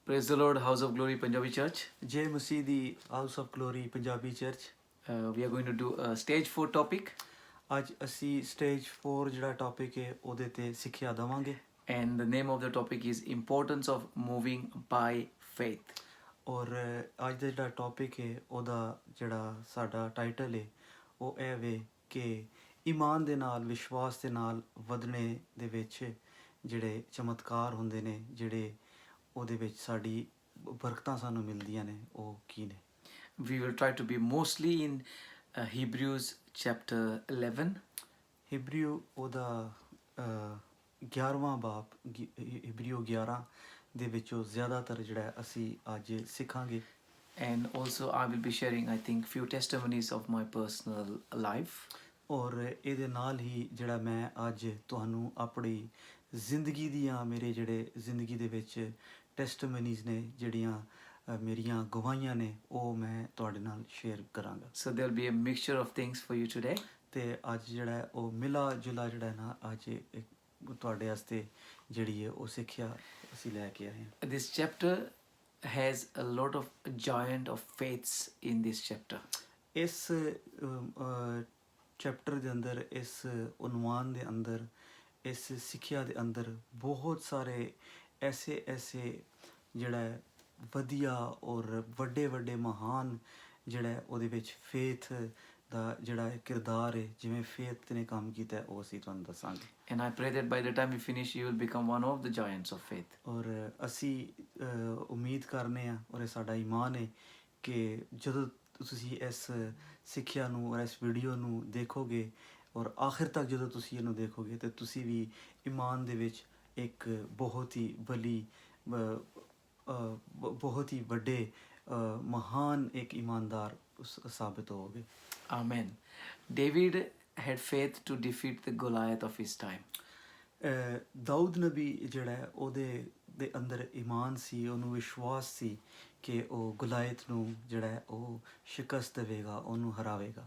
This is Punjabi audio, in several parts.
Praise the Lord, House of Glory Punjabi Church. Jai Masih the house of glory Punjabi church. We are going to do a stage 4 topic, ਅੱਜ ਅਸੀਂ ਸਟੇਜ 4 ਜਿਹੜਾ ਟੌਪਿਕ ਹੈ ਉਹਦੇ ਤੇ ਸਿੱਖਿਆ ਦੇਵਾਂਗੇ। and the name of the topic is Importance of Moving by Faith. ਔਰ ਅੱਜ ਦਾ ਜਿਹੜਾ ਟੌਪਿਕ ਹੈ ਉਹਦਾ ਜਿਹੜਾ ਸਾਡਾ ਟਾਈਟਲ ਹੈ ਉਹ ਇਹ ਵੇ ਕਿ ਈਮਾਨ ਦੇ ਨਾਲ ਵਿਸ਼ਵਾਸ ਦੇ ਨਾਲ ਵਧਣੇ ਦੇ ਵਿੱਚ ਜਿਹੜੇ ਚਮਤਕਾਰ ਹੁੰਦੇ ਨੇ, ਜਿਹੜੇ ਉਹਦੇ ਵਿੱਚ ਸਾਡੀ ਬਰਕਤਾਂ ਸਾਨੂੰ ਮਿਲਦੀਆਂ ਨੇ, ਉਹ ਕੀ ਨੇ। We will try to be mostly in Hebrews chapter 11. ਹਿਬਰੀਓ ਉਹਦਾ 11ਵਾਂ ਬਾਬ ਹਿਬਰੀਓ 11 ਦੇ ਵਿੱਚੋਂ ਜ਼ਿਆਦਾਤਰ ਜਿਹੜਾ ਅਸੀਂ ਅੱਜ ਸਿੱਖਾਂਗੇ। And also I will be sharing, I think, few testimonies of my personal life. ਔਰ ਇਹਦੇ ਨਾਲ ਹੀ ਜਿਹੜਾ ਮੈਂ ਅੱਜ ਤੁਹਾਨੂੰ ਆਪਣੀ ਜ਼ਿੰਦਗੀ ਦੀਆਂ ਮੇਰੇ ਜਿਹੜੇ ਜ਼ਿੰਦਗੀ ਦੇ ਵਿੱਚ ਟੈਸਟਮਨੀਜ਼ ਨੇ, ਜਿਹੜੀਆਂ ਮੇਰੀਆਂ ਗਵਾਹੀਆਂ ਨੇ, ਉਹ ਮੈਂ ਤੁਹਾਡੇ ਨਾਲ ਸ਼ੇਅਰ ਕਰਾਂਗਾ। So there will be a mixture of things for you today. ਤੇ ਅੱਜ ਜਿਹੜਾ ਉਹ ਮਿਲਾ ਜੁਲਾ ਜਿਹੜਾ ਨਾ ਅੱਜ ਤੁਹਾਡੇ ਵਾਸਤੇ ਜਿਹੜੀ ਹੈ ਉਹ ਸਿੱਖਿਆ ਅਸੀਂ ਲੈ ਕੇ ਆਏ ਹਾਂ। This chapter has a lot of giant of faiths in this chapter. ਇਸ ਚੈਪਟਰ ਦੇ ਅੰਦਰ, ਇਸ ਉਨਵਾਨ ਦੇ ਅੰਦਰ, ਇਸ ਸਿੱਖਿਆ ਦੇ ਅੰਦਰ ਬਹੁਤ ਸਾਰੇ ਐਸੇ ਜਿਹੜਾ ਵਧੀਆ ਔਰ ਵੱਡੇ ਮਹਾਨ ਜਿਹੜਾ ਉਹਦੇ ਵਿੱਚ ਫੇਥ ਦਾ ਜਿਹੜਾ ਕਿਰਦਾਰ ਹੈ, ਜਿਵੇਂ ਫੇਥ ਨੇ ਕੰਮ ਕੀਤਾ ਹੈ, ਉਹ ਅਸੀਂ ਤੁਹਾਨੂੰ ਦੱਸਾਂਗੇ। And I pray that by the time we finish, you will become one of the giants of faith. ਔਰ ਅਸੀਂ ਉਮੀਦ ਕਰਨੇ ਆ ਔਰ ਇਹ ਸਾਡਾ ਈਮਾਨ ਹੈ ਕਿ ਜਦੋਂ ਤੁਸੀਂ ਇਸ ਸਿੱਖਿਆ ਨੂੰ ਔਰ ਇਸ ਵੀਡੀਓ ਨੂੰ ਦੇਖੋਗੇ ਔਰ ਆਖਿਰ ਤੱਕ ਜਦੋਂ ਤੁਸੀਂ ਇਹਨੂੰ ਦੇਖੋਗੇ ਤਾਂ ਤੁਸੀਂ ਵੀ ਈਮਾਨ ਦੇ ਵਿੱਚ ਇੱਕ ਬਹੁਤ ਹੀ ਵੱਡੇ ਮਹਾਨ ਇੱਕ ਈਮਾਨਦਾਰ ਸਾਬਿਤ ਹੋਵੋਗੇ। Amen. David had faith to defeat the Goliath of his time. Dawood ਨਬੀ ਜਿਹੜਾ ਹੈ ਉਹਦੇ ਦੇ ਅੰਦਰ ਈਮਾਨ ਸੀ, ਉਹਨੂੰ ਵਿਸ਼ਵਾਸ ਸੀ ਕਿ ਉਹ ਗੁਲਾਇਤ ਨੂੰ ਜਿਹੜਾ ਹੈ ਉਹ ਸ਼ਿਕਸਤ ਦੇਵੇਗਾ, ਉਹਨੂੰ ਹਰਾਵੇਗਾ।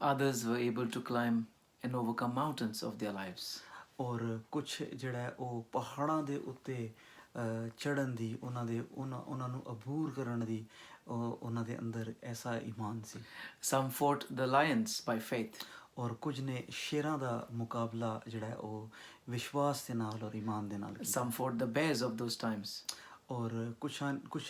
Others were able to climb and overcome mountains of their lives. ਔਰ ਕੁਛ ਜਿਹੜਾ ਹੈ ਉਹ ਪਹਾੜਾਂ ਦੇ ਉੱਤੇ ਚੜ੍ਹਨ ਦੀ, ਉਹਨਾਂ ਨੂੰ ਅਬੂਰ ਕਰਨ ਦੀ ਉਹਨਾਂ ਦੇ ਅੰਦਰ ਐਸਾ ਈਮਾਨ ਸੀ। Some fought the lions by faith. ਔਰ ਕੁਝ ਨੇ ਸ਼ੇਰਾਂ ਦਾ ਮੁਕਾਬਲਾ ਜਿਹੜਾ ਹੈ ਉਹ ਵਿਸ਼ਵਾਸ ਦੇ ਨਾਲ ਔਰ ਈਮਾਨ ਦੇ ਨਾਲ ਕੀਤਾ। Some fought the bears of those times. ਔਰ ਕੁਛ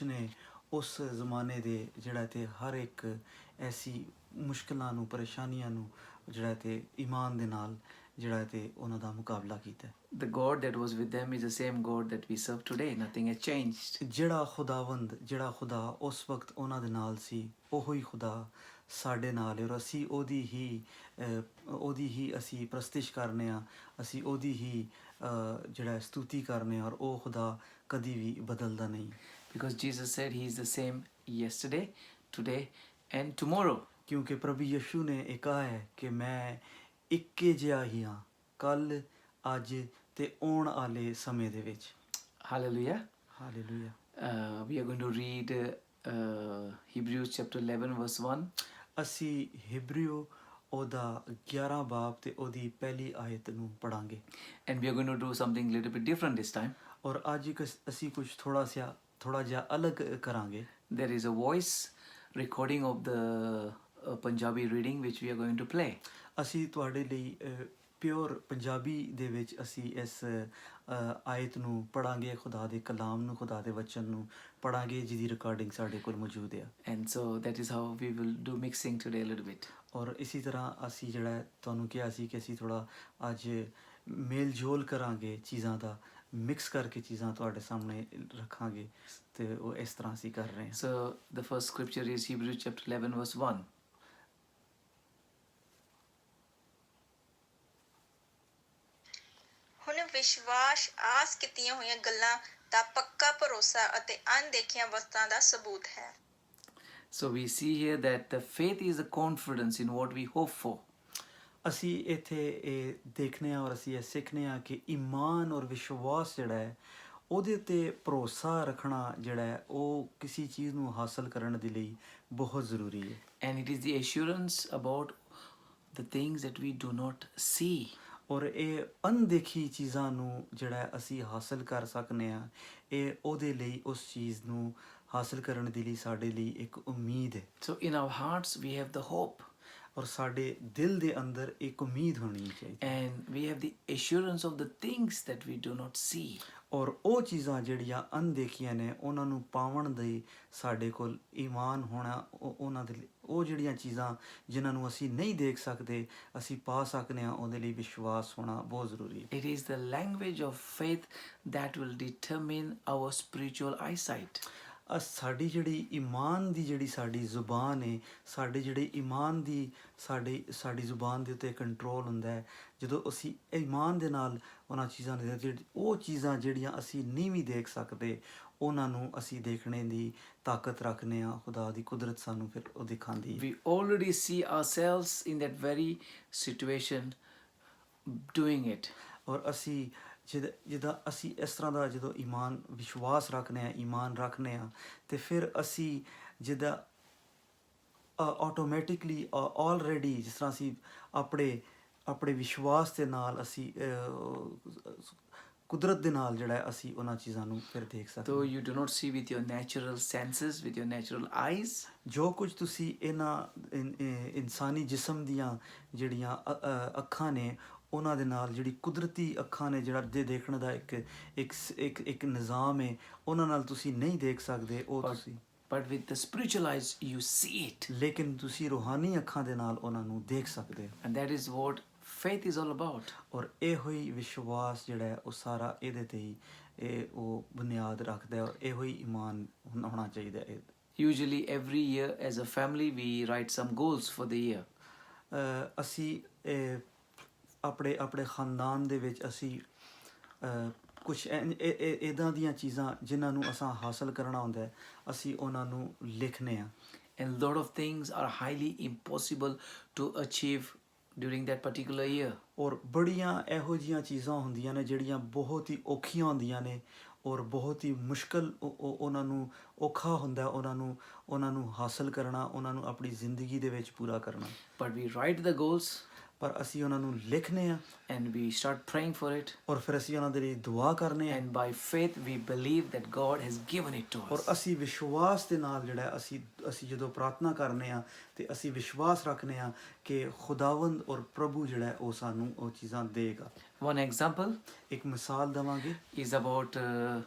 ਨੇ ਉਸ ਜ਼ਮਾਨੇ ਦੇ ਜਿਹੜਾ ਤੇ ਹਰ ਇੱਕ ਐਸੀ ਮੁਸ਼ਕਿਲਾਂ ਨੂੰ, ਪਰੇਸ਼ਾਨੀਆਂ ਨੂੰ ਜਿਹੜਾ ਤੇ ਈਮਾਨ ਦੇ ਨਾਲ ਜਿਹੜਾ ਤੇ ਉਹਨਾਂ ਦਾ ਮੁਕਾਬਲਾ ਕੀਤਾ। The God that was with them is the same God that we serve today. Nothing has changed. ਜਿਹੜਾ ਖੁਦਾ ਉਸ ਵਕਤ ਉਹਨਾਂ ਦੇ ਨਾਲ ਸੀ, ਉਹੀ ਖੁਦਾ ਸਾਡੇ ਨਾਲ ਹੈ ਔਰ ਅਸੀਂ ਉਹਦੀ ਹੀ ਅਸੀਂ ਪ੍ਰਸਤਿਸ਼ ਕਰਨੇ ਆ, ਅਸੀਂ ਉਹਦੀ ਹੀ ਜਿਹੜਾ ਸਤੂਤੀ ਕਰਨੇ ਆ ਔਰ ਉਹ ਖੁਦਾ ਕਦੀ ਵੀ ਬਦਲਦਾ ਨਹੀਂ। Because Jesus said he is the same yesterday, today and tomorrow. ਕਿਉਂਕਿ ਪ੍ਰਭੂ ਯਿਸੂ ਨੇ ਇਹ ਕਿਹਾ ਹੈ ਕਿ ਮੈਂ ਇੱਕੇ ਜਿਹਾ ਹੀ ਹਾਂ, ਕੱਲ੍ਹ, ਅੱਜ ਤੇ ਆਉਣ ਵਾਲੇ ਸਮੇਂ ਦੇ ਵਿੱਚ। Hallelujah. Hallelujah. We are going to read Hebrews chapter 11 verse 1. ਅਸੀਂ ਹਿਬਰੀਓ ਉਹਦਾ 11 ਬਾਬ ਤੇ ਉਹਦੀ ਪਹਿਲੀ ਆਇਤ ਨੂੰ ਪੜਾਂਗੇ। And we are going to do something a little bit different this time. ਔਰ ਅੱਜ ਅਸੀਂ ਕੁਝ ਥੋੜਾ ਜਿਹਾ ਅਲੱਗ ਕਰਾਂਗੇ। There is a voice recording of the Punjabi reading which we are going to play. ਅਸੀਂ ਤੁਹਾਡੇ ਲਈ ਪਿਓਰ ਪੰਜਾਬੀ ਦੇ ਵਿੱਚ ਅਸੀਂ ਇਸ ਆਇਤ ਨੂੰ ਪੜਾਂਗੇ, ਖੁਦਾ ਦੇ ਕਲਾਮ ਨੂੰ, ਖੁਦਾ ਦੇ ਵਚਨ ਨੂੰ ਪੜਾਂਗੇ, ਜਿਹਦੀ ਰਿਕਾਰਡਿੰਗ ਸਾਡੇ ਕੋਲ ਮੌਜੂਦ ਹੈ। And so that is how we will do mixing today a little bit. ਔਰ ਇਸੇ ਤਰ੍ਹਾਂ ਅਸੀਂ ਜਿਹੜਾ ਤੁਹਾਨੂੰ ਕਿਹਾ ਸੀ ਕਿ ਅਸੀਂ ਥੋੜਾ ਅੱਜ ਮੇਲ ਜੋਲ ਕਰਾਂਗੇ, ਚੀਜ਼ਾਂ ਦਾ ਮਿਕਸ ਕਰਕੇ ਚੀਜ਼ਾਂ ਤੁਹਾਡੇ ਸਾਹਮਣੇ ਰੱਖਾਂਗੇ, ਤੇ ਉਹ ਇਸ ਤਰ੍ਹਾਂ ਅਸੀਂ ਕਰ ਰਹੇ ਹਾਂ। So the first scripture is Hebrews chapter 11 verse 1. ਹੁਣ ਵਿਸ਼ਵਾਸ ਆਸ ਕੀਤੀਆਂ ਹੋਈਆਂ ਗੱਲਾਂ ਦਾ ਪੱਕਾ ਭਰੋਸਾ ਅਤੇ ਅਣਦੇਖੀਆਂ ਵਸਤਾਂ ਦਾ ਸਬੂਤ ਹੈ। So we see here that the faith is the confidence in what we hope for. ਅਸੀਂ ਇੱਥੇ ਇਹ ਦੇਖਦੇ ਹਾਂ ਔਰ ਅਸੀਂ ਇਹ ਸਿੱਖਦੇ ਹਾਂ ਕਿ ਈਮਾਨ ਔਰ ਵਿਸ਼ਵਾਸ ਜਿਹੜਾ ਹੈ ਉਹਦੇ ਉੱਤੇ ਭਰੋਸਾ ਰੱਖਣਾ ਜਿਹੜਾ ਹੈ ਉਹ ਕਿਸੇ ਚੀਜ਼ ਨੂੰ ਹਾਸਲ ਕਰਨ ਦੇ ਲਈ ਬਹੁਤ ਜ਼ਰੂਰੀ ਹੈ। And it is the assurance about the things that we do not see. ਔਰ ਇਹ ਅਣਦੇਖੀ ਚੀਜ਼ਾਂ ਨੂੰ ਜਿਹੜਾ ਅਸੀਂ ਹਾਸਲ ਕਰ ਸਕਨੇ ਆ, ਇਹ ਉਹਦੇ ਲਈ ਉਸ ਚੀਜ਼ ਨੂੰ ਹਾਸਲ ਕਰਨ ਦੇ ਲਈ ਸਾਡੇ ਲਈ ਇੱਕ ਉਮੀਦ ਹੈ। So in our hearts we have the hope, ਔਰ ਸਾਡੇ ਦਿਲ ਦੇ ਅੰਦਰ ਇੱਕ ਉਮੀਦ ਹੋਣੀ ਚਾਹੀਦੀ and we have the assurance of the things that we do not see. ਔਰ ਉਹ ਚੀਜ਼ਾਂ ਜਿਹੜੀਆਂ ਅਣਦੇਖੀਆਂ ਨੇ ਉਹਨਾਂ ਨੂੰ ਪਾਉਣ ਦੇ ਸਾਡੇ ਕੋਲ ਈਮਾਨ ਹੋਣਾ, ਉਹਨਾਂ ਦੇ ਲਈ ਉਹ ਜਿਹੜੀਆਂ ਚੀਜ਼ਾਂ ਜਿਨ੍ਹਾਂ ਨੂੰ ਅਸੀਂ ਨਹੀਂ ਦੇਖ ਸਕਦੇ ਅਸੀਂ ਪਾ ਸਕਦੇ ਹਾਂ, ਉਹਦੇ ਲਈ ਵਿਸ਼ਵਾਸ ਹੋਣਾ ਬਹੁਤ ਜ਼ਰੂਰੀ ਹੈ। It is the language of faith that will determine our spiritual eyesight. ਸਾਡੀ ਜਿਹੜੀ ਈਮਾਨ ਦੀ ਜਿਹੜੀ ਸਾਡੀ ਜ਼ੁਬਾਨ ਹੈ, ਸਾਡੇ ਜਿਹੜੇ ਈਮਾਨ ਦੀ ਸਾਡੀ ਜ਼ੁਬਾਨ ਦੇ ਉੱਤੇ ਕੰਟਰੋਲ ਹੁੰਦਾ ਹੈ। ਜਦੋਂ ਅਸੀਂ ਈਮਾਨ ਦੇ ਨਾਲ ਉਹਨਾਂ ਚੀਜ਼ਾਂ ਦੇ ਉਹ ਚੀਜ਼ਾਂ ਜਿਹੜੀਆਂ ਅਸੀਂ ਨਹੀਂ ਵੀ ਦੇਖ ਸਕਦੇ ਉਹਨਾਂ ਨੂੰ ਅਸੀਂ ਦੇਖਣੇ ਦੀ ਤਾਕਤ ਰੱਖਦੇ ਹਾਂ। ਖੁਦਾ ਦੀ ਕੁਦਰਤ ਸਾਨੂੰ ਫਿਰ ਉਹ ਦਿਖਾਉਂਦੀ ਹੈ। We already see ourselves in that very situation doing it. ਔਰ ਅਸੀਂ ਜਿੱਦਾਂ ਅਸੀਂ ਇਸ ਤਰ੍ਹਾਂ ਦਾ ਜਦੋਂ ਈਮਾਨ ਵਿਸ਼ਵਾਸ ਰੱਖਦੇ ਹਾਂ, ਈਮਾਨ ਰੱਖਦੇ ਹਾਂ, ਅਤੇ ਫਿਰ ਅਸੀਂ ਜਿੱਦਾਂ ਆਟੋਮੈਟਿਕਲੀ ਆਲਰੇਡੀ ਜਿਸ ਤਰ੍ਹਾਂ ਅਸੀਂ ਆਪਣੇ ਵਿਸ਼ਵਾਸ ਦੇ ਨਾਲ ਅਸੀਂ ਕੁਦਰਤ ਦੇ ਨਾਲ ਜਿਹੜਾ ਅਸੀਂ ਉਹਨਾਂ ਚੀਜ਼ਾਂ ਨੂੰ ਫਿਰ ਦੇਖ ਸਕਦੇ Though ਹਾਂ। you do not see with your natural senses, with your natural eyes, ਜੋ ਕੁਝ ਤੁਸੀਂ ਇਹਨਾਂ ਇਨਸਾਨੀ ਜਿਸਮ ਦੀਆਂ ਜਿਹੜੀਆਂ ਅੱਖਾਂ ਨੇ ਉਹਨਾਂ ਦੇ ਨਾਲ ਜਿਹੜੀ ਕੁਦਰਤੀ ਅੱਖਾਂ ਨੇ ਜਿਹੜਾ ਦੇਖਣ ਦਾ ਇੱਕ ਨਿਜ਼ਾਮ ਹੈ, ਉਹਨਾਂ ਨਾਲ ਤੁਸੀਂ ਨਹੀਂ ਦੇਖ ਸਕਦੇ ਉਹ ਤੁਸੀਂ, but with the spiritual eyes you see it. ਲੇਕਿਨ ਤੁਸੀਂ ਰੂਹਾਨੀ ਅੱਖਾਂ ਦੇ ਨਾਲ ਉਹਨਾਂ ਨੂੰ ਦੇਖ ਸਕਦੇ ਹੋ। And that is what faith is all about. ਔਰ ਇਹੋ ਹੀ ਵਿਸ਼ਵਾਸ ਜਿਹੜਾ ਹੈ ਉਹ ਸਾਰਾ ਇਹਦੇ ਤੇ ਹੀ ਉਹ ਬੁਨਿਆਦ ਰੱਖਦਾ ਹੈ, ਔਰ ਇਹੋ ਹੀ ਈਮਾਨ ਹੋਣਾ ਚਾਹੀਦਾ ਹੈ। Usually every year as a family we write some goals for the year. ਅਸੀਂ ਆਪਣੇ ਖਾਨਦਾਨ ਦੇ ਵਿੱਚ ਅਸੀਂ ਕੁਛ ਇੱਦਾਂ ਦੀਆਂ ਚੀਜ਼ਾਂ ਜਿਨ੍ਹਾਂ ਨੂੰ ਅਸਾਂ ਹਾਸਲ ਕਰਨਾ ਹੁੰਦਾ ਹੈ, ਅਸੀਂ ਉਹਨਾਂ ਨੂੰ ਲਿਖਦੇ ਹਾਂ। And lot of things are highly impossible to achieve during that particular year. ਔਰ ਬੜੀਆਂ ਇਹੋ ਜਿਹੀਆਂ ਚੀਜ਼ਾਂ ਹੁੰਦੀਆਂ ਨੇ ਜਿਹੜੀਆਂ ਬਹੁਤ ਹੀ ਔਖੀਆਂ ਹੁੰਦੀਆਂ ਨੇ ਔਰ ਬਹੁਤ ਹੀ ਮੁਸ਼ਕਲ ਉਹਨਾਂ ਨੂੰ ਔਖਾ ਹੁੰਦਾ ਉਹਨਾਂ ਨੂੰ ਹਾਸਲ ਕਰਨਾ, ਉਹਨਾਂ ਨੂੰ ਆਪਣੀ ਜ਼ਿੰਦਗੀ ਦੇ ਵਿੱਚ ਪੂਰਾ ਕਰਨਾ। But we write the goals ਪਰ ਅਸੀਂ ਉਹਨਾਂ ਨੂੰ ਲਿਖਦੇ ਹਾਂ and we start praying for it. ਔਰ ਫਿਰ ਅਸੀਂ ਉਹਨਾਂ ਦੇ ਲਈ ਦੁਆ ਕਰਨੇ ਹਾਂ। And by faith we believe that God has given it to ਔਰ us. ਅਸੀਂ ਵਿਸ਼ਵਾਸ ਦੇ ਨਾਲ ਜਿਹੜਾ ਅਸੀਂ ਜਦੋਂ ਪ੍ਰਾਰਥਨਾ ਕਰਨੇ ਆ ਤੇ ਅਸੀਂ ਵਿਸ਼ਵਾਸ ਰੱਖਦੇ ਹਾਂ ਕਿ ਖੁਦਾਵੰਦ ਔਰ ਪ੍ਰਭੂ ਜਿਹੜਾ ਉਹ ਸਾਨੂੰ ਉਹ ਚੀਜ਼ਾਂ ਦੇਗਾ। One example ਇੱਕ ਮਿਸਾਲ ਦੇਵਾਂਗੇ is about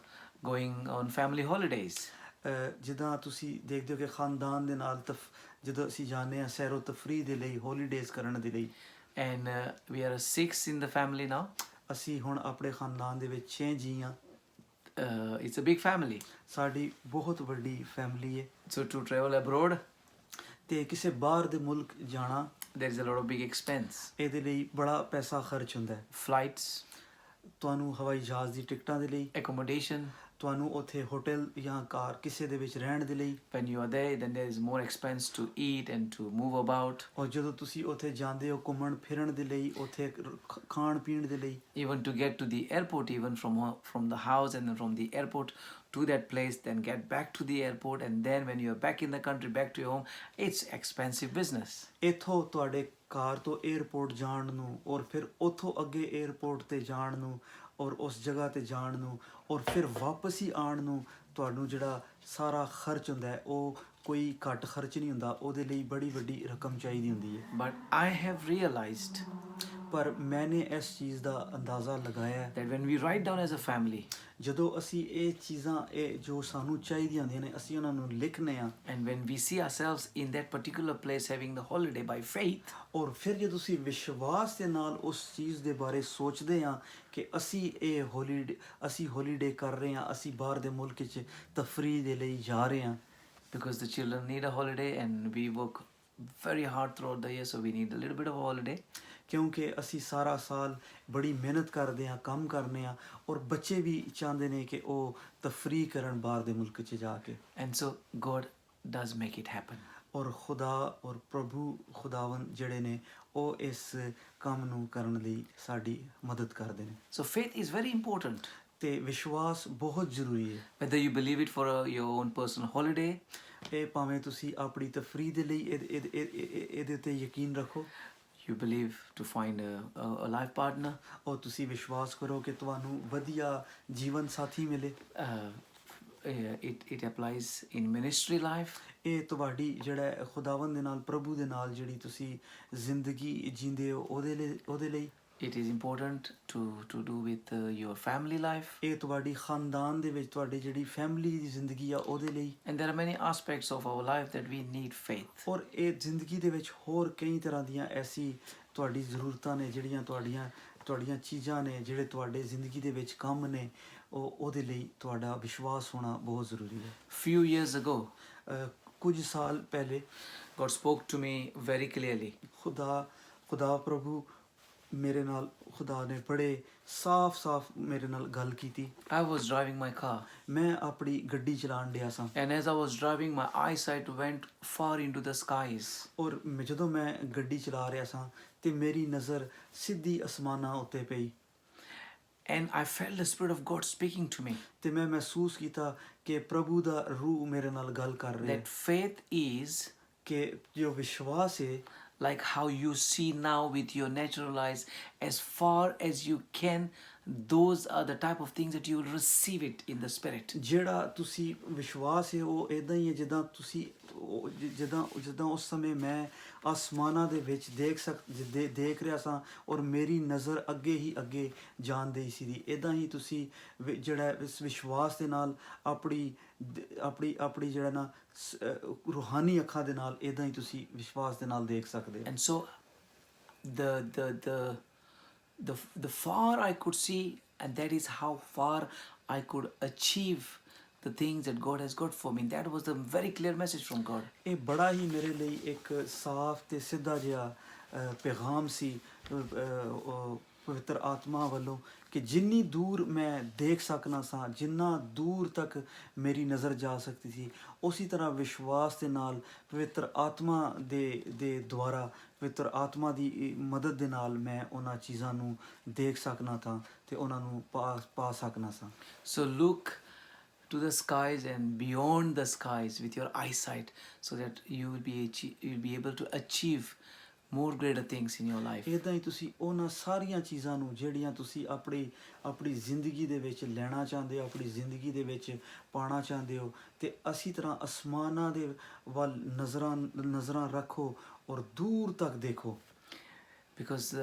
going on family holidays. ਜਿੱਦਾਂ ਤੁਸੀਂ ਦੇਖਦੇ ਹੋ ਕਿ ਖਾਨਦਾਨ ਦੇ ਨਾਲ ਜਦੋਂ ਅਸੀਂ ਜਾਂਦੇ ਹਾਂ ਸੈਰੋ ਤਫਰੀਹ ਦੇ ਲਈ, ਹੌਲੀਡੇਜ਼ ਕਰਨ ਦੇ ਲਈ, And we are 6 in the family now. ਅਸੀਂ ਹੁਣ ਆਪਣੇ ਖਾਨਦਾਨ ਦੇ ਵਿੱਚ 6 ਜੀ ਹਾਂ। It's a big family. ਸਾਡੀ ਬਹੁਤ ਵੱਡੀ ਫੈਮਿਲੀ ਹੈ So to travel abroad, ਤੇ ਕਿਸੇ ਬਾਹਰ ਦੇ ਮੁਲਕ ਜਾਣਾ there is a lot of big expense. ਇਹਦੇ ਲਈ ਬੜਾ ਪੈਸਾ ਖਰਚ ਹੁੰਦਾ ਹੈ। Flights, ਤੁਹਾਨੂੰ ਹਵਾਈ ਜਹਾਜ਼ ਦੀ ਟਿਕਟਾਂ ਦੇ ਲਈ, accommodation. ਤੁਹਾਨੂੰ ਉੱਥੇ ਹੋਟਲ ਜਾਂ ਕਾਰ ਕਿਸੇ ਦੇ ਵਿੱਚ ਰਹਿਣ ਦੇ ਲਈ, When you are there, then there is more expense to eat and to move about. ਔਰ ਜਦੋਂ ਤੁਸੀਂ ਉੱਥੇ ਜਾਂਦੇ ਹੋ ਘੁੰਮਣ ਫਿਰਨ ਦੇ ਲਈ, ਉੱਥੇ ਖਾਣ ਪੀਣ ਦੇ ਲਈ, Even to get to the airport, even from the house and then from the airport to that place, then get back to the airport, and then when you are back in the country, back to your home, it's expensive business. ਇੱਥੋਂ ਤੁਹਾਡੇ ਕਾਰ ਤੋਂ 에ਅਰਪੋਰਟ ਜਾਣ ਨੂੰ ਔਰ ਫਿਰ ਉੱਥੋਂ ਅੱਗੇ 에ਅਰਪੋਰਟ ਤੇ ਜਾਣ ਨੂੰ ਔਰ ਉਸ ਜਗ੍ਹਾ ਤੇ ਜਾਣ ਨੂੰ ਔਰ ਫਿਰ ਵਾਪਸ ਹੀ ਆਉਣ ਨੂੰ ਤੁਹਾਨੂੰ ਜਿਹੜਾ ਸਾਰਾ ਖਰਚ ਹੁੰਦਾ ਹੈ ਉਹ ਕੋਈ ਘੱਟ ਖਰਚ ਨਹੀਂ ਹੁੰਦਾ, ਉਹਦੇ ਲਈ ਬੜੀ ਵੱਡੀ ਰਕਮ ਚਾਹੀਦੀ ਹੁੰਦੀ ਹੈ। But I have realized ਪਰ ਮੈਨੇ ਇਸ ਚੀਜ਼ ਦਾ ਅੰਦਾਜ਼ਾ ਲਗਾਇਆ that when we write down as a family ਜਦੋਂ ਅਸੀਂ ਇਹ ਚੀਜ਼ਾਂ ਇਹ ਜੋ ਸਾਨੂੰ ਚਾਹੀਦੀਆਂ ਹੁੰਦੀਆਂ ਨੇ ਅਸੀਂ ਉਹਨਾਂ ਨੂੰ ਲਿਖਦੇ ਹਾਂ and when we see ourselves in that particular place having the holiday by faith, ਔਰ ਫਿਰ ਜੇ ਤੁਸੀਂ ਵਿਸ਼ਵਾਸ ਦੇ ਨਾਲ ਉਸ ਚੀਜ਼ ਦੇ ਬਾਰੇ ਸੋਚਦੇ ਹਾਂ ਕਿ ਅਸੀਂ ਹੌਲੀਡੇ ਕਰ ਰਹੇ ਹਾਂ, ਅਸੀਂ ਬਾਹਰ ਦੇ ਮੁਲਕ 'ਚ ਤਫਰੀਹ ਦੇ ਲਈ ਜਾ ਰਹੇ ਹਾਂ, because the children need a holiday and we work very hard throughout the year, so we need a little bit of a holiday. ਕਿਉਂਕਿ ਅਸੀਂ ਸਾਰਾ ਸਾਲ ਬੜੀ ਮਿਹਨਤ ਕਰਦੇ ਹਾਂ, ਕੰਮ ਕਰਨੇ ਹਾਂ ਔਰ ਬੱਚੇ ਵੀ ਚਾਹੁੰਦੇ ਨੇ ਕਿ ਉਹ ਤਫਰੀਹ ਕਰਨ ਬਾਹਰ ਦੇ ਮੁਲਕ 'ਚ ਜਾ ਕੇ। And so God does make it happen. ਔਰ ਖੁਦਾ ਔਰ ਪ੍ਰਭੂ ਖੁਦਾਵੰਦ ਜਿਹੜੇ ਨੇ ਉਹ ਇਸ ਕੰਮ ਨੂੰ ਕਰਨ ਲਈ ਸਾਡੀ ਮਦਦ ਕਰਦੇ ਨੇ। So faith is very important. ਤੇ ਵਿਸ਼ਵਾਸ ਬਹੁਤ ਜ਼ਰੂਰੀ ਹੈ। Whether you believe it for your own personal holiday, ਇਹ ਭਾਵੇਂ ਤੁਸੀਂ ਆਪਣੀ ਤਫਰੀਹ ਦੇ ਲਈ ਇਹਦੇ ਉੱਤੇ ਯਕੀਨ ਰੱਖੋ, You believe to find a life partner. ਔਰ ਤੁਸੀਂ ਵਿਸ਼ਵਾਸ ਕਰੋ ਕਿ ਤੁਹਾਨੂੰ ਵਧੀਆ ਜੀਵਨ ਸਾਥੀ ਮਿਲੇ। It applies in ministry life. ਇਹ ਤੁਹਾਡੀ ਜਿਹੜਾ ਹੈ ਖੁਦਾਵੰਦ ਦੇ ਨਾਲ ਪ੍ਰਭੂ ਦੇ ਨਾਲ ਜਿਹੜੀ ਤੁਸੀਂ ਜ਼ਿੰਦਗੀ ਜੀਂਦੇ ਹੋ ਉਹਦੇ ਲਈ It is important to do with your family life. ਇਹ ਤੁਹਾਡੀ ਖਾਨਦਾਨ ਦੇ ਵਿੱਚ ਤੁਹਾਡੀ ਜਿਹੜੀ ਫੈਮਿਲੀ ਦੀ ਜ਼ਿੰਦਗੀ ਆ ਉਹਦੇ ਲਈ। And there are many aspects of our life that we need faith. ਔਰ ਇਹ ਜ਼ਿੰਦਗੀ ਦੇ ਵਿੱਚ ਹੋਰ ਕਈ ਤਰ੍ਹਾਂ ਦੀਆਂ ਐਸੀ ਤੁਹਾਡੀ ਜ਼ਰੂਰਤਾਂ ਨੇ ਜਿਹੜੀਆਂ ਤੁਹਾਡੀਆਂ ਚੀਜ਼ਾਂ ਨੇ ਜਿਹੜੇ ਤੁਹਾਡੇ ਜ਼ਿੰਦਗੀ ਦੇ ਵਿੱਚ ਕੰਮ ਨੇ ਉਹਦੇ ਲਈ ਤੁਹਾਡਾ ਵਿਸ਼ਵਾਸ ਹੋਣਾ ਬਹੁਤ ਜ਼ਰੂਰੀ ਹੈ। Few years ago, ਕੁਝ ਸਾਲ ਪਹਿਲੇ God spoke to me very clearly. ਖੁਦਾ ਪ੍ਰਭੂ ਮੇਰੇ ਨਾਲ ਖੁਦਾ ਨੇ ਬੜੇ ਸਾਫ਼ ਮੇਰੇ ਨਾਲ ਗੱਲ ਕੀਤੀ। I was driving my car, ਮੈਂ ਆਪਣੀ ਗੱਡੀ ਚਲਾਉਣ ਡਿਆ ਸਾਂ and as I was driving, my eyesight went far into the skies. ਔਰ ਜਦੋਂ ਮੈਂ ਗੱਡੀ ਚਲਾ ਰਿਹਾ ਸਾਂ ਤੇ ਮੇਰੀ ਨਜ਼ਰ ਸਿੱਧੀ ਅਸਮਾਨਾਂ ਉੱਤੇ ਪਈ। And I felt the Spirit of God speaking to me. ਤੇ ਮੈਂ ਮਹਿਸੂਸ ਕੀਤਾ ਕਿ ਪ੍ਰਭੂ ਦਾ ਰੂਹ ਮੇਰੇ ਨਾਲ ਗੱਲ ਕਰ ਰਿਹਾ ਹੈ That faith is ਕਿ ਜੋ ਵਿਸ਼ਵਾਸ ਹੈ like how you see now with your natural eyes, as far as you can, those are the type of things that you will receive it in the Spirit. ਜਿਹੜਾ ਤੁਸੀਂ ਵਿਸ਼ਵਾਸ ਹੈ ਉਹ ਇਦਾਂ ਹੀ ਹੈ ਜਿੱਦਾਂ ਤੁਸੀਂ ਜਿੱਦਾਂ ਉਸ ਸਮੇਂ ਮੈਂ ਆਸਮਾਨਾਂ ਦੇ ਵਿੱਚ ਦੇਖ ਰਿਹਾ ਸਾਂ ਔਰ ਮੇਰੀ ਨਜ਼ਰ ਅੱਗੇ ਜਾਂਦੀ ਸੀ। ਇਦਾਂ ਹੀ ਤੁਸੀਂ ਜਿਹੜਾ ਇਸ ਵਿਸ਼ਵਾਸ ਦੇ ਨਾਲ ਆਪਣੀ ਜਿਹੜਾ ਨਾ ਰੂਹਾਨੀ ਅੱਖਾਂ ਦੇ ਨਾਲ ਇਦਾਂ ਹੀ ਤੁਸੀਂ ਵਿਸ਼ਵਾਸ ਦੇ ਨਾਲ ਦੇਖ ਸਕਦੇ ਹੋ। And so the far I could see, and that is how far I could achieve the things that God has got for me. That was the very clear message from God. ਇਹ ਬੜਾ ਹੀ ਮੇਰੇ ਲਈ ਇੱਕ ਸਾਫ਼ ਤੇ ਸਿੱਧਾ ਜਿਹਾ ਪੈਗਾਮ ਸੀ ਪਵਿੱਤਰ ਆਤਮਾ ਵੱਲੋਂ ਕਿ ਜਿੰਨੀ ਦੂਰ ਮੈਂ ਦੇਖ ਸਕਣਾ ਸਾਂ, ਜਿੰਨਾ ਦੂਰ ਤੱਕ ਮੇਰੀ ਨਜ਼ਰ ਜਾ ਸਕਦੀ ਸੀ, ਉਸੇ ਤਰ੍ਹਾਂ ਵਿਸ਼ਵਾਸ ਦੇ ਨਾਲ ਪਵਿੱਤਰ ਆਤਮਾ ਦੇ ਦੁਆਰਾ ਪਵਿੱਤਰ ਆਤਮਾ ਦੀ ਮਦਦ ਦੇ ਨਾਲ ਮੈਂ ਉਹਨਾਂ ਚੀਜ਼ਾਂ ਨੂੰ ਦੇਖ ਸਕਣਾ ਥਾ ਤੇ ਉਹਨਾਂ ਨੂੰ ਪਾ ਸਕਣਾ ਸਾਂ। So look to the skies and beyond the skies with your eyesight, so that you will be able to achieve more greater things in your life. ਇਦਾਂ ਹੀ ਤੁਸੀਂ ਉਹਨਾਂ ਸਾਰੀਆਂ ਚੀਜ਼ਾਂ ਨੂੰ ਜਿਹੜੀਆਂ ਤੁਸੀਂ ਆਪਣੀ ਜ਼ਿੰਦਗੀ ਦੇ ਵਿੱਚ ਲੈਣਾ ਚਾਹੁੰਦੇ ਹੋ, ਆਪਣੀ ਜ਼ਿੰਦਗੀ ਦੇ ਵਿੱਚ ਪਾਣਾ ਚਾਹੁੰਦੇ ਹੋ, ਤੇ ਅਸੀਂ ਤਰ੍ਹਾਂ ਅਸਮਾਨਾਂ ਦੇ ਵੱਲ ਨਜ਼ਰਾਂ ਰੱਖੋ ਔਰ ਦੂਰ ਤੱਕ ਦੇਖੋ। Because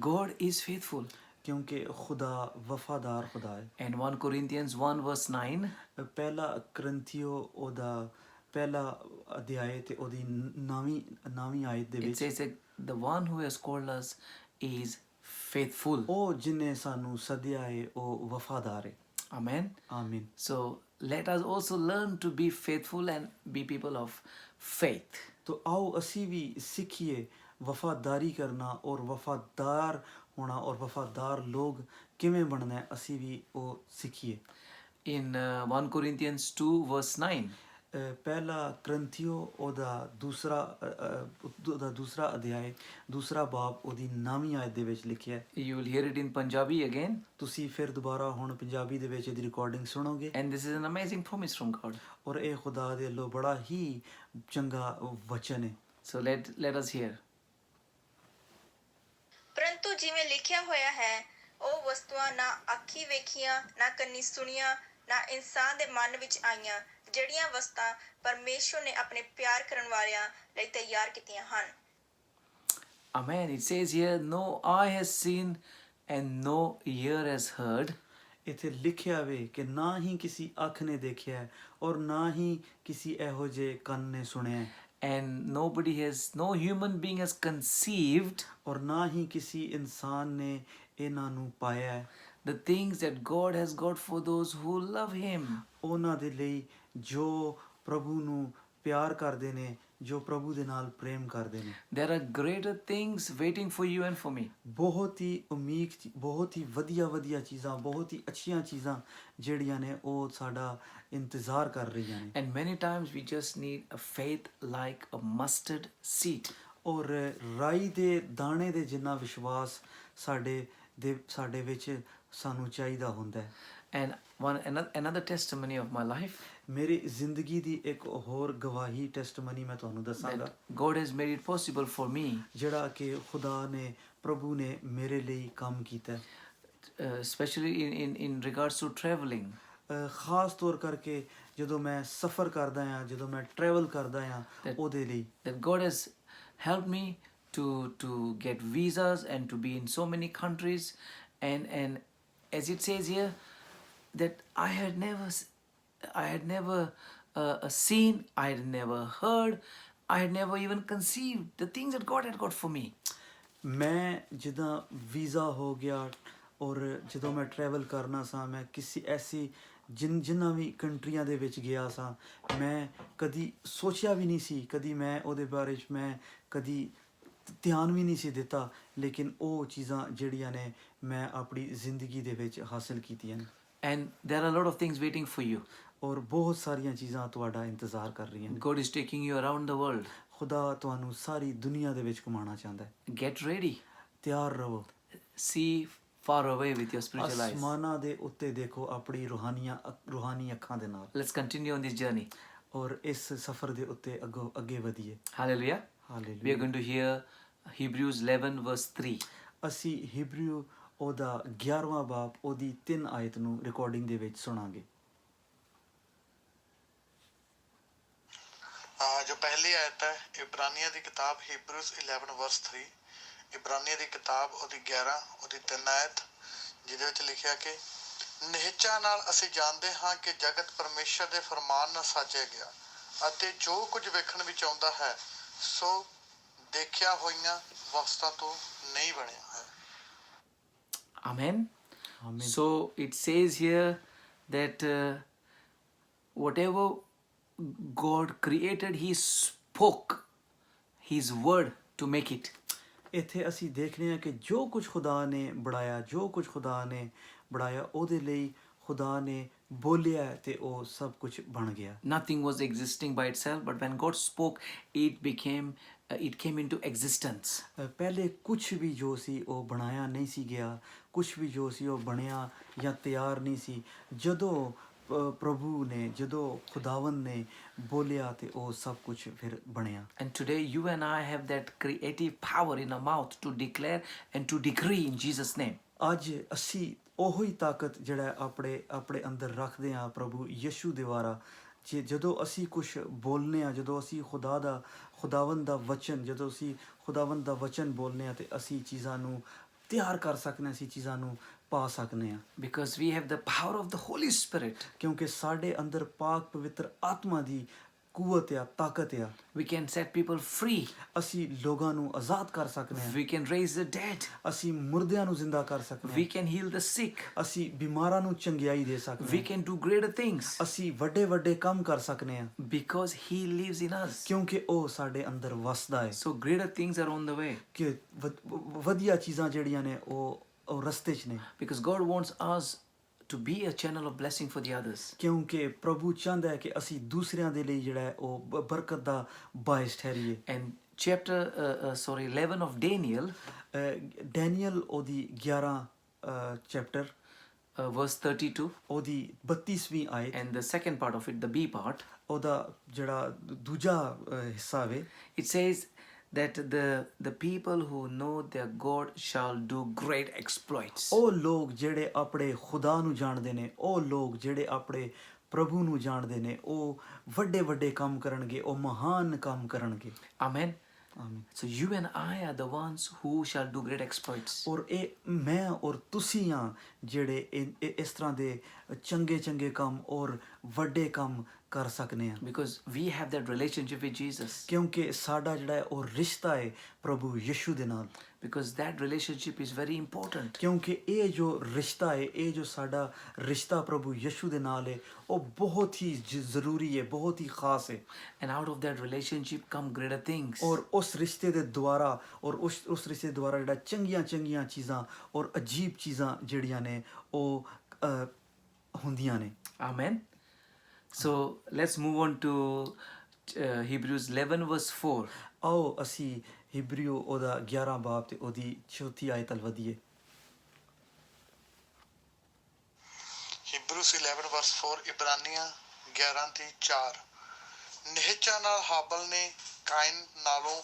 God is faithful. ਕਿਉਂਕਿ ਖੁਦਾ ਵਫਾਦਾਰ ਖੁਦਾ ਹੈ। And 1 Corinthians 1 verse 9, ਪਹਿਲਾ ਕਰੰਥੀਓ ਉਹਦਾ ਪਹਿਲਾ ਅਧਿਆਇ ਤੇ ਉਹਦੀ ਨਵੀਂ ਆਇਤ ਦੇ it ਵਿੱਚ says that the one who has called us is faithful. ਉਹ ਜਿਨੇ ਸਾਨੂੰ ਸੱਦਿਆ ਹੈ ਉਹ ਵਫਾਦਾਰ ਹੈ। Amen. ਆਮੀਨ। So let us also learn to be faithful and be people of faith. ਤੋ ਆਓ ਅਸੀਂ ਵੀ ਸਿੱਖੀਏ ਵਫਾਦਾਰੀ ਕਰਨਾ ਔਰ ਵਫਾਦਾਰ ਹੋਣਾ ਔਰ ਵਫਾਦਾਰ ਲੋਕ ਕਿਵੇਂ ਬਣਨਾ ਹੈ, ਅਸੀਂ ਵੀ ਉਹ ਸਿੱਖੀਏ। In 1 Corinthians 2 verse 9, ਪਹਿਲਾ ਕਰੰਥੀਓ ਉਹਦਾ ਦੂਸਰਾ ਅਧਿਆਇ ਦੂਸਰਾ ਬਾਬ ਉਹਦੀ ਨਵੀਂ ਆਇਤ ਦੇ ਵਿੱਚ ਲਿਖਿਆ ਹੈ। you will hear it in Punjabi again. ਤੁਸੀਂ ਫਿਰ ਦੁਬਾਰਾ ਹੁਣ ਪੰਜਾਬੀ ਦੇ ਵਿੱਚ ਇਹਦੀ ਰਿਕਾਰਡਿੰਗ ਸੁਣੋਗੇ। And this is an amazing promise from God. ਔਰ ਇਹ ਖੁਦਾ ਦੇ ਵੱਲੋਂ ਬੜਾ ਹੀ ਚੰਗਾ ਵਚਨ ਹੈ। So let us hear. ਪਰੰਤੂ ਜਿਵੇਂ ਲਿਖਿਆ ਹੋਇਆ ਹੈ, ਉਹ ਵਸਤੂਆਂ ਨਾ ਅੱਖੀ ਵੇਖੀਆਂ, ਨਾ ਕੰਨੀ ਸੁਣੀਆਂ, ਨਾ ਇਨਸਾਨ ਦੇ ਮਨ ਵਿੱਚ ਆਈਆਂ, ਜਿਹੜੀਆਂ ਵਸਤਾਂ ਪਰਮੇਸ਼ਵਰ ਨੇ ਆਪਣੇ ਪਿਆਰ ਕਰਨ ਵਾਲਿਆਂ ਲਈ ਤਿਆਰ ਕੀਤੀਆਂ ਹਨ। Amen. It says here, no eye has seen and no ear has heard. ਇੱਥੇ ਲਿਖਿਆ ਵੇ ਕਿ ਨਾ ਹੀ ਕਿਸੇ ਅੱਖ ਨੇ ਦੇਖਿਆ ਔਰ ਨਾ ਹੀ ਕਿਸੇ ਇਹੋ ਜਿਹੇ ਕੰਨ ਨੇ ਸੁਣਿਆ And no human being has conceived ਔਰ ਨਾ ਹੀ ਕਿਸੇ ਇਨਸਾਨ ਨੇ ਇਹਨਾਂ ਨੂੰ ਪਾਇਆ the things that God has got for those who love Him. ਉਹਨਾਂ ਦੇ ਲਈ ਜੋ ਪ੍ਰਭੂ ਨੂੰ ਪਿਆਰ ਕਰਦੇ ਨੇ, ਜੋ ਪ੍ਰਭੂ ਦੇ ਨਾਲ ਪ੍ਰੇਮ ਕਰਦੇ ਨੇ। There are greater things waiting for you and for me. ਬਹੁਤ ਹੀ ਵਧੀਆ ਚੀਜ਼ਾਂ, ਬਹੁਤ ਹੀ ਅੱਛੀਆਂ ਚੀਜ਼ਾਂ ਜਿਹੜੀਆਂ ਨੇ ਉਹ ਸਾਡਾ ਇੰਤਜ਼ਾਰ ਕਰ ਰਹੀਆਂ ਨੇ। And many times we just need a faith like a mustard seed. ਔਰ ਰਾਈ ਦੇ ਦਾਣੇ ਦੇ ਜਿੰਨਾ ਵਿਸ਼ਵਾਸ ਸਾਡੇ ਵਿੱਚ ਸਾਨੂੰ ਚਾਹੀਦਾ ਹੁੰਦਾ ਹੈ। And another testimony of my life, ਮੇਰੀ ਜ਼ਿੰਦਗੀ ਦੀ ਇੱਕ ਹੋਰ ਗਵਾਹੀ ਟੈਸਟਮਨੀ ਮੈਂ ਤੁਹਾਨੂੰ ਦੱਸਾਂਗਾ that God has made it possible for me, ਜਿਹੜਾ ਕਿ ਖੁਦਾ ਨੇ ਪ੍ਰਭੂ ਨੇ ਮੇਰੇ ਲਈ ਕੰਮ ਕੀਤਾ ਹੈ। especially in regards to traveling. ਖਾਸ ਤੌਰ ਕਰਕੇ ਜਦੋਂ ਮੈਂ ਸਫ਼ਰ ਕਰਦਾ ਹਾਂ, ਜਦੋਂ ਮੈਂ ਟਰੈਵਲ ਕਰਦਾ ਹਾਂ, ਉਹਦੇ ਲਈ That God has helped me to get visas and to be in so many countries, and as it says here, that I had never seen, I had never heard, I had never even conceived the things that God had got for me. ਮੈਂ ਜਿੱਦਾਂ ਵੀਜ਼ਾ ਹੋ ਗਿਆ ਔਰ ਜਦੋਂ ਮੈਂ ਟਰੈਵਲ ਕਰਨਾ ਸਾਂ, ਮੈਂ ਕਿਸੇ ਐਸੀ ਜਿਨ੍ਹਾਂ ਵੀ ਕੰਟਰੀਆਂ ਦੇ ਵਿੱਚ ਗਿਆ ਸਾਂ, ਮੈਂ ਕਦੀ ਸੋਚਿਆ ਵੀ ਨਹੀਂ ਸੀ, ਕਦੀ ਮੈਂ ਉਹਦੇ ਬਾਰੇ 'ਚ ਮੈਂ ਕਦੀ ਧਿਆਨ ਵੀ ਨਹੀਂ ਸੀ ਦਿੱਤਾ, ਲੇਕਿਨ ਉਹ ਚੀਜ਼ਾਂ ਜਿਹੜੀਆਂ ਨੇ ਮੈਂ ਆਪਣੀ ਜ਼ਿੰਦਗੀ ਦੇ ਵਿੱਚ ਹਾਸਿਲ ਕੀਤੀਆਂ ਨੇ। And there are a lot of things waiting for you. ਔਰ ਬਹੁਤ ਸਾਰੀਆਂ ਚੀਜ਼ਾਂ ਤੁਹਾਡਾ ਇੰਤਜ਼ਾਰ ਕਰ ਰਹੀਆਂ ਨੇ। God is taking you around the world. ਖੁਦਾ ਤੁਹਾਨੂੰ ਸਾਰੀ ਦੁਨੀਆ ਦੇ ਵਿੱਚ ਘੁਮਾਉਣਾ ਚਾਹੁੰਦਾ ਹੈ। Get ready. ਤਿਆਰ ਰਹੋ। See far away with your spiritual eyes. ਅਸਮਾਨਾਂ ਦੇ ਉੱਤੇ ਦੇਖੋ ਆਪਣੀ ਰੂਹਾਨੀ ਅੱਖਾਂ ਦੇ ਨਾਲ। Let's continue on this journey. ਔਰ ਇਸ ਸਫ਼ਰ ਦੇ ਉੱਤੇ ਅੱਗੇ ਵਧੀਏ। Hallelujah. We are hallelujah. going to hear Hebrews 11 verse 3. ਅਸੀਂ ਹਿਬਰੂ ਉਹਦਾ 11ਵਾਂ ਬਾਬ ਉਹਦੀ 3 ਆਇਤ ਨੂੰ ਰਿਕਾਰਡਿੰਗ ਦੇ ਵਿੱਚ ਸੁਣਾਂਗੇ। जो पहली आयत है इब्रानिया की किताब हिब्रूज 11 वर्स 3, इब्रानिया की किताब ਉਹਦੀ 11 ਉਹਦੀ 3 ਆਇਤ, ਜਿਹਦੇ ਵਿੱਚ ਲਿਖਿਆ ਕਿ ਨਿਹਚਾ ਨਾਲ ਅਸੀਂ ਜਾਣਦੇ ਹਾਂ ਕਿ ਜਗਤ ਪਰਮੇਸ਼ਰ ਦੇ ਫਰਮਾਨ ਨਾਲ ਸਾਜਿਆ ਗਿਆ ਅਤੇ ਜੋ ਕੁਝ ਵੇਖਣ ਵਿੱਚ ਆਉਂਦਾ ਹੈ ਸੋ ਦੇਖਿਆ ਹੋਈਆਂ ਵਸਤਾਂ ਤੋਂ ਨਹੀਂ ਬਣਿਆ ਹੈ। Amen. Amen. So it says here that whatever God created, He spoke His word to make it. ਇੱਥੇ ਅਸੀਂ ਦੇਖਦੇ ਹਾਂ ਕਿ ਜੋ ਕੁਝ ਖੁਦਾ ਨੇ ਬਣਾਇਆ, ਜੋ ਕੁਝ ਖੁਦਾ ਨੇ ਬਣਾਇਆ, ਉਹਦੇ ਲਈ ਖੁਦਾ ਨੇ ਬੋਲਿਆ ਤੇ ਉਹ ਸਭ ਕੁਝ ਬਣ ਗਿਆ। Nothing was existing by itself, but when God spoke, it came into existence. ਪਹਿਲੇ ਕੁਝ ਵੀ ਜੋ ਸੀ ਉਹ ਬਣਾਇਆ ਨਹੀਂ ਸੀ ਗਿਆ, ਕੁਝ ਵੀ ਜੋ ਸੀ ਉਹ ਬਣਿਆ ਜਾਂ ਤਿਆਰ ਨਹੀਂ ਸੀ। ਜਦੋਂ ਪ੍ਰਭੂ ਨੇ, ਜਦੋਂ ਖੁਦਾਵੰਦ ਨੇ ਬੋਲਿਆ ਤੇ ਉਹ ਸਭ ਕੁਝ ਫਿਰ ਬਣਿਆ। And today you and I have that creative power in our mouth to declare and to decree in Jesus' name. ਅੱਜ ਅਸੀਂ ਉਹੀ ਤਾਕਤ ਜਿਹੜਾ ਆਪਣੇ ਅੰਦਰ ਰੱਖਦੇ ਹਾਂ ਪ੍ਰਭੂ ਯਿਸੂ ਦੇ ਦੁਆਰਾ। ਜਦੋਂ ਅਸੀਂ ਕੁਝ ਬੋਲਨੇ ਆ, ਜਦੋਂ ਅਸੀਂ ਖੁਦਾਵੰਦ ਦਾ ਵਚਨ, ਜਦੋਂ ਅਸੀਂ ਖੁਦਾਵੰਦ ਦਾ ਵਚਨ ਬੋਲਨੇ ਆ ਤੇ ਅਸੀਂ ਚੀਜ਼ਾਂ ਨੂੰ ਤਿਆਰ ਕਰ ਸਕਦੇ, ਅਸੀਂ ਚੀਜ਼ਾਂ ਨੂੰ ਪਾ ਸਕਦੇ ਹਾਂ। Because we have the power of the Holy Spirit. ਕਿਉਂਕਿ ਸਾਡੇ ਅੰਦਰ ਪਾਕ ਪਵਿੱਤਰ ਆਤਮਾ ਦੀ ਕੂਵਤ ਆ, ਤਾਕਤ ਆ। We can set people free. ਅਸੀਂ ਲੋਕਾਂ ਨੂੰ ਆਜ਼ਾਦ ਕਰ ਸਕਦੇ ਹਾਂ। We can raise the dead. ਅਸੀਂ ਮੁਰਦਿਆਂ ਨੂੰ ਜ਼ਿੰਦਾ ਕਰ ਸਕਦੇ We ਹਾਂ। can heal the sick. ਅਸੀਂ ਬਿਮਾਰਾਂ ਨੂੰ ਚੰਗਿਆਈ ਦੇ ਸਕਦੇ We ਹਾਂ। can do greater things ਅਸੀਂ ਵੱਡੇ ਕੰਮ ਕਰ ਸਕਦੇ ਹਾਂ because He lives in us. ਕਿਉਂਕਿ ਉਹ ਸਾਡੇ ਅੰਦਰ ਵਸਦਾ ਹੈ। So greater things are on the way ਕਿ ਵਧੀਆ ਚੀਜ਼ਾਂ ਜਿਹੜੀਆਂ ਨੇ ਉਹ ਰਸਤੇ 'ਚ ਨੇ। because God wants us to be a channel of blessing for the others. ਕਿਉਂਕਿ ਪ੍ਰਭੂ ਚਾਹੁੰਦਾ ਹੈ ਕਿ ਅਸੀਂ ਦੂਸਰਿਆਂ ਦੇ ਲਈ ਜਿਹੜਾ ਹੈ ਉਹ ਬਰਕਤ ਦਾ ਬਾਇਸ ਠਹਿਰੀਏ। And chapter 11 of Daniel, Daniel ਉਹਦੀ 11 ਚੈਪਟਰ verse 32, ਉਹਦੀ 32ਵੀਂ ਆਇਤ, and the second part of it, the B part, ਉਹਦਾ ਜਿਹੜਾ ਦੂਜਾ ਹਿੱਸਾ ਵੇ, it says that the people who know their God shall do great exploits. ਉਹ ਲੋਕ ਜਿਹੜੇ ਆਪਣੇ ਖੁਦਾ ਨੂੰ ਜਾਣਦੇ ਨੇ, ਉਹ ਲੋਕ ਜਿਹੜੇ ਆਪਣੇ ਪ੍ਰਭੂ ਨੂੰ ਜਾਣਦੇ ਨੇ, ਉਹ ਵੱਡੇ ਕੰਮ ਕਰਨਗੇ, ਉਹ ਮਹਾਨ ਕੰਮ ਕਰਨਗੇ। Amen. ਆਮੀਨ। So you and I are the ones who shall do great exploits. ਔਰ ਇਹ ਮੈਂ ਔਰ ਤੁਸੀਂ ਆ ਜਿਹੜੇ ਇਸ ਤਰ੍ਹਾਂ ਦੇ ਚੰਗੇ ਕੰਮ ਔਰ ਵੱਡੇ ਕੰਮ ਕਰ ਸਕਨੇ ਆ। Because we have that relationship with Jesus. ਕਿਉਂਕਿ ਸਾਡਾ ਜਿਹੜਾ ਹੈ ਉਹ ਰਿਸ਼ਤਾ ਹੈ ਪ੍ਰਭੂ ਯਿਸੂ ਦੇ ਨਾਲ। Because that relationship is very important. ਕਿਉਂਕਿ ਇਹ ਜੋ ਰਿਸ਼ਤਾ ਹੈ, ਇਹ ਜੋ ਸਾਡਾ ਰਿਸ਼ਤਾ ਪ੍ਰਭੂ ਯਿਸੂ ਦੇ ਨਾਲ ਹੈ, ਉਹ ਬਹੁਤ ਹੀ ਜ਼ਰੂਰੀ ਹੈ, ਬਹੁਤ ਹੀ ਖਾਸ ਹੈ। And out of that relationship come greater things. ਔਰ ਉਸ ਰਿਸ਼ਤੇ ਦੇ ਦੁਆਰਾ ਉਸ ਰਿਸ਼ਤੇ ਦੁਆਰਾ ਜਿਹੜਾ ਚੰਗੀਆਂ ਚੀਜ਼ਾਂ ਔਰ ਅਜੀਬ ਚੀਜ਼ਾਂ ਜਿਹੜੀਆਂ ਨੇ ਉਹ ਹੁੰਦੀਆਂ ਨੇ। Amen. So let's move on to Hebrews 11 verse 4. ਆਓ ਅਸੀਂ ਹਿਬਰੀਓ ਉਹਦਾ 11 ਬਾਬ ਤੇ ਉਹਦੀ 4 ਆਇਤ ਵੱਲ ਵਧੀਏ। ਹਿਬਰੂਸ 11 ਵਰਸ 4, ਇਬਰਾਨੀਆਂ 11 ਦੀ 4। ਨਿਹਚਾ ਨਾਲ ਹਾਬਲ ਨੇ ਕਾਇਨ ਨਾਲੋਂ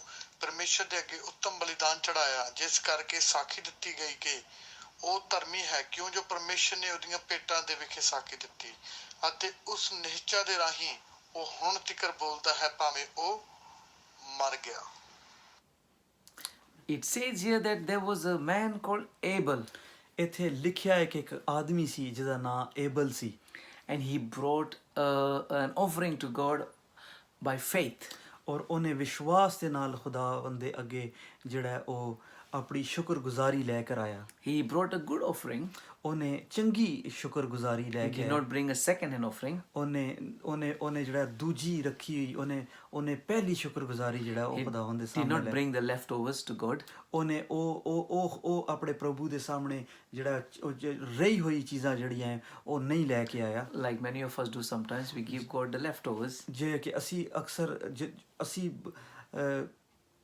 ਪਰਮੇਸ਼ਰ ਦੇ ਅੱਗੇ ਉੱਤਮ ਬਲੀਦਾਨ ਚੜਾਇਆ, ਜਿਸ ਕਰਕੇ ਸਾਖੀ ਦਿੱਤੀ ਗਈ ਕਿ ਉਹ ਧਰਮੀ ਹੈ, ਕਿਉਂ ਜੋ ਪਰਮੇਸ਼ਰ ਨੇ ਉਹਦੀਆਂ ਭੇਟਾਂ ਦੇ ਵਿਖੇ ਸਾਖੀ ਦਿੱਤੀ, ਅਤੇ ਉਸ ਨਿਹਚਾ ਦੇ ਰਾਹੀਂ ਉਹ ਹੁਣ ਤੀਕਰ ਬੋਲਦਾ ਹੈ, ਭਾਵੇਂ ਉਹ ਮਰ ਗਿਆ। It says here that there was a man called Abel, ਇੱਥੇ ਲਿਖਿਆ ਹੈ ਕਿ ਇੱਕ ਆਦਮੀ ਸੀ ਜਿਹਦਾ ਨਾਂ able C, and he brought an offering to God by faith. ਔਰ ਉਹਨੇ ਵਿਸ਼ਵਾਸ ਦੇ ਨਾਲ ਖੁਦਾਵੰਦ ਦੇ ਅੱਗੇ ਜਿਹੜਾ ਹੈ ਉਹ ਆਪਣੀ ਸ਼ੁਕਰਗੁਜ਼ਾਰੀ ਲੈ ਕਰ ਆਇਆ। He brought a good offering. ਉਹਨੇ ਚੰਗੀ ਸ਼ੁਕਰਗੁਜ਼ਾਰੀ ਲੈ He ਕੇ did ਆਇਆ। not bring a second-hand offering. ਉਹਨੇ ਜਿਹੜਾ ਦੂਜੀ ਰੱਖੀ ਹੋਈ ਉਹਨੇ ਪਹਿਲੀ ਸ਼ੁਕਰਗੁਜ਼ਾਰੀ ਜਿਹੜਾ ਉਹ He ਖੁਦਾਵੰਦ ਦੇ did ਸਾਹਮਣੇ not ਲੈ bring the leftovers to God. ਉਹਨੇ ਉਹ ਆਪਣੇ ਪ੍ਰਭੂ ਦੇ ਸਾਹਮਣੇ ਜਿਹੜਾ ਰਹੀ ਹੋਈ ਚੀਜ਼ਾਂ ਜਿਹੜੀਆਂ ਹੈ ਉਹ ਨਹੀਂ ਲੈ ਕੇ ਆਇਆ। Like many of us do sometimes, we give God the leftovers. ਜੇ ਕਿ ਅਸੀਂ ਅਕਸਰ ਅਸੀਂ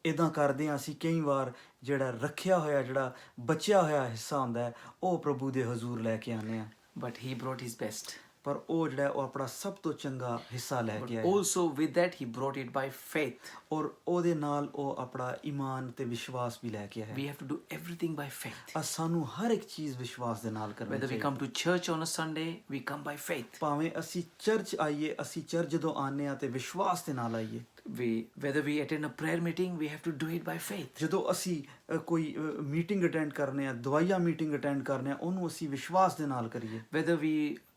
ਇੱਦਾਂ ਕਰਦੇ ਹਾਂ, ਅਸੀਂ ਕਈ ਵਾਰ ਜਿਹੜਾ ਰੱਖਿਆ ਹੋਇਆ ਜਿਹੜਾ ਬਚਿਆ ਹੋਇਆ ਹਿੱਸਾ ਹੁੰਦਾ ਹੈ ਉਹ ਪ੍ਰਭੂ ਦੇ ਹਜ਼ੂਰ ਲੈ ਕੇ ਆਉਂਦੇ ਹਾਂ, But he brought his best. ਪਰ ਉਹ ਜਿਹੜਾ ਉਹ ਆਪਣਾ ਸਭ ਤੋਂ ਚੰਗਾ ਹਿੱਸਾ ਲੈ But ਕੇ ਆਇਆ, also with that, he brought it by faith. ਔਰ ਉਹਦੇ ਨਾਲ ਉਹ ਆਪਣਾ ਈਮਾਨ ਤੇ ਵਿਸ਼ਵਾਸ ਵੀ ਲੈ ਕੇ ਆਇਆ। We have to do everything by faith. ਸਾਨੂੰ ਹਰ ਇੱਕ ਚੀਜ਼ ਵਿਸ਼ਵਾਸ ਦੇ ਨਾਲ ਕਰਨੀ Whether we ਚਾਹੀਦੀ। come to church on a Sunday, we come by faith. ਭਾਵੇਂ ਅਸੀਂ ਚਰਚ ਆਈਏ, ਅਸੀਂ ਚਰਚ ਜਦੋਂ ਆਉਂਦੇ ਹਾਂ ਤੇ ਵਿਸ਼ਵਾਸ ਦੇ ਨਾਲ ਆਈਏ। Whether we attend a prayer meeting, we have to do it by faith. ਜਦੋਂ ਅਸੀਂ ਕੋਈ ਮੀਟਿੰਗ ਅਟੈਂਡ ਕਰਨੇ ਆ, ਦਵਾਈਆਂ ਮੀਟਿੰਗ ਅਟੈਂਡ ਕਰਨੇ ਆ, ਉਹਨੂੰ ਅਸੀਂ ਵਿਸ਼ਵਾਸ ਦੇ ਨਾਲ ਕਰੀਏ। Whether we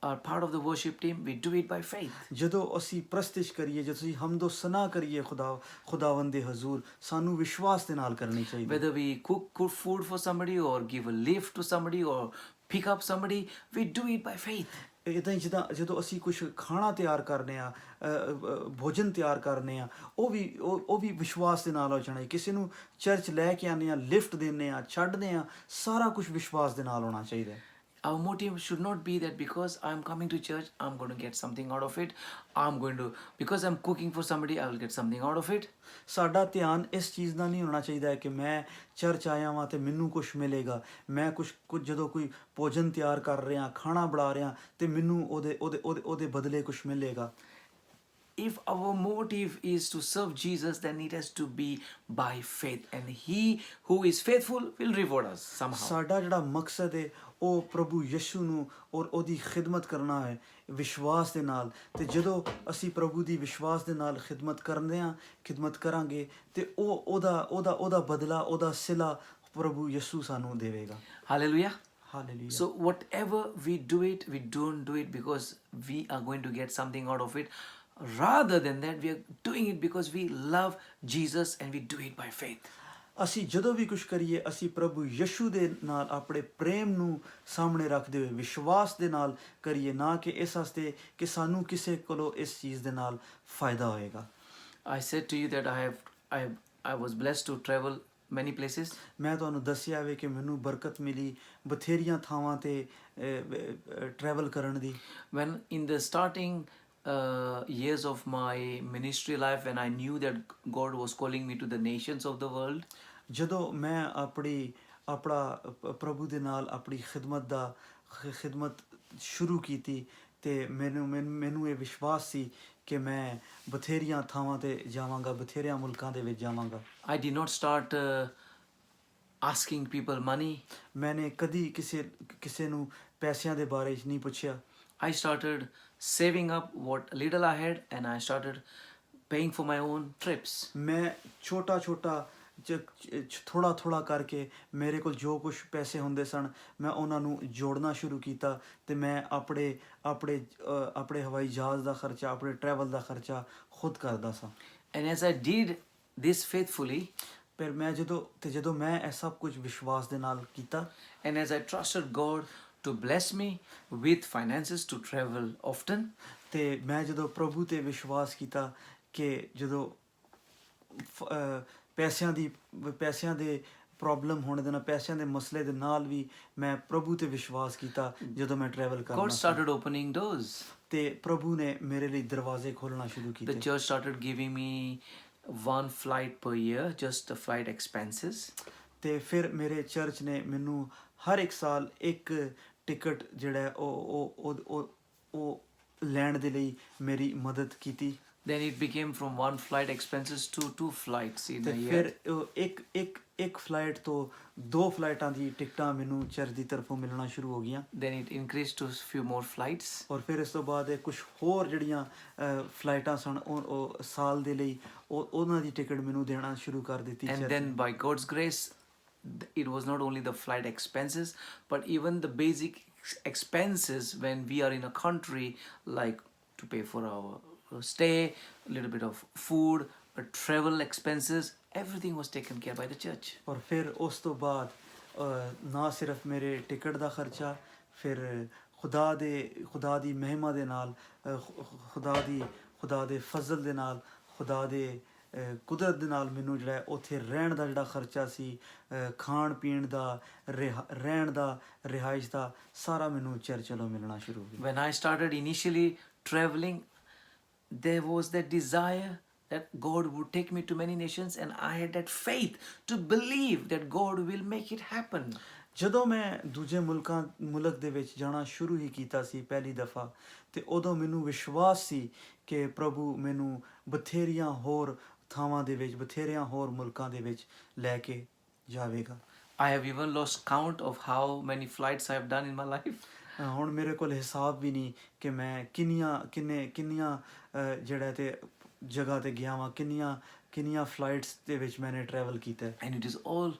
are part of the worship team, we do it by faith. ਜਦੋਂ ਅਸੀਂ ਪ੍ਰਸਤਿਸ਼ ਕਰੀਏ, ਜਦੋਂ ਅਸੀਂ ਹਮਦੋ ਸਨਾ ਕਰੀਏ ਖੁਦਾਵੰਦ ਦੇ ਹਜ਼ੂਰ, ਸਾਨੂੰ ਵਿਸ਼ਵਾਸ ਦੇ ਨਾਲ ਕਰਨੀ ਚਾਹੀਦੀ। Whether we cook food for somebody or give a lift to somebody or pick up somebody, we do it by faith. ਇੱਦਾਂ ਹੀ ਜਦੋਂ ਅਸੀਂ ਕੁਝ ਖਾਣਾ ਤਿਆਰ ਕਰਨੇ ਆ, ਭੋਜਨ ਤਿਆਰ ਕਰਨੇ ਆ, ਉਹ ਵੀ ਵਿਸ਼ਵਾਸ ਦੇ ਨਾਲ ਹੋ ਜਾਣਾ। ਕਿਸੇ ਨੂੰ ਚਰਚ ਲੈ ਕੇ ਆਉਂਦੇ ਆ, ਲਿਫਟ ਦਿੰਦੇ ਆ, ਛੱਡਦੇ ਆ, ਸਾਰਾ ਕੁਝ ਵਿਸ਼ਵਾਸ ਦੇ ਨਾਲ ਹੋਣਾ ਚਾਹੀਦਾ। Our motive should not be that because I'm coming to church, I'm going to get something out of it. Because I'm cooking for somebody, I will get something out of it. ਸਾਡਾ ਧਿਆਨ ਇਸ ਚੀਜ਼ ਦਾ ਨਹੀਂ ਹੋਣਾ ਚਾਹੀਦਾ ਹੈ ਕਿ ਮੈਂ ਚਰਚ ਆਇਆ ਵਾਂ ਤੇ ਮੈਨੂੰ ਕੁਝ ਮਿਲੇਗਾ। ਮੈਂ ਕੁਝ ਜਦੋਂ ਕੋਈ ਭੋਜਨ ਤਿਆਰ ਕਰ ਰਿਹਾ, ਖਾਣਾ ਬਣਾ ਰਿਹਾ ਤੇ ਮੈਨੂੰ ਉਹਦੇ ਬਦਲੇ ਕੁਝ ਮਿਲੇਗਾ। If our motive is to serve Jesus, then it has to be by faith. And he who is faithful will reward us somehow. ਸਾਡਾ ਜਿਹੜਾ ਮਕਸਦ ਹੈ ਉਹ ਪ੍ਰਭੂ ਯਿਸੂ ਨੂੰ ਔਰ ਉਹਦੀ ਖਿਦਮਤ ਕਰਨਾ ਹੈ ਵਿਸ਼ਵਾਸ ਦੇ ਨਾਲ। ਤੇ ਜਦੋਂ ਅਸੀਂ ਪ੍ਰਭੂ ਦੀ ਵਿਸ਼ਵਾਸ ਦੇ ਨਾਲ ਖਿਦਮਤ ਕਰਾਂਗੇ ਤੇ ਉਹਦਾ ਬਦਲਾ, ਉਹਦਾ ਸਿਲਾ ਪ੍ਰਭੂ ਯਿਸੂ ਸਾਨੂੰ ਦੇਵੇਗਾ। Hallelujah. Hallelujah. So whatever we do it, we don't do it because we are going to get something out of it. Rather than that, we are doing it because we love Jesus and we do it by faith. ਅਸੀਂ ਜਦੋਂ ਵੀ ਕੁਝ ਕਰੀਏ, ਅਸੀਂ ਪ੍ਰਭੂ ਯਿਸੂ ਦੇ ਨਾਲ ਆਪਣੇ ਪ੍ਰੇਮ ਨੂੰ ਸਾਹਮਣੇ ਰੱਖਦੇ ਹੋਏ ਵਿਸ਼ਵਾਸ ਦੇ ਨਾਲ ਕਰੀਏ, ਨਾ ਕਿ ਇਸ ਵਾਸਤੇ ਕਿ ਸਾਨੂੰ ਕਿਸੇ ਕੋਲੋਂ ਇਸ ਚੀਜ਼ ਦੇ ਨਾਲ ਫਾਇਦਾ ਹੋਏਗਾ। I said to you that I was blessed to travel many places. ਮੈਂ ਤੁਹਾਨੂੰ ਦੱਸਿਆ ਵੇ ਕਿ ਮੈਨੂੰ ਬਰਕਤ ਮਿਲੀ ਬਥੇਰੀਆਂ ਥਾਵਾਂ ਤੇ ਟਰੈਵਲ ਕਰਨ ਦੀ। When in the starting years of my ministry life, when I knew that God was calling me to the nations of the world, ਜਦੋਂ ਮੈਂ ਆਪਣਾ ਪ੍ਰਭੂ ਦੇ ਨਾਲ ਆਪਣੀ ਖਿਦਮਤ ਸ਼ੁਰੂ ਕੀਤੀ ਤੇ ਮੈਨੂੰ ਇਹ ਵਿਸ਼ਵਾਸ ਸੀ ਕਿ ਮੈਂ ਬਥੇਰੀਆਂ ਥਾਵਾਂ ਤੇ ਜਾਵਾਂਗਾ, ਬਥੇਰਿਆਂ ਮੁਲਕਾਂ ਦੇ ਵਿੱਚ ਜਾਵਾਂਗਾ। I did not start asking people money. ਮੈਨੇ ਕਦੀ ਕਿਸੇ ਨੂੰ ਪੈਸਿਆਂ ਦੇ ਬਾਰੇ 'ਚ ਨਹੀਂ ਪੁੱਛਿਆ। I started saving up what little I had and I started paying for my own trips. ਮੈਂ ਛੋਟਾ ਥੋੜਾ ਕਰਕੇ ਮੇਰੇ ਕੋਲ ਜੋ ਕੁਝ ਪੈਸੇ ਹੁੰਦੇ ਸਨ ਮੈਂ ਉਹਨਾਂ ਨੂੰ ਜੋੜਨਾ ਸ਼ੁਰੂ ਕੀਤਾ ਤੇ ਮੈਂ ਆਪਣੇ ਹਵਾਈ ਜਹਾਜ਼ ਦਾ ਖਰਚਾ, ਆਪਣੇ ਟਰੈਵਲ ਦਾ ਖਰਚਾ ਖੁਦ ਕਰਦਾ ਸਾਂ। And as I did this faithfully, ਪਰ ਮੈਂ ਜਦੋਂ ਮੈਂ ਇਹ ਸਭ ਕੁਝ ਵਿਸ਼ਵਾਸ ਦੇ ਨਾਲ ਕੀਤਾ and as I trusted God to bless me with finances to travel often, ਤੇ ਮੈਂ ਜਦੋਂ ਪ੍ਰਭੂ ਤੇ ਵਿਸ਼ਵਾਸ ਕੀਤਾ ਕਿ ਜਦੋਂ ਪੈਸਿਆਂ ਦੇ ਪ੍ਰੋਬਲਮ ਹੋਣੇ ਦੇ ਨਾਲ, ਪੈਸਿਆਂ ਦੇ ਮਸਲੇ ਦੇ ਨਾਲ ਵੀ ਮੈਂ ਪ੍ਰਭੂ ਤੇ ਵਿਸ਼ਵਾਸ ਕੀਤਾ। ਜਦੋਂ ਮੈਂ ਟਰੈਵਲ ਕਰਨਾ God started opening doors. ਤੇ ਪ੍ਰਭੂ ਨੇ ਮੇਰੇ ਲਈ ਦਰਵਾਜ਼ੇ ਖੋਲਣਾ ਸ਼ੁਰੂ The ਕੀਤੇ। church started giving me one flight per year, just the flight expenses. ਤੇ ਫਿਰ ਮੇਰੇ ਚਰਚ ਨੇ ਮੈਨੂੰ ਹਰ ਇੱਕ ਸਾਲ ਇੱਕ ਟਿਕਟ ਜਿਹੜਾ ਹੈ ਉਹ ਲੈਣ ਦੇ ਲਈ ਮੇਰੀ ਮਦਦ ਕੀਤੀ। Then it became from one flight expenses to 2 flights in ਤੇ a year. ਫਿਰ ਇੱਕ ਫਲਾਈਟ ਤੋਂ 2 ਫਲਾਈਟਾਂ ਦੀ ਟਿਕਟਾਂ ਮੈਨੂੰ ਚਰਚ ਦੀ ਤਰਫੋਂ ਮਿਲਣਾ ਸ਼ੁਰੂ ਹੋ ਗਈਆਂ। Then it increased to few more flights. ਔਰ ਫਿਰ ਇਸ ਤੋਂ ਬਾਅਦ ਕੁਝ ਹੋਰ ਜਿਹੜੀਆਂ ਫਲਾਈਟਾਂ ਸਨ ਉਹ ਸਾਲ ਦੇ ਲਈ ਉਹਨਾਂ ਦੀ ਟਿਕਟ ਮੈਨੂੰ ਦੇਣਾ ਸ਼ੁਰੂ ਕਰ ਦਿੱਤੀ। And then by God's grace, it was not only the flight expenses, but even the basic expenses when we are in a country, like to pay for our stay, a little bit of food, travel expenses, everything was taken care by the church. ਔਰ ਫਿਰ ਉਸ ਤੋਂ ਬਾਅਦ ਨਾ ਸਿਰਫ ਮੇਰੇ ਟਿਕਟ ਦਾ ਖਰਚਾ, ਫਿਰ ਖੁਦਾ ਦੀ ਮਹਿਮਾ ਦੇ ਨਾਲ, ਖੁਦਾ ਦੇ ਫਜ਼ਲ ਦੇ ਨਾਲ, ਖੁਦਾ ਦੇ ਕੁਦਰਤ ਦੇ ਨਾਲ ਮੈਨੂੰ ਜਿਹੜਾ ਉੱਥੇ ਰਹਿਣ ਦਾ ਜਿਹੜਾ ਖਰਚਾ ਸੀ, ਖਾਣ ਪੀਣ ਦਾ, ਰਹਿਣ ਦਾ, ਰਿਹਾਇਸ਼ ਦਾ, ਸਾਰਾ ਮੈਨੂੰ ਚਰਚ ਵੱਲੋਂ ਮਿਲਣਾ ਸ਼ੁਰੂ ਹੋ ਗਿਆ। When I started initially traveling, there was that desire that God would take me to many nations, and I had that faith to believe that God will make it happen. ਜਦੋਂ ਮੈਂ ਦੂਜੇ ਮੁਲਕ ਦੇ ਵਿੱਚ ਜਾਣਾ ਸ਼ੁਰੂ ਹੀ ਕੀਤਾ ਸੀ ਪਹਿਲੀ ਦਫਾ, ਤੇ ਉਦੋਂ ਮੈਨੂੰ ਵਿਸ਼ਵਾਸ ਸੀ ਕਿ ਪ੍ਰਭੂ ਮੈਨੂੰ ਬਥੇਰੀਆਂ ਹੋਰ ਥਾਵਾਂ ਦੇ ਵਿੱਚ, ਬਥੇਰੀਆਂ ਹੋਰ ਮੁਲਕਾਂ ਦੇ ਵਿੱਚ ਲੈ ਕੇ ਜਾਵੇਗਾ। I have even lost count of how many flights I have done in my life. ਹੁਣ ਮੇਰੇ ਕੋਲ ਹਿਸਾਬ ਵੀ ਨਹੀਂ ਕਿ ਮੈਂ ਕਿੰਨੀਆਂ ਜਿਹੜਾ ਤੇ ਜਗ੍ਹਾ ਤੇ ਗਿਆ ਵਾਂ, ਕਿੰਨੀਆਂ ਫਲਾਈਟਸ ਦੇ ਵਿੱਚ ਮੈਨੇ ਟਰੈਵਲ ਕੀਤਾ ਹੈ। And it is all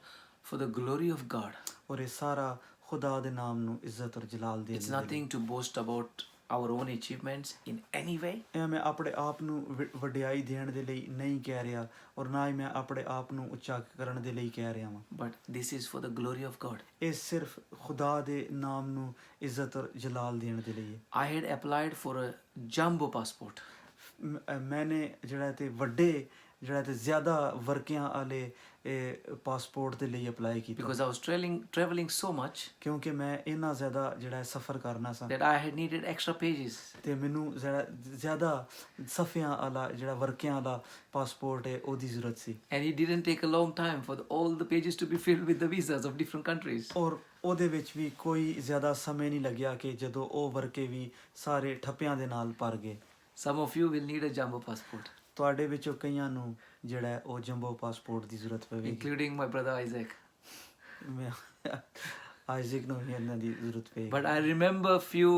for the glory of God. ਔਰ ਇਹ ਸਾਰਾ ਖੁਦਾ ਦੇ ਨਾਮ ਨੂੰ ਇੱਜ਼ਤ ਔਰ ਜਲਾਲ ਦੇਣ It's ਦੇ ਲਈ। nothing to boast about our own achievements in any way. ਇਹ ਮੈਂ ਆਪਣੇ ਆਪ ਨੂੰ ਵਡਿਆਈ ਦੇਣ ਦੇ ਲਈ ਨਹੀਂ ਕਹਿ ਰਿਹਾ, ਔਰ ਨਾ ਹੀ ਮੈਂ ਆਪਣੇ ਆਪ ਨੂੰ ਉੱਚਾ ਕਰਨ ਦੇ ਲਈ ਕਹਿ ਰਿਹਾ ਹਾਂ। But this is for the glory of God. ਇਹ ਸਿਰਫ ਖੁਦਾ ਦੇ ਨਾਮ ਨੂੰ ਇੱਜ਼ਤ ਔਰ ਜਲਾਲ ਦੇਣ ਦੇ ਲਈ ਹੈ। I had applied for a jumbo passport. ਮੈਨੇ ਜਿਹੜਾ ਤੇ ਵੱਡੇ ਜਿਹੜਾ ਤੇ ਜ਼ਿਆਦਾ ਵਰਕਿਆਂ ਵਾਲੇ ਪਾਸਪੋਰਟ ਦੇ ਲਈ ਅਪਲਾਈ ਕੀਤਾ, Because I was traveling so much ਕਿਉਂਕਿ ਮੈਂ ਇੰਨਾ ਜ਼ਿਆਦਾ ਜਿਹੜਾ ਸਫ਼ਰ ਕਰਨਾ ਸੀ that I had needed extra pages. ਤੇ ਮੈਨੂੰ ਜ਼ਿਆਦਾ ਸਫ਼ਿਆਂ ਵਾਲਾ ਜਿਹੜਾ ਵਰਕਿਆਂ ਵਾਲਾ ਪਾਸਪੋਰਟ ਹੈ ਉਹਦੀ ਜ਼ਰੂਰਤ ਸੀ। And it didn't take a long time for all the pages to be filled with the visas of different countries. ਔਰ ਉਹਦੇ ਵਿੱਚ ਵੀ ਕੋਈ ਜ਼ਿਆਦਾ ਸਮੇਂ ਨਹੀਂ ਲੱਗਿਆ ਕਿ ਜਦੋਂ ਉਹ ਵਰਕੇ ਵੀ ਸਾਰੇ ਠੱਪਿਆਂ ਦੇ ਨਾਲ ਭਰ ਗਏ। Some of you will need a jumbo passport, ਤੁਹਾਡੇ ਵਿੱਚੋਂ ਕਈਆਂ ਨੂੰ ਜਿਹੜਾ ਉਹ ਜੰਬੋ ਪਾਸਪੋਰਟ ਦੀ ਜ਼ਰੂਰਤ ਪਵੇਗੀ। including my brother Isaac. ਮੈਂ ਆਇਜ਼ਕ ਨੂੰ ਵੀ ਇਹਨਾਂ ਦੀ ਜ਼ਰੂਰਤ ਪਏਗੀ। But I remember few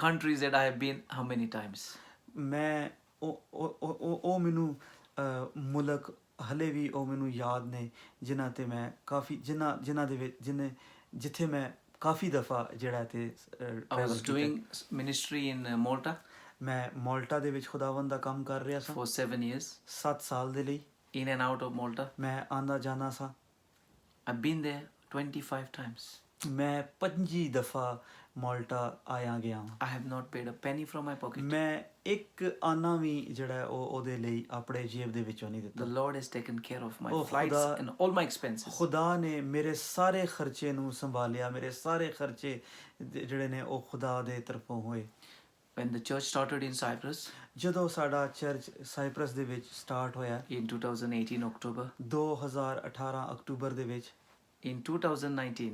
countries that I have been how many times. ਮੈਂ ਉਹ ਮੈਨੂੰ ਮੁਲਕ ਹਲੇ ਵੀ ਉਹ ਮੈਨੂੰ ਯਾਦ ਨੇ ਜਿਨ੍ਹਾਂ ਤੇ ਮੈਂ ਕਾਫੀ ਜਿਨ੍ਹਾਂ ਦੇ ਵਿੱਚ ਜਿੱਥੇ ਮੈਂ ਕਾਫੀ ਦਫਾ ਜਿਹੜਾ ਤੇ I was doing ministry in Malta ਮੈਂ ਮਾਲਟਾ ਦੇ ਵਿੱਚ ਖੁਦਾਵੰਦ ਦਾ ਕੰਮ ਕਰ ਰਿਹਾ ਸਾਂ for 7 years, 7 ਸਾਲ ਦੇ ਲਈ। in and out of Malta. ਮੈਂ ਆਂਦਾ ਜਾਣਾ ਸਾਂ। I've been there 25 times. ਮੈਂ 25 ਦਫਾ ਮਾਲਟਾ ਆਇਆ ਗਿਆ। I have not paid a penny from my pocket. ਮੈਂ ਇੱਕ ਆਨਾ ਵੀ ਜਿਹੜਾ ਉਹਦੇ ਲਈ ਆਪਣੇ ਜੇਬ ਦੇ ਵਿੱਚੋਂ ਨਹੀਂ The ਦਿੱਤਾ। Lord has taken care of my Oh, flights Khuda- and all my expenses. ਖੁਦਾ ਨੇ ਮੇਰੇ ਸਾਰੇ ਖਰਚੇ ਨੂੰ ਸੰਭਾਲਿਆ, ਮੇਰੇ ਸਾਰੇ ਖਰਚੇ ਜਿਹੜੇ ਨੇ ਉਹ ਖੁਦਾ ਦੇ ਤਰਫੋਂ ਹੋਏ। When the church started in Cyprus ਜਦੋਂ ਸਾਡਾ ਚਰਚ ਸਾਈਪਰਸ ਦੇ ਵਿੱਚ ਸਟਾਰਟ ਹੋਇਆ in 2018 October, 2018 ਅਕਤੂਬਰ ਦੇ ਵਿੱਚ, in 2019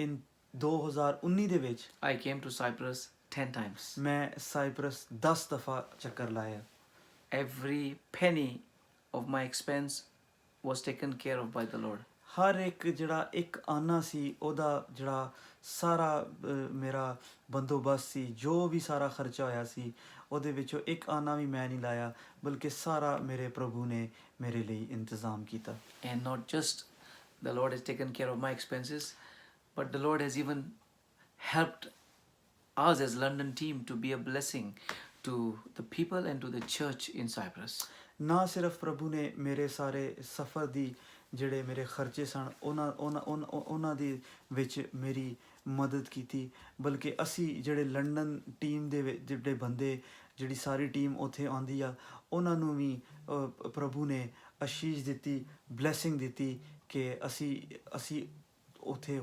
ਇਨ 2019 ਦੇ ਵਿੱਚ I came to Cyprus 10 times. ਮੈਂ ਸਾਈਪਰਸ 10 ਦਫਾ ਚੱਕਰ ਲਾਇਆ। Every penny of my expense was taken care of by the Lord. ਹਰ ਇੱਕ ਜਿਹੜਾ ਇੱਕ ਆਨਾ ਸੀ ਉਹਦਾ ਜਿਹੜਾ ਸਾਰਾ ਮੇਰਾ ਬੰਦੋਬਸਤ ਸੀ, ਜੋ ਵੀ ਸਾਰਾ ਖਰਚਾ ਹੋਇਆ ਸੀ ਉਹਦੇ ਵਿੱਚੋਂ ਇੱਕ ਆਨਾ ਵੀ ਮੈਂ ਨਹੀਂ ਲਾਇਆ, ਬਲਕਿ ਸਾਰਾ ਮੇਰੇ ਪ੍ਰਭੂ ਨੇ ਮੇਰੇ ਲਈ ਇੰਤਜ਼ਾਮ ਕੀਤਾ। And not just the Lord has taken care of my expenses, but the Lord has even helped us as London team to be a blessing to the people and to the church in Cyprus. ਨਾ ਸਿਰਫ ਪ੍ਰਭੂ ਨੇ ਮੇਰੇ ਸਾਰੇ ਸਫ਼ਰ ਦੀ ਜਿਹੜੇ ਮੇਰੇ ਖਰਚੇ ਸਨ ਉਹਨਾਂ ਦੇ ਵਿੱਚ ਮੇਰੀ ਮਦਦ ਕੀਤੀ, ਬਲਕਿ ਅਸੀਂ ਜਿਹੜੇ ਲੰਡਨ ਟੀਮ ਦੇ ਵਿੱਚ ਜਿਹੜੇ ਬੰਦੇ, ਜਿਹੜੀ ਸਾਰੀ ਟੀਮ ਉੱਥੇ ਆਉਂਦੀ ਆ, ਉਹਨਾਂ ਨੂੰ ਵੀ ਪ੍ਰਭੂ ਨੇ ਆਸ਼ੀਸ਼ ਦਿੱਤੀ, ਬਲੈਸਿੰਗ ਦਿੱਤੀ ਕਿ ਅਸੀਂ ਉੱਥੇ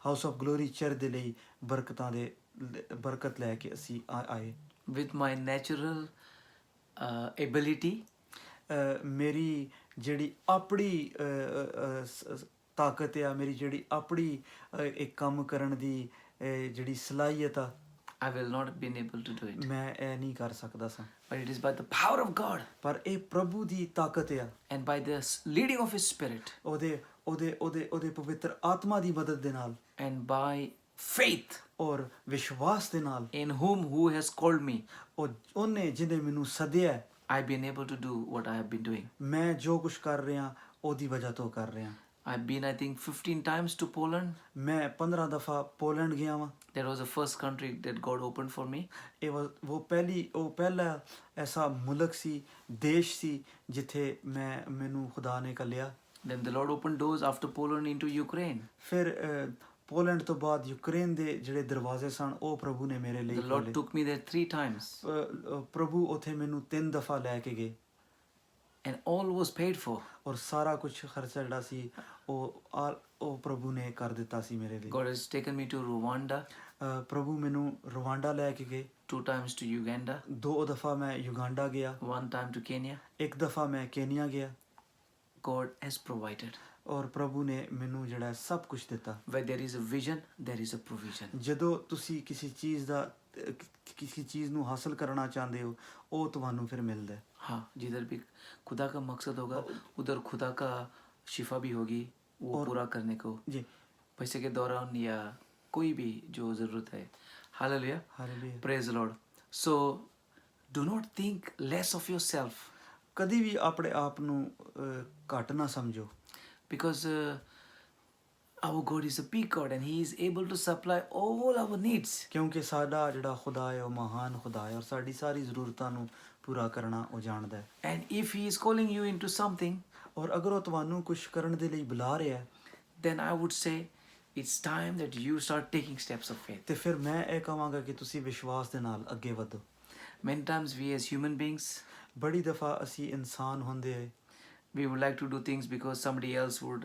ਹਾਊਸ ਆਫ ਗਲੋਰੀ ਚਰਚ ਦੇ ਲਈ ਬਰਕਤ ਲੈ ਕੇ ਅਸੀਂ ਆਏ। With my natural ability, ਮੇਰੀ ਜਿਹੜੀ ਆਪਣੀ ਤਾਕਤ ਆ, ਮੇਰੀ ਜਿਹੜੀ ਆਪਣੀ ਇੱਕ ਕੰਮ ਕਰਨ ਦੀ ਜਿਹੜੀ ਸਲਾਹੀਅਤ ਆ, I will not been able to do it. ਮੈਂ ਇਹ ਨਹੀਂ ਕਰ ਸਕਦਾ ਸਾਂ। But it is by the power of God ਪਰ ਇਹ ਪ੍ਰਭੂ ਦੀ ਤਾਕਤ ਆ, and by the leading of His Spirit ਉਹਦੇ ਪਵਿੱਤਰ ਆਤਮਾ ਦੀ ਮਦਦ ਦੇ ਨਾਲ and by faith ਔਰ ਵਿਸ਼ਵਾਸ ਦੇ ਨਾਲ, in who has called me, ਉਹਨੇ ਜਿਹਨੇ ਮੈਨੂੰ ਸੱਦਿਆ ਹੈ, I've been able to do what I have been doing. ਮੈਂ ਜੋ ਕੁਝ ਕਰ ਰਿਹਾ ਉਹਦੀ ਵਜ੍ਹਾ ਤੋਂ ਕਰ ਰਿਹਾ। I've been, I think, 15 times to Poland. ਮੈਂ 15 ਦਫਾ ਪੋਲੈਂਡ ਗਿਆ ਵਾਂ। That was the first country that God opened for me. ਉਹ ਪਹਿਲਾ ਐਸਾ ਮੁਲਕ ਸੀ, ਦੇਸ਼ ਸੀ ਜਿੱਥੇ ਮੈਨੂੰ ਖੁਦਾ ਨੇ ਘੱਲਿਆ। Then the Lord opened doors after Poland into Ukraine. ਫਿਰ ਪੋਲੈਂਡ ਤੋਂ ਬਾਅਦ ਯੂਕਰੇਨ ਦੇ ਜਿਹੜੇ ਦਰਵਾਜ਼ੇ ਸਨ ਉਹ ਪ੍ਰਭੂ ਨੇ ਮੇਰੇ ਲਈ The Lord ਖੋਲ੍ਹੇ। took me there 3 times. ਪ੍ਰਭੂ ਉੱਥੇ ਮੈਨੂੰ 3 ਦਫਾ ਲੈ ਕੇ ਗਏ And all was paid for. ਔਰ ਸਾਰਾ ਕੁਝ ਖਰਚਾ ਜਿਹੜਾ ਸੀ ਉਹ ਪ੍ਰਭੂ ਨੇ ਕਰ ਦਿੱਤਾ ਸੀ ਮੇਰੇ ਲਈ। God has taken me to Rwanda, ਪ੍ਰਭੂ ਮੈਨੂੰ ਰਵਾਂਡਾ ਲੈ ਕੇ ਗਏ। 2 times to Uganda, 2 ਦਫਾ ਮੈਂ ਯੁਗਾਂਡਾ ਗਿਆ, 1 time to Kenya. 1 ਦਫਾ ਮੈਂ ਕੇਨੀਆ ਗਿਆ। God has provided. ਔਰ ਪ੍ਰਭੂ ਨੇ ਮੈਨੂੰ ਜਿਹੜਾ ਸਭ ਕੁਝ ਦਿੱਤਾ। Where there is a vision, there is a provision. ਜਦੋਂ ਤੁਸੀਂ ਕਿਸੇ ਚੀਜ਼ ਨੂੰ ਹਾਸਲ ਕਰਨਾ ਚਾਹੁੰਦੇ ਹੋ ਉਹ ਤੁਹਾਨੂੰ ਫਿਰ ਮਿਲਦਾ ਹੈ। हाँ, जिधर भी खुदा का मकसद होगा उधर खुदा का शिफा भी होगी, वो पूरा करने को, जी, पैसे के दौरान या कोई भी जो ज़रूरत है। Hallelujah, hallelujah. Praise Lord. So do not think less of yourself, ਕਦੀ ਵੀ ਆਪਣੇ ਆਪ ਨੂੰ ਘੱਟ ਨਾ ਸਮਝੋ। because our God is a big God and He is able to supply all our needs. ਕਿਉਂਕਿ ਸਾਡਾ ਜਿਹੜਾ ਖੁਦਾ ਹੈ ਉਹ ਮਹਾਨ ਖੁਦਾ ਹੈ ਔਰ ਸਾਡੀ ਸਾਰੀ ਜ਼ਰੂਰਤਾਂ ਨੂੰ ਪੂਰਾ ਕਰਨਾ ਉਹ ਜਾਣਦਾ ਹੈ। And if He is calling you into something, ਔਰ ਅਗਰ ਉਹ ਤੁਹਾਨੂੰ ਕੁਝ ਕਰਨ ਦੇ ਲਈ ਬੁਲਾ ਰਿਹਾ ਹੈ then I would say it's time that you start taking steps of faith. ਤੇ ਫਿਰ ਮੈਂ ਇਹ ਕਹਾਂਗਾ ਕਿ ਤੁਸੀਂ ਵਿਸ਼ਵਾਸ ਦੇ ਨਾਲ ਅੱਗੇ ਵਧੋ। Many times we as human beings, ਬੜੀ ਦਫਾ ਅਸੀਂ ਇਨਸਾਨ ਹੁੰਦੇ ਹੋਏ we would like to do things because somebody else would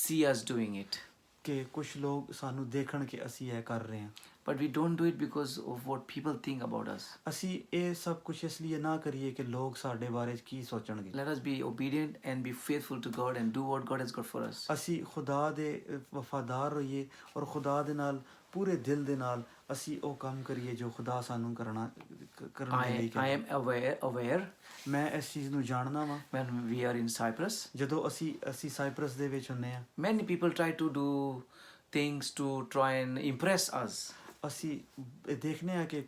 see us doing it. ਕਿ ਕੁਝ ਲੋਕ ਸਾਨੂੰ ਦੇਖਣ ਕਿ ਅਸੀਂ ਇਹ ਕਰ ਰਹੇ ਹਾਂ। But we don't do it because of what people think about us. ਅਸੀਂ ਇਹ ਸਭ ਕੁਝ ਇਸ ਲਈ ਨਾ ਕਰੀਏ ਕਿ ਲੋਕ ਸਾਡੇ ਬਾਰੇ ਕੀ ਸੋਚਣਗੇ। Let us be obedient and be faithful to God and do what God has got for us. ਅਸੀਂ ਖੁਦਾ ਦੇ ਵਫਾਦਾਰ ਹੋਈਏ ਔਰ ਖੁਦਾ ਦੇ ਨਾਲ ਪੂਰੇ ਦਿਲ ਦੇ ਨਾਲ ਅਸੀਂ ਉਹ ਕੰਮ ਕਰੀਏ ਜੋ ਖੁਦਾ ਸਾਨੂੰ ਕਰਨ ਦੇ ਲਈ I am aware ਮੈਂ ਇਸ ਚੀਜ਼ ਨੂੰ ਜਾਣਦਾ ਵਾਂ। when we are in Cyprus, ਜਦੋਂ ਅਸੀਂ ਸਾਈਪਰਸ ਦੇ ਵਿੱਚ ਹੁੰਦੇ ਹਾਂ, many people try to do things to try and impress us. ਅਸੀਂ ਦੇਖਦੇ ਹਾਂ ਕਿ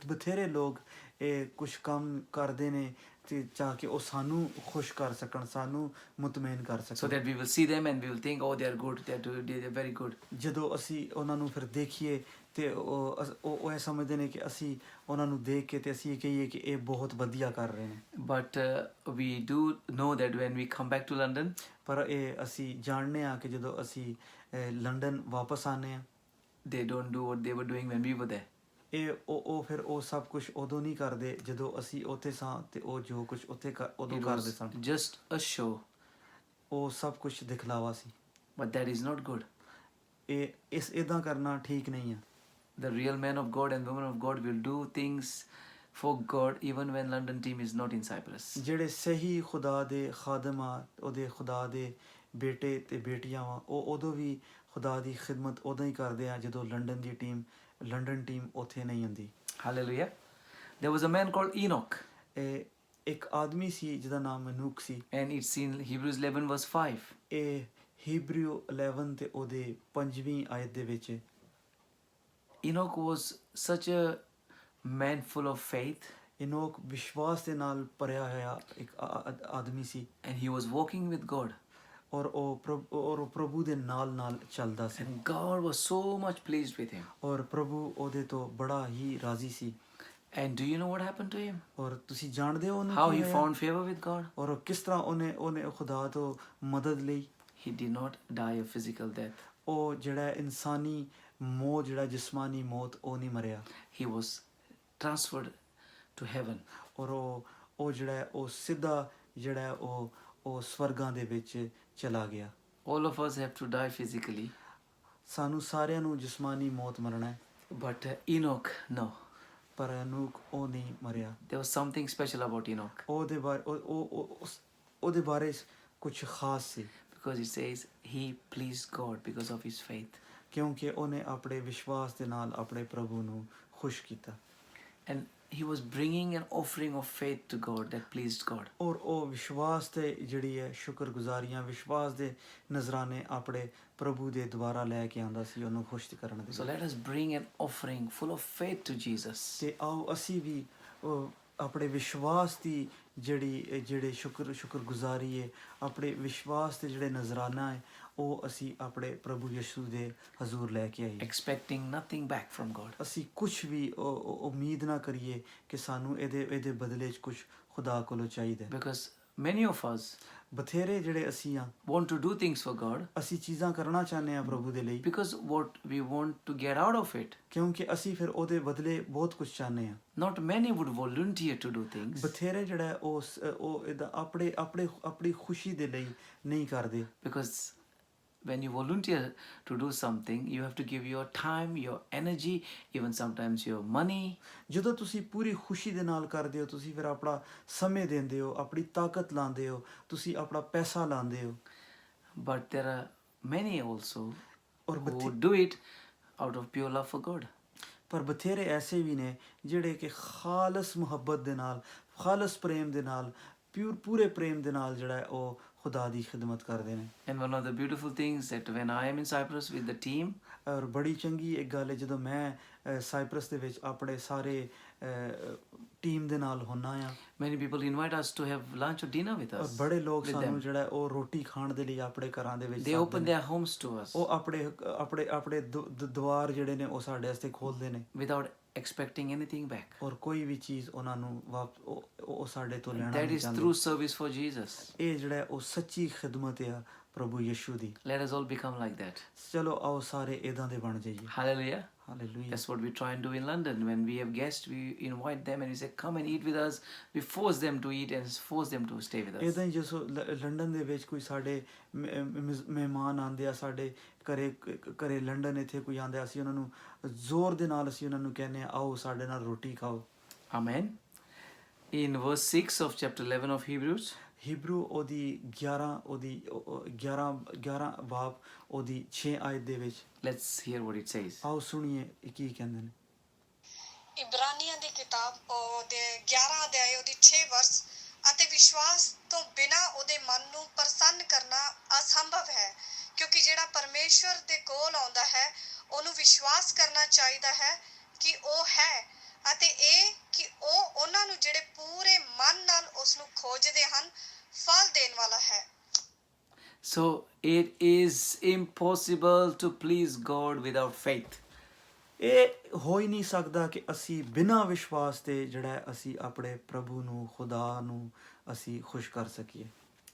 ਬਥੇਰੇ ਲੋਕ ਇਹ ਕੁਝ ਕੰਮ ਕਰਦੇ ਨੇ ਤੇ ਚਾਹ ਕੇ ਉਹ ਸਾਨੂੰ ਖੁਸ਼ ਕਰ ਸਕਣ, ਸਾਨੂੰ ਮੁਤਮਈਨ ਕਰ So ਸਕਣ। that we will see them and we will think, oh, they are good, they are very good. ਜਦੋਂ ਅਸੀਂ ਉਹਨਾਂ ਨੂੰ ਫਿਰ ਦੇਖੀਏ ਤੇ ਉਹ ਇਹ ਸਮਝਦੇ ਨੇ ਕਿ ਅਸੀਂ ਉਹਨਾਂ ਨੂੰ ਦੇਖ ਕੇ ਤੇ ਅਸੀਂ ਇਹ ਕਹੀਏ ਕਿ ਇਹ ਬਹੁਤ ਵਧੀਆ ਕਰ ਰਹੇ ਨੇ। But we do know that when we come back to London, ਪਰ ਇਹ ਅਸੀਂ ਜਾਣਦੇ ਹਾਂ ਕਿ ਜਦੋਂ ਅਸੀਂ ਲੰਡਨ ਵਾਪਸ ਆਉਂਦੇ ਹਾਂ they don't do what they were doing when we were there. ਇਹ ਉਹ ਫਿਰ ਉਹ ਸਭ ਕੁਝ ਉਦੋਂ ਨਹੀਂ ਕਰਦੇ ਜਦੋਂ ਅਸੀਂ ਉੱਥੇ ਸਾਂ ਤੇ ਉਹ ਜੋ ਕੁਝ ਉੱਥੇ ਉਦੋਂ It ਕਰਦੇ was son. just a show, ਉਹ ਸਭ ਕੁਝ ਦਿਖਲਾਵਾ ਸੀ। but that is not good. ਇਹ ਇਦਾਂ ਕਰਨਾ ਠੀਕ ਨਹੀਂ ਹੈ। The real men of God and women of God will do things for God even when London team is not in Cyprus. ਜਿਹੜੇ ਸਹੀ ਖੁਦਾ ਦੇ ਖਾਦਮ ਆ, ਉਹਦੇ ਖੁਦਾ ਦੇ ਬੇਟੇ ਤੇ ਬੇਟੀਆਂ ਵਾ, ਉਹ ਉਦੋਂ ਵੀ ਖੁਦਾ ਦੀ ਖਿਦਮਤ ਉਦੋਂ ਹੀ ਕਰਦੇ ਆ ਜਦੋਂ ਲੰਡਨ ਟੀਮ ਉੱਥੇ ਨਹੀਂ ਹੁੰਦੀ। Hallelujah. There was a man called Enoch, ਇੱਕ ਆਦਮੀ ਸੀ ਜਿਹਦਾ ਨਾਮ ਮਨੂਕ ਸੀ। and it's in Hebrews 11 verse 5. ਇਹ ਹੀਬਰੂ 11 ਤੇ ਉਹਦੇ 5ਵੀਂ ਆਇਤ ਦੇ ਵਿੱਚ Enoch was such a man full of faith, ਇਨੋਕ ਵਿਸ਼ਵਾਸ ਦੇ ਨਾਲ ਭਰਿਆ ਹੋਇਆ ਇੱਕ ਆਦਮੀ ਸੀ and he was walking with God, ਔਰ ਉਹ ਪ੍ਰਭੂ ਦੇ ਨਾਲ ਚੱਲਦਾ ਸੀ and God was so much pleased with him. ਔਰ ਪ੍ਰਭੂ ਉਹਦੇ ਤੋਂ ਬੜਾ ਹੀ ਰਾਜ਼ੀ ਸੀ। And do you know what happened to him? ਔਰ ਤੁਸੀਂ ਜਾਣਦੇ ਹੋ ਉਹਨੂੰ How ਕੀ he ਹੋਇਆ? found favor with God? ਔਰ ਕਿਸ ਤਰ੍ਹਾਂ ਉਹਨੇ ਖੁਦਾ ਤੋਂ ਮਦਦ ਲਈ। He did not die a physical death. ਉਹ ਜਿਹੜਾ ਇਨਸਾਨੀ ਮੌਤ, ਜਿਹੜਾ ਜਿਸਮਾਨੀ ਮੌਤ, ਉਹ ਨਹੀਂ ਮਰਿਆ। He was transferred to heaven. ਔਰ ਉਹ ਜਿਹੜਾ ਉਹ ਸਿੱਧਾ ਜਿਹੜਾ ਉਹ ਸਵਰਗਾਂ ਦੇ ਵਿੱਚ ਚਲਾ ਗਿਆ। All of us have to die physically, ਸਾਨੂੰ ਸਾਰਿਆਂ ਨੂੰ ਜਿਸਮਾਨੀ ਮੌਤ ਮਰਨਾ ਹੈ, but Enoch, no. ਪਰ ਅਨੂਕ ਉਹ ਨਹੀਂ ਮਰਿਆ। There was something special about Enoch, ਉਹਦੇ ਬਾਰੇ ਕੁਝ ਖਾਸ ਸੀ। Because it says he pleased God because of his faith. ਕਿਉਂਕਿ ਉਹਨੇ ਆਪਣੇ ਵਿਸ਼ਵਾਸ ਦੇ ਨਾਲ ਆਪਣੇ ਪ੍ਰਭੂ ਨੂੰ ਖੁਸ਼ ਕੀਤਾ And he was bringing an offering of faith to God that pleased God. ਔਰ ਉਹ ਵਿਸ਼ਵਾਸ ਤੇ ਜਿਹੜੀ ਹੈ ਸ਼ੁਕਰਗੁਜ਼ਾਰੀਆਂ ਵਿਸ਼ਵਾਸ ਦੇ ਨਜ਼ਰਾਨੇ ਆਪਣੇ ਪ੍ਰਭੂ ਦੇ ਦੁਆਰਾ ਲੈ ਕੇ ਆਂਦਾ ਸੀ ਉਹਨੂੰ ਖੁਸ਼ ਕਰਨ ਦੇ So let us bring an offering full of faith to Jesus. ਤੇ ਆਓ ਅਸੀਂ ਵੀ ਆਪਣੇ ਵਿਸ਼ਵਾਸ ਦੀ ਜਿਹੜੇ ਸ਼ੁਕਰਗੁਜ਼ਾਰੀ ਹੈ ਆਪਣੇ ਵਿਸ਼ਵਾਸ ਦੇ ਜਿਹੜੇ ਨਜ਼ਰਾਨਾ ਹੈ ਉਹ ਅਸੀਂ ਆਪਣੇ ਪ੍ਰਭੂ ਯਿਸੂ ਦੇ ਹਜ਼ੂਰ ਲੈ ਕੇ ਆਈਏ Expecting nothing back from God. ਅਸੀਂ ਕੁਝ ਵੀ ਉਮੀਦ ਨਾ ਕਰੀਏ ਕਿ ਸਾਨੂੰ ਇਹਦੇ ਬਦਲੇ 'ਚ ਕੁਝ ਖੁਦਾ ਕੋਲੋਂ ਚਾਹੀਦਾ ਹੈ Because many of us ਬਥੇਰੇ ਜਿਹੜੇ ਅਸੀਂ ਆ want to do things for God ਅਸੀਂ ਚੀਜ਼ਾਂ ਕਰਨਾ ਚਾਹੁੰਦੇ ਆ ਪ੍ਰਭੂ ਦੇ ਲਈ because what we want to get out of it. ਕਿਉਂਕਿ ਅਸੀਂ ਫਿਰ ਉਹਦੇ ਬਦਲੇ ਬਹੁਤ ਕੁਝ ਚਾਹੁੰਦੇ ਆ Not many would volunteer to do things ਬਥੇਰੇ ਜਿਹੜਾ ਹੈ ਉਹ ਇਹਦਾ ਆਪਣੀ ਖੁਸ਼ੀ ਦੇ ਲਈ ਨਹੀਂ ਕਰਦੇ because when you volunteer to do something, you have to give your time, your energy, even sometimes your money. ਜਦੋਂ ਤੁਸੀਂ ਪੂਰੀ ਖੁਸ਼ੀ ਦੇ ਨਾਲ ਕਰਦੇ ਹੋ ਤੁਸੀਂ ਫਿਰ ਆਪਣਾ ਸਮੇਂ ਦਿੰਦੇ ਹੋ ਆਪਣੀ ਤਾਕਤ ਲਾਉਂਦੇ ਹੋ ਤੁਸੀਂ ਆਪਣਾ ਪੈਸਾ ਲਾਉਂਦੇ ਹੋ But there are many also ਔਰ who do it out of pure love for God. ਪਰ ਬਥੇਰੇ ਐਸੇ ਵੀ ਨੇ ਜਿਹੜੇ ਕਿ ਖਾਲਸ ਮੁਹੱਬਤ ਦੇ ਨਾਲ ਖਾਲਸ ਪ੍ਰੇਮ ਦੇ ਨਾਲ ਪੂਰੇ ਪ੍ਰੇਮ ਦੇ ਨਾਲ ਜਿਹੜਾ ਹੈ ਉਹ ਖੁਦਾ ਦੀ ਖਿਦਮਤ ਕਰਦੇ ਨੇ And one of the beautiful things that when I am in Cyprus with the team, ਔਰ ਬੜੀ ਚੰਗੀ ਇੱਕ ਗੱਲ ਹੈ ਜਦੋਂ ਮੈਂ ਸਾਈਪਰਸ ਦੇ ਵਿੱਚ ਆਪਣੇ ਸਾਰੇ ਟੀਮ ਦੇ ਨਾਲ ਹੁੰਨਾ ਆ many people invite us to have lunch or dinner with ਔਰ us. ਬੜੇ ਲੋਕ with ਸਾਨੂੰ them. ਜਿਹੜਾ ਉਹ ਰੋਟੀ ਖਾਣ ਦੇ ਲਈ ਆਪਣੇ ਘਰਾਂ ਦੇ ਵਿੱਚ They ਸੱਦਦੇ open ਨੇ। their homes to us ਉਹ ਆਪਣੇ ਦੁਆਰ ਜਿਹੜੇ ਨੇ ਉਹ ਸਾਡੇ ਵਾਸਤੇ ਖੋਲਦੇ ਨੇ without expecting anything back. ਔਰ ਕੋਈ ਵੀ ਚੀਜ਼ ਉਹਨਾਂ ਨੂੰ ਉਹ ਸਾਡੇ ਤੋਂ ਲੈਣਾ That ਨਹੀਂ is ਚਾਹੁੰਦੇ true service for Jesus. ਇਹ ਜਿਹੜਾ ਉਹ ਸੱਚੀ ਖਿਦਮਤ ਆ ਪ੍ਰਭੂ ਯਿਸੂ ਦੀ Let us all become like that. ਚਲੋ ਆਓ ਸਾਰੇ ਇਦਾਂ ਦੇ ਬਣ ਜਾਈਏ Hallelujah. Hallelujah That's what we try and do in London. When we have guests, we invite them and we say, come and eat with us. We force them to eat and force them to stay with us. ਇਦਾਂ ਹੀ ਜਦੋਂ ਲੰਡਨ ਦੇ ਵਿੱਚ ਕੋਈ ਸਾਡੇ ਮਹਿਮਾਨ ਆਉਂਦੇ ਆ ਸਾਡੇ ਘਰੇ ਲੰਡਨ ਇੱਥੇ ਕੋਈ ਆਉਂਦਾ ਅਸੀਂ ਉਹਨਾਂ ਨੂੰ ਜ਼ੋਰ ਦੇ ਨਾਲ ਅਸੀਂ ਉਹਨਾਂ ਨੂੰ ਕਹਿੰਦੇ ਆ ਆਓ ਸਾਡੇ ਨਾਲ ਰੋਟੀ ਖਾਓ Amen. In verse 6 of chapter 11 of Hebrews, Hebrew ਉਹਦੀ 11 ਬਾਬ ਉਹਦੀ 6 ਆਇਤ ਦੇ ਵਿੱਚ let's hear what it says. ਆਓ ਸੁਣੀਏ ਇਹ ਕੀ ਕਹਿੰਦੇ ਨੇ ਇਬਰਾਨੀਆਂ ਦੀ ਕਿਤਾਬ ਉਹਦੇ 11 ਅਧਿਆਇ ਉਹਦੀ 6 ਵਰਸ ਅਤੇ ਵਿਸ਼ਵਾਸ ਤੋਂ ਬਿਨਾਂ ਉਹਦੇ ਮਨ ਨੂੰ ਪ੍ਰਸੰਨ ਕਰਨਾ ਅਸੰਭਵ ਹੈ ਕਿਉਂਕਿ ਜਿਹੜਾ ਪਰਮੇਸ਼ਵਰ ਦੇ ਕੋਲ ਆਉਂਦਾ ਹੈ ਉਹਨੂੰ ਵਿਸ਼ਵਾਸ ਕਰਨਾ ਚਾਹੀਦਾ ਹੈ ਕਿ ਉਹ ਹੈ ਅਤੇ ਇਹ ਕਿ ਉਹ ਉਹਨਾਂ ਨੂੰ ਜਿਹੜੇ ਪੂਰੇ ਮਨ ਨਾਲ ਉਸ ਨੂੰ ਖੋਜਦੇ ਹਨ ਫਲ ਦੇਣ ਵਾਲਾ ਹੈ So it is impossible to please God without faith. ਇਹ ਹੋ ਹੀ ਨਹੀਂ ਸਕਦਾ ਕਿ ਅਸੀਂ ਬਿਨਾਂ ਵਿਸ਼ਵਾਸ ਦੇ ਜਿਹੜਾ ਹੈ ਅਸੀਂ ਆਪਣੇ ਪ੍ਰਭੂ ਨੂੰ ਖੁਦਾ ਨੂੰ ਅਸੀਂ ਖੁਸ਼ ਕਰ ਸਕੀਏ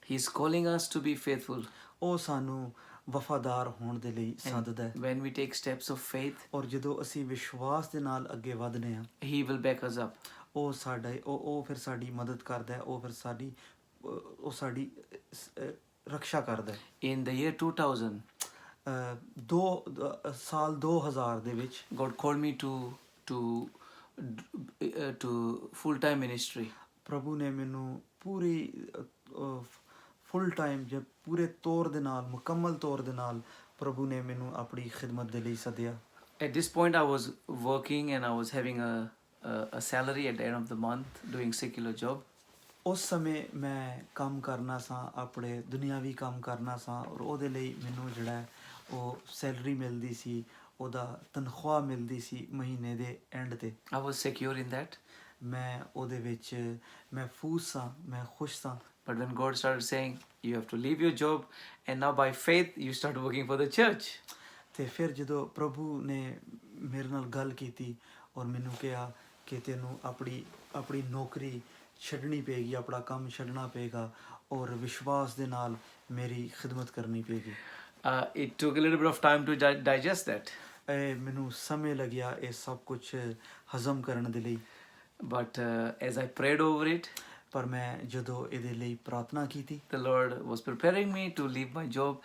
He's calling us to be faithful. ਉਹ ਸਾਨੂੰ ਵਫਾਦਾਰ ਹੋਣ ਦੇ ਲਈ ਸੱਦਦਾ ਹੈ When we take steps of faith, ਔਰ ਜਦੋਂ ਅਸੀਂ ਵਿਸ਼ਵਾਸ ਦੇ ਨਾਲ ਅੱਗੇ ਵਧਦੇ ਹਾਂ He will back us up. ਉਹ ਫਿਰ ਸਾਡੀ ਮਦਦ ਕਰਦਾ ਹੈ ਉਹ ਫਿਰ ਸਾਡੀ ਰੱਖਿਆ ਕਰਦਾ ਹੈ In the year 2000, ਸਾਲ 2000 ਦੇ ਵਿੱਚ God called me to full-time ministry. ਪ੍ਰਭੂ ਨੇ ਮੈਨੂੰ ਪੂਰੀ ਫੁੱਲ ਟਾਈਮ ਜੇ ਪੂਰੇ ਤੌਰ ਦੇ ਨਾਲ ਮੁਕੰਮਲ ਤੌਰ ਦੇ ਨਾਲ ਪ੍ਰਭੂ ਨੇ ਮੈਨੂੰ ਆਪਣੀ ਖਿਦਮਤ ਦੇ ਲਈ ਸੱਦਿਆ At this point, I was working and I was having a salary at the end of the month, doing secular job. ਉਸ ਸਮੇਂ ਮੈਂ ਕੰਮ ਕਰਨਾ ਸਾਂ ਆਪਣੇ ਦੁਨਿਆਵੀ ਕੰਮ ਕਰਨਾ ਸਾਂ ਔਰ ਉਹਦੇ ਲਈ ਮੈਨੂੰ ਜਿਹੜਾ ਹੈ ਉਹ ਸੈਲਰੀ ਮਿਲਦੀ ਸੀ ਉਹਦਾ ਤਨਖਾਹ ਮਿਲਦੀ ਸੀ ਮਹੀਨੇ ਦੇ ਐਂਡ ਤੇ I was secure in that. ਮੈਂ ਉਹਦੇ ਵਿੱਚ ਮਹਿਫੂਜ਼ ਸਾਂ ਮੈਂ ਖੁਸ਼ ਸਾਂ But when God started saying, you have to leave your job, and now by faith, you start working for the church. ਤੇ ਫਿਰ ਜਦੋਂ ਪ੍ਰਭੂ ਨੇ ਮੇਰੇ ਨਾਲ ਗੱਲ ਕੀਤੀ ਔਰ ਮੈਨੂੰ ਕਿਹਾ ਕਿ ਤੈਨੂੰ ਆਪਣੀ ਨੌਕਰੀ ਛੱਡਣੀ ਪਏਗੀ ਆਪਣਾ ਕੰਮ ਛੱਡਣਾ ਪਏਗਾ ਔਰ ਵਿਸ਼ਵਾਸ ਦੇ ਨਾਲ ਮੇਰੀ ਖਿਦਮਤ ਕਰਨੀ ਪਏਗੀ It took a little bit of time to digest that. ਮੈਨੂੰ ਸਮੇਂ ਲੱਗਿਆ ਇਹ ਸਭ ਕੁਝ ਹਜ਼ਮ ਕਰਨ ਦੇ ਲਈ But as I prayed over it, ਪਰ ਮੈਂ ਜਦੋਂ ਇਹਦੇ ਲਈ ਪ੍ਰਾਰਥਨਾ ਕੀਤੀ the Lord was preparing me to leave my job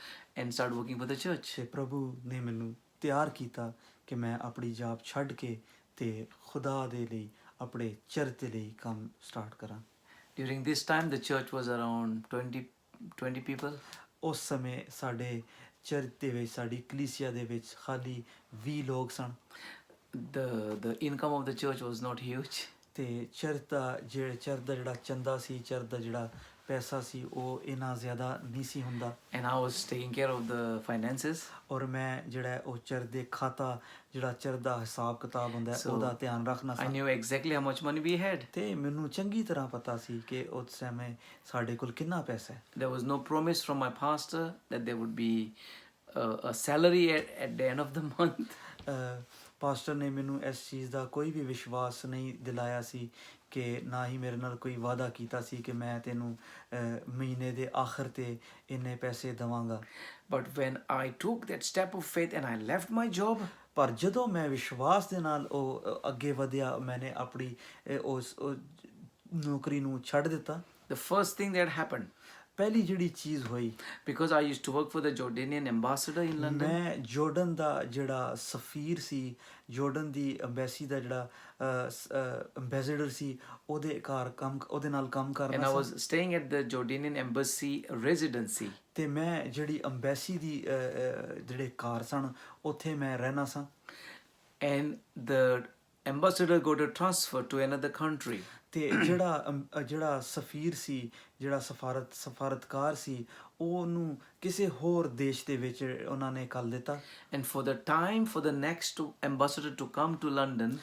and start working for the church. ਤੇ ਪ੍ਰਭੂ ਨੇ ਮੈਨੂੰ ਤਿਆਰ ਕੀਤਾ ਕਿ ਮੈਂ ਆਪਣੀ ਜੌਬ ਛੱਡ ਕੇ ਤੇ ਖੁਦਾ ਦੇ ਲਈ ਆਪਣੇ ਚਰਚ ਦੇ ਲਈ ਕੰਮ ਸਟਾਰਟ ਕਰਾਂ During this time, the church was around 20 people. ਉਸ ਸਮੇਂ ਸਾਡੇ ਚਰਚ ਦੇ ਵਿੱਚ ਸਾਡੀ ਕਲੀਸਿਆ ਦੇ ਵਿੱਚ ਖਾਲੀ 20 ਲੋਕ ਸਨ The income of the church was not huge. ਤੇ ਚਰਚ ਦਾ ਜਿਹੜਾ ਚੰਦਾ ਸੀ, ਚਰਚ ਦਾ ਜਿਹੜਾ ਪੈਸਾ ਸੀ ਉਹ ਇੰਨਾ ਜ਼ਿਆਦਾ ਨਹੀਂ ਸੀ ਹੁੰਦਾ And I was taking care of the finances. ਔਰ ਮੈਂ ਜਿਹੜਾ ਉਹ ਚਰਚ ਦੇ ਖਾਤਾ ਜਿਹੜਾ ਚਰਚ ਦਾ ਹਿਸਾਬ ਕਿਤਾਬ ਹੁੰਦਾ ਹੈ, So, ਉਹਦਾ ਧਿਆਨ ਰੱਖਣਾ I C knew exactly how much money we had. ਤੇ ਮੈਨੂੰ ਚੰਗੀ ਤਰ੍ਹਾਂ ਪਤਾ ਸੀ ਕਿ ਉਸ ਸਮੇਂ ਸਾਡੇ ਕੋਲ ਕਿੰਨਾ ਪੈਸਾ ਹੈ There was no promise from my pastor that there would be a salary at the end of the month. Pastor ਨੇ ਮੈਨੂੰ ਇਸ ਚੀਜ਼ ਦਾ ਕੋਈ ਵੀ ਵਿਸ਼ਵਾਸ ਨਹੀਂ ਦਿਲਾਇਆ ਸੀ ਕਿ ਨਾ ਹੀ ਮੇਰੇ ਨਾਲ ਕੋਈ ਵਾਅਦਾ ਕੀਤਾ ਸੀ ਕਿ ਮੈਂ ਤੈਨੂੰ ਮਹੀਨੇ ਦੇ ਆਖਰ ਤੇ ਇੰਨੇ ਪੈਸੇ ਦੇਵਾਂਗਾ But when I took that step of faith and I left my job, ਪਰ ਜਦੋਂ ਮੈਂ ਵਿਸ਼ਵਾਸ ਦੇ ਨਾਲ ਉਹ ਅੱਗੇ ਵਧਿਆ ਮੈंने ਆਪਣੀ ਉਸ ਨੌਕਰੀ ਨੂੰ ਛੱਡ ਦਿੱਤਾ the first thing that happened, ਪਹਿਲੀ ਜਿਹੜੀ ਚੀਜ਼ ਹੋਈ because I used to work for the Jordanian ambassador in London, ਮੈਂ ਜੋਰਡਨ ਦਾ ਜਿਹੜਾ ਸਫੀਰ ਸੀ ਜੋਰਡਨ ਦੀ ਅੰਬੈਸੀ ਦਾ ਜਿਹੜਾ ਅੰਬੈਸਡਰ ਸੀ ਉਹਦੇ ਨਾਲ ਕੰਮ and I ਕਰਨਾ was C staying at the Jordanian embassy residency. ਤੇ ਮੈਂ ਜਿਹੜੀ ਅੰਬੈਸੀ ਦੀ ਜਿਹੜੇ ਘਰ ਸਨ ਉੱਥੇ ਮੈਂ ਰਹਿਣਾ ਸਾਂ And the ambassador got a transfer to another country. ਤੇ ਜਿਹੜਾ ਸਫੀਰ ਸੀ ਜਿਹੜਾ ਸਫਾਰਤਕਾਰ ਸੀ ਉਹਨੂੰ ਕਿਸੇ ਹੋਰ ਦੇਸ਼ ਦੇ ਵਿੱਚ ਉਹਨਾਂ ਨੇ ਕੱਲ ਦਿੱਤਾ And for the time for the next ambassador to come to London,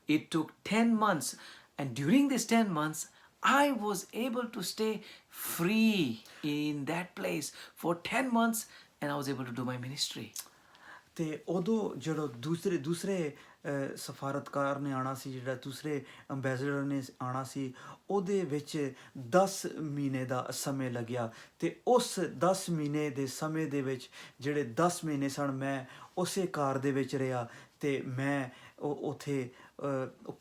it took 10 months. And during these 10 months, I was able to stay free in that place for 10 months and I was able to do my ministry. ਤੇ ਉਦੋਂ ਜਦੋਂ ਦੂਸਰੇ ਸਫਾਰਤਕਾਰ ਨੇ ਆਣਾ ਸੀ ਜਿਹੜਾ ਦੂਸਰੇ ਅੰਬੈਸਡਰ ਨੇ ਆਣਾ ਸੀ ਉਹਦੇ ਵਿੱਚ 10 ਮਹੀਨੇ ਦਾ ਸਮੇਂ ਲੱਗਿਆ ਤੇ ਉਸ 10 ਮਹੀਨੇ ਦੇ ਸਮੇਂ ਦੇ ਵਿੱਚ ਜਿਹੜੇ 10 ਮਹੀਨੇ ਸਨ ਮੈਂ ਉਸੇ ਕਾਰ ਦੇ ਵਿੱਚ ਰਿਹਾ ਤੇ ਮੈਂ ਉਥੇ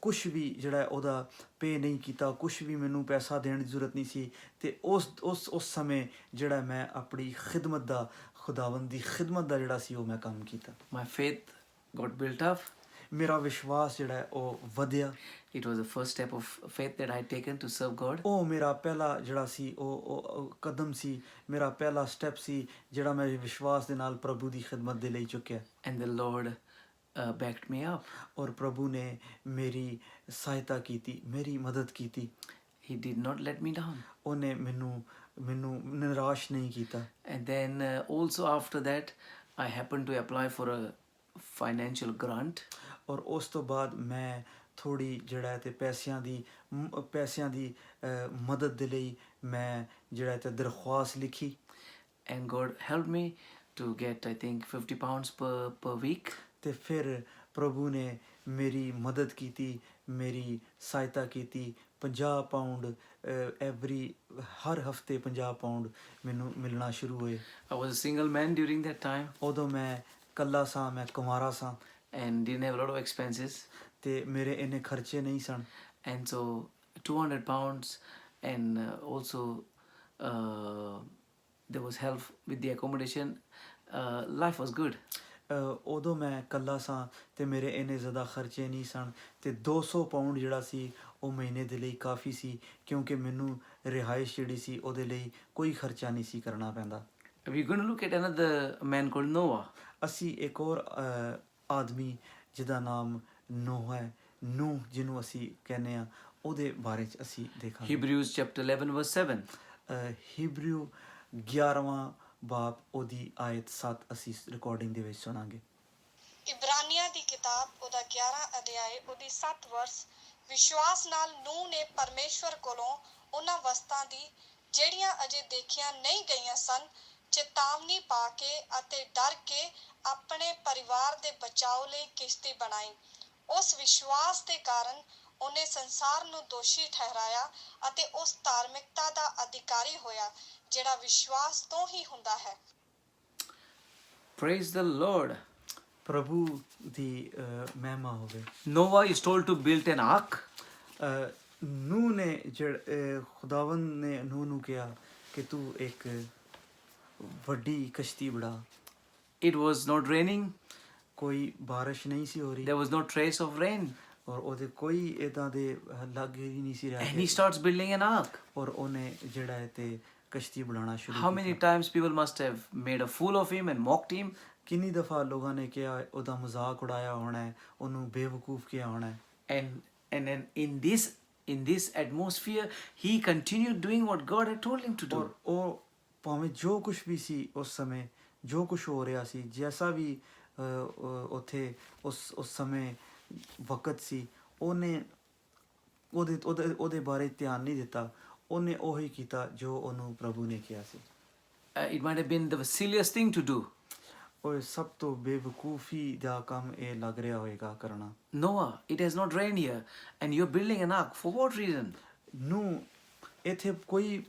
ਕੁਝ ਵੀ ਜਿਹੜਾ ਉਹਦਾ ਪੇ ਨਹੀਂ ਕੀਤਾ ਕੁਝ ਵੀ ਮੈਨੂੰ ਪੈਸਾ ਦੇਣ ਦੀ ਜ਼ਰੂਰਤ ਨਹੀਂ ਸੀ ਤੇ ਉਸ ਸਮੇਂ ਜਿਹੜਾ ਮੈਂ ਆਪਣੀ ਖਿਦਮਤ ਦਾ ਖੁਦਾਵੰਦ ਦੀ ਖਿਦਮਤ ਦਾ ਜਿਹੜਾ ਸੀ ਉਹ ਮੈਂ ਕੰਮ ਕੀਤਾ My faith got built up. ਮੇਰਾ ਵਿਸ਼ਵਾਸ ਜਿਹੜਾ ਹੈ ਉਹ ਵਧਿਆ It was the first step of faith that I had taken to serve God. ਉਹ ਮੇਰਾ ਪਹਿਲਾ ਜਿਹੜਾ ਸੀ ਉਹ ਕਦਮ ਸੀ ਮੇਰਾ ਪਹਿਲਾ ਸਟੈਪ ਸੀ ਜਿਹੜਾ ਮੈਂ ਵਿਸ਼ਵਾਸ ਦੇ ਨਾਲ ਪ੍ਰਭੂ ਦੀ ਖਿਦਮਤ ਦੇ ਲਈ ਚੁੱਕਿਆ And the Lord backed me up. ਔਰ ਪ੍ਰਭੂ ਨੇ ਮੇਰੀ ਸਹਾਇਤਾ ਕੀਤੀ ਮੇਰੀ ਮਦਦ ਕੀਤੀ He did not let me down. ਉਹਨੇ ਮੈਨੂੰ ਨਿਰਾਸ਼ ਨਹੀਂ ਕੀਤਾ And then also after that, I happened to apply for a financial grant. ਔਰ ਉਸ ਤੋਂ ਬਾਅਦ ਮੈਂ ਥੋੜੀ ਜਿਹੜਾ ਹੈ ਤੇ ਪੈਸਿਆਂ ਦੀ ਮਦਦ ਦੇ ਲਈ ਮੈਂ ਜਿਹੜਾ ਹੈ ਤੇ ਦਰਖਾਸਤ ਲਿਖੀ And God helped me to get, I think, £50 per week. ਤੇ ਫਿਰ ਪ੍ਰਭੂ ਨੇ ਮੇਰੀ ਮਦਦ ਕੀਤੀ ਮੇਰੀ ਸਹਾਇਤਾ ਕੀਤੀ 50 ਪਾਉਂਡ ਹਰ ਹਫਤੇ 50 ਪਾਉਂਡ ਮੈਨੂੰ ਮਿਲਣਾ ਸ਼ੁਰੂ ਹੋਏ I was a single man during that time ਉਦੋਂ ਮੈਂ ਇਕੱਲਾ ਸਾਂ ਮੈਂ ਕੁਮਾਰਾ ਸਾਂ and didn't have a lot of expenses. ਤੇ ਮੇਰੇ ਇੰਨੇ ਖਰਚੇ ਨਹੀਂ ਸਨ And so £200 and also there was help with the accommodation. Life was good. ਉਦੋਂ ਮੈਂ ਇਕੱਲਾ ਸਾਂ ਤੇ ਮੇਰੇ ਇੰਨੇ ਜ਼ਿਆਦਾ ਖਰਚੇ ਨਹੀਂ ਸਨ ਤੇ 200 ਪਾਉਂਡ ਜਿਹੜਾ ਸੀ ਉਹ ਮਹੀਨੇ ਦੇ ਲਈ ਕਾਫੀ ਸੀ ਕਿਉਂਕਿ ਮੈਨੂੰ ਰਿਹਾਇਸ਼ ਜਿਹੜੀ ਸੀ ਉਹਦੇ ਲਈ ਕੋਈ ਖਰਚਾ ਨਹੀਂ ਸੀ ਕਰਨਾ ਪੈਂਦਾ We're going to look at another man called Noah. ਅਸੀਂ ਇੱਕ ਹੋਰ ਆਦਮੀ ਜਿਹਦਾ ਨਾਮ ਨੂਹ ਹੈ ਨੂਹ ਜਿਹਨੂੰ ਅਸੀਂ ਕਹਿੰਦੇ ਆ ਉਹਦੇ ਬਾਰੇ ਚ ਅਸੀਂ ਦੇਖਾਂਗੇ Hebrews chapter 11 verse 7. ਹੀਬਰੂ 11ਵਾਂ ਬਾਬ ਉਹਦੀ ਆਇਤ 7 ਅਸੀਂ ਰਿਕਾਰਡਿੰਗ ਦੇ ਵਿੱਚ ਸੁਣਾਂਗੇ ਇਬਰਾਨੀਆਂ ਦੀ ਕਿਤਾਬ ਉਹਦਾ 11 ਅਧਿਆਇ ਉਹਦੀ 7 ਵਰਸ ਵਿਸ਼ਵਾਸ ਨਾਲ ਨੂਹ ਨੇ ਪਰਮੇਸ਼ਵਰ ਕੋਲੋਂ ਉਹਨਾਂ ਵਸਤਾਂ ਦੀ ਜਿਹੜੀਆਂ ਅਜੇ ਦੇਖੀਆਂ ਨਹੀਂ ਗਈਆਂ ਸਨ ਚੇਤਾਵਨੀ ਪਾ ਕੇ ਅਤੇ ਡਰ ਕੇ ਆਪਣੇ ਪਰਿਵਾਰ ਦੇ ਬਚਾਓ ਲਈ ਕਿਸ਼ਤੀ ਬਣਾਈ ਉਸ ਵਿਸ਼ਵਾਸ ਦੇ ਕਾਰਨ ਉਹਨੇ ਸੰਸਾਰ ਨੂੰ ਦੋਸ਼ੀ ਠਹਿਰਾਇਆ ਅਤੇ ਉਸ ਧਾਰਮਿਕਤਾ ਦਾ ਅਧਿਕਾਰੀ ਹੋਇਆ ਜਿਹੜਾ ਵਿਸ਼ਵਾਸ ਤੋਂ ਹੀ ਹੁੰਦਾ ਹੈ Praise the Lord. ਪ੍ਰਭੂ ਦੀ ਮਹਿਮਾ ਹੋਵੇ Noah is told to build an ark. ਨੂਹ ਨੇ ਖੁਦਾਵੰਦ ਨੇ ਨੂਹ ਨੂੰ ਕਿਹਾ ਕਿ ਤੂੰ ਇੱਕ ਵੱਡੀ ਕਸ਼ਤੀ ਬਣਾ It was not raining. ਕੋਈ ਬਾਰਿਸ਼ ਨਹੀਂ ਸੀ ਹੋ ਰਹੀ There was no trace of rain. ਔਰ ਉਹਦੇ ਕੋਈ ਇਦਾਂ ਦੇ ਲਾਗੇ ਹੀ ਨਹੀਂ ਸੀ And he ਰਿਹਾ starts building an ark. ਔਰ ਉਹਨੇ ਜਿਹੜਾ ਹੈ ਤੇ ਕਸ਼ਤੀ ਬਣਾਉਣਾ ਸ਼ੁਰੂ How many ਕੀਤਾ। times people must have made a fool of him and mocked him? ਕਿੰਨੀ ਦਫਾ ਲੋਕਾਂ ਨੇ ਕਿਹਾ ਉਹਦਾ ਮਜ਼ਾਕ ਉਡਾਇਆ ਹੋਣਾ ਹੈ, ਉਹਨੂੰ ਬੇਵਕੂਫ ਕਿਹਾ ਹੋਣਾ ਹੈ। And then in this atmosphere, he continued doing what God had told him to do. ਔਰ ਉਹ ਭਾਵੇਂ ਜੋ ਕੁਝ ਵੀ ਸੀ ਉਸ ਸਮੇਂ, ਜੋ ਕੁਝ ਹੋ ਰਿਹਾ ਸੀ, ਜੈਸਾ ਵੀ ਉੱਥੇ ਉਸ ਸਮੇਂ ਵਕਤ ਸੀ, ਉਹਨੇ ਉਹਦੇ ਬਾਰੇ ਧਿਆਨ ਨਹੀਂ ਦਿੱਤਾ। ਉਹਨੇ ਉਹੀ ਕੀਤਾ ਜੋ ਉਹਨੂੰ ਪ੍ਰਭੂ ਨੇ ਕਿਹਾ ਸੀ। It might have been the silliest thing to do. ਉਹ ਸਭ ਤੋਂ ਬੇਵਕੂਫੀ ਦਾ ਕੰਮ ਇਹ ਲੱਗ ਰਿਹਾ ਹੋਏਗਾ ਕਰਨਾ। Noah, it has not rained here, and you're building an ark. For what reason? ਨੂੰ ਇੱਥੇ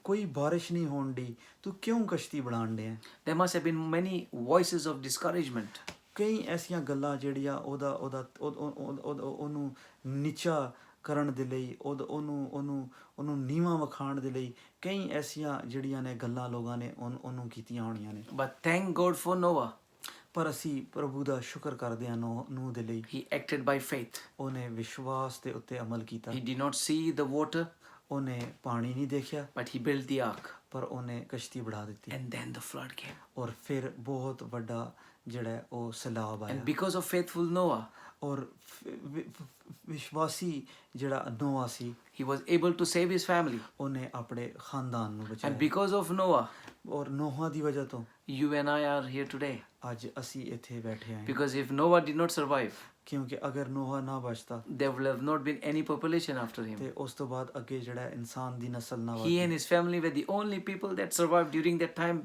ਕੋਈ ਬਾਰਿਸ਼ ਨਹੀਂ ਹੋਣ ਦੀ, ਤੂੰ ਕਿਉਂ ਕਸ਼ਤੀ ਬਣਾਉਣ ਡਿਆ? There must have been many voices of discouragement. ਕਈ ਐਸੀਆਂ ਗੱਲਾਂ ਜਿਹੜੀਆਂ ਉਹਨੂੰ ਨੀਚਾ ਕਰਨ ਦੇ ਲਈ, ਉਹਨੂੰ ਨੀਵਾਂ ਵਿਖਾਉਣ ਦੇ ਲਈ ਕਈ ਐਸੀਆਂ ਜਿਹੜੀਆਂ ਨੇ ਗੱਲਾਂ ਲੋਕਾਂ ਨੇ ਉਹਨੂੰ ਕੀਤੀਆਂ ਹੋਣੀਆਂ ਨੇ। But thank God for Noah. ਪਰ ਅਸੀਂ ਪ੍ਰਭੂ ਦਾ ਸ਼ੁਕਰ ਕਰਦੇ ਹਾਂ ਨੂਹ ਦੇ ਲਈ। He acted by faith. ਉਹਨੇ ਵਿਸ਼ਵਾਸ ਦੇ ਉੱਤੇ ਅਮਲ ਕੀਤਾ। He did not see the water, ਉਹਨੇ ਪਾਣੀ ਨਹੀਂ ਦੇਖਿਆ, but he built the ark. ਪਰ ਉਹਨੇ ਕਸ਼ਤੀ ਬਣਾ ਦਿੱਤੀ। And then the flood came. ਔਰ ਫਿਰ ਬਹੁਤ ਵੱਡਾ ਜਿਹੜਾ ਉਹ ਸੈਲਾਬ ਆਇਆ। And because of faithful Noah, ਔਰ ਵਿਸ਼ਵਾਸੀ ਜਿਹੜਾ ਨੋਆ ਸੀ, he was able to save his family. ਉਹਨੇ ਆਪਣੇ ਖਾਨਦਾਨ ਨੂੰ And ਬਚਾਇਆ। because of Noah, ਔਰ ਨੋਹਾਂ ਦੀ ਵਜ੍ਹਾ ਤੋਂ you and I are here today. ਅੱਜ ਅਸੀਂ ਇੱਥੇ ਬੈਠੇ ਹਾਂ। Because if Noah did not survive, ਕਿਉਂਕਿ ਅਗਰ ਨੋਹਾ ਨਾ ਬਚਦਾ there would have not been any population after him. ਤੇ ਉਸ ਤੋਂ ਬਾਅਦ ਅੱਗੇ ਜਿਹੜਾ ਇਨਸਾਨ ਦੀ ਨਸਲ ਨਾ He ਵਧਦੀ। and his family were the only people that survived during that time,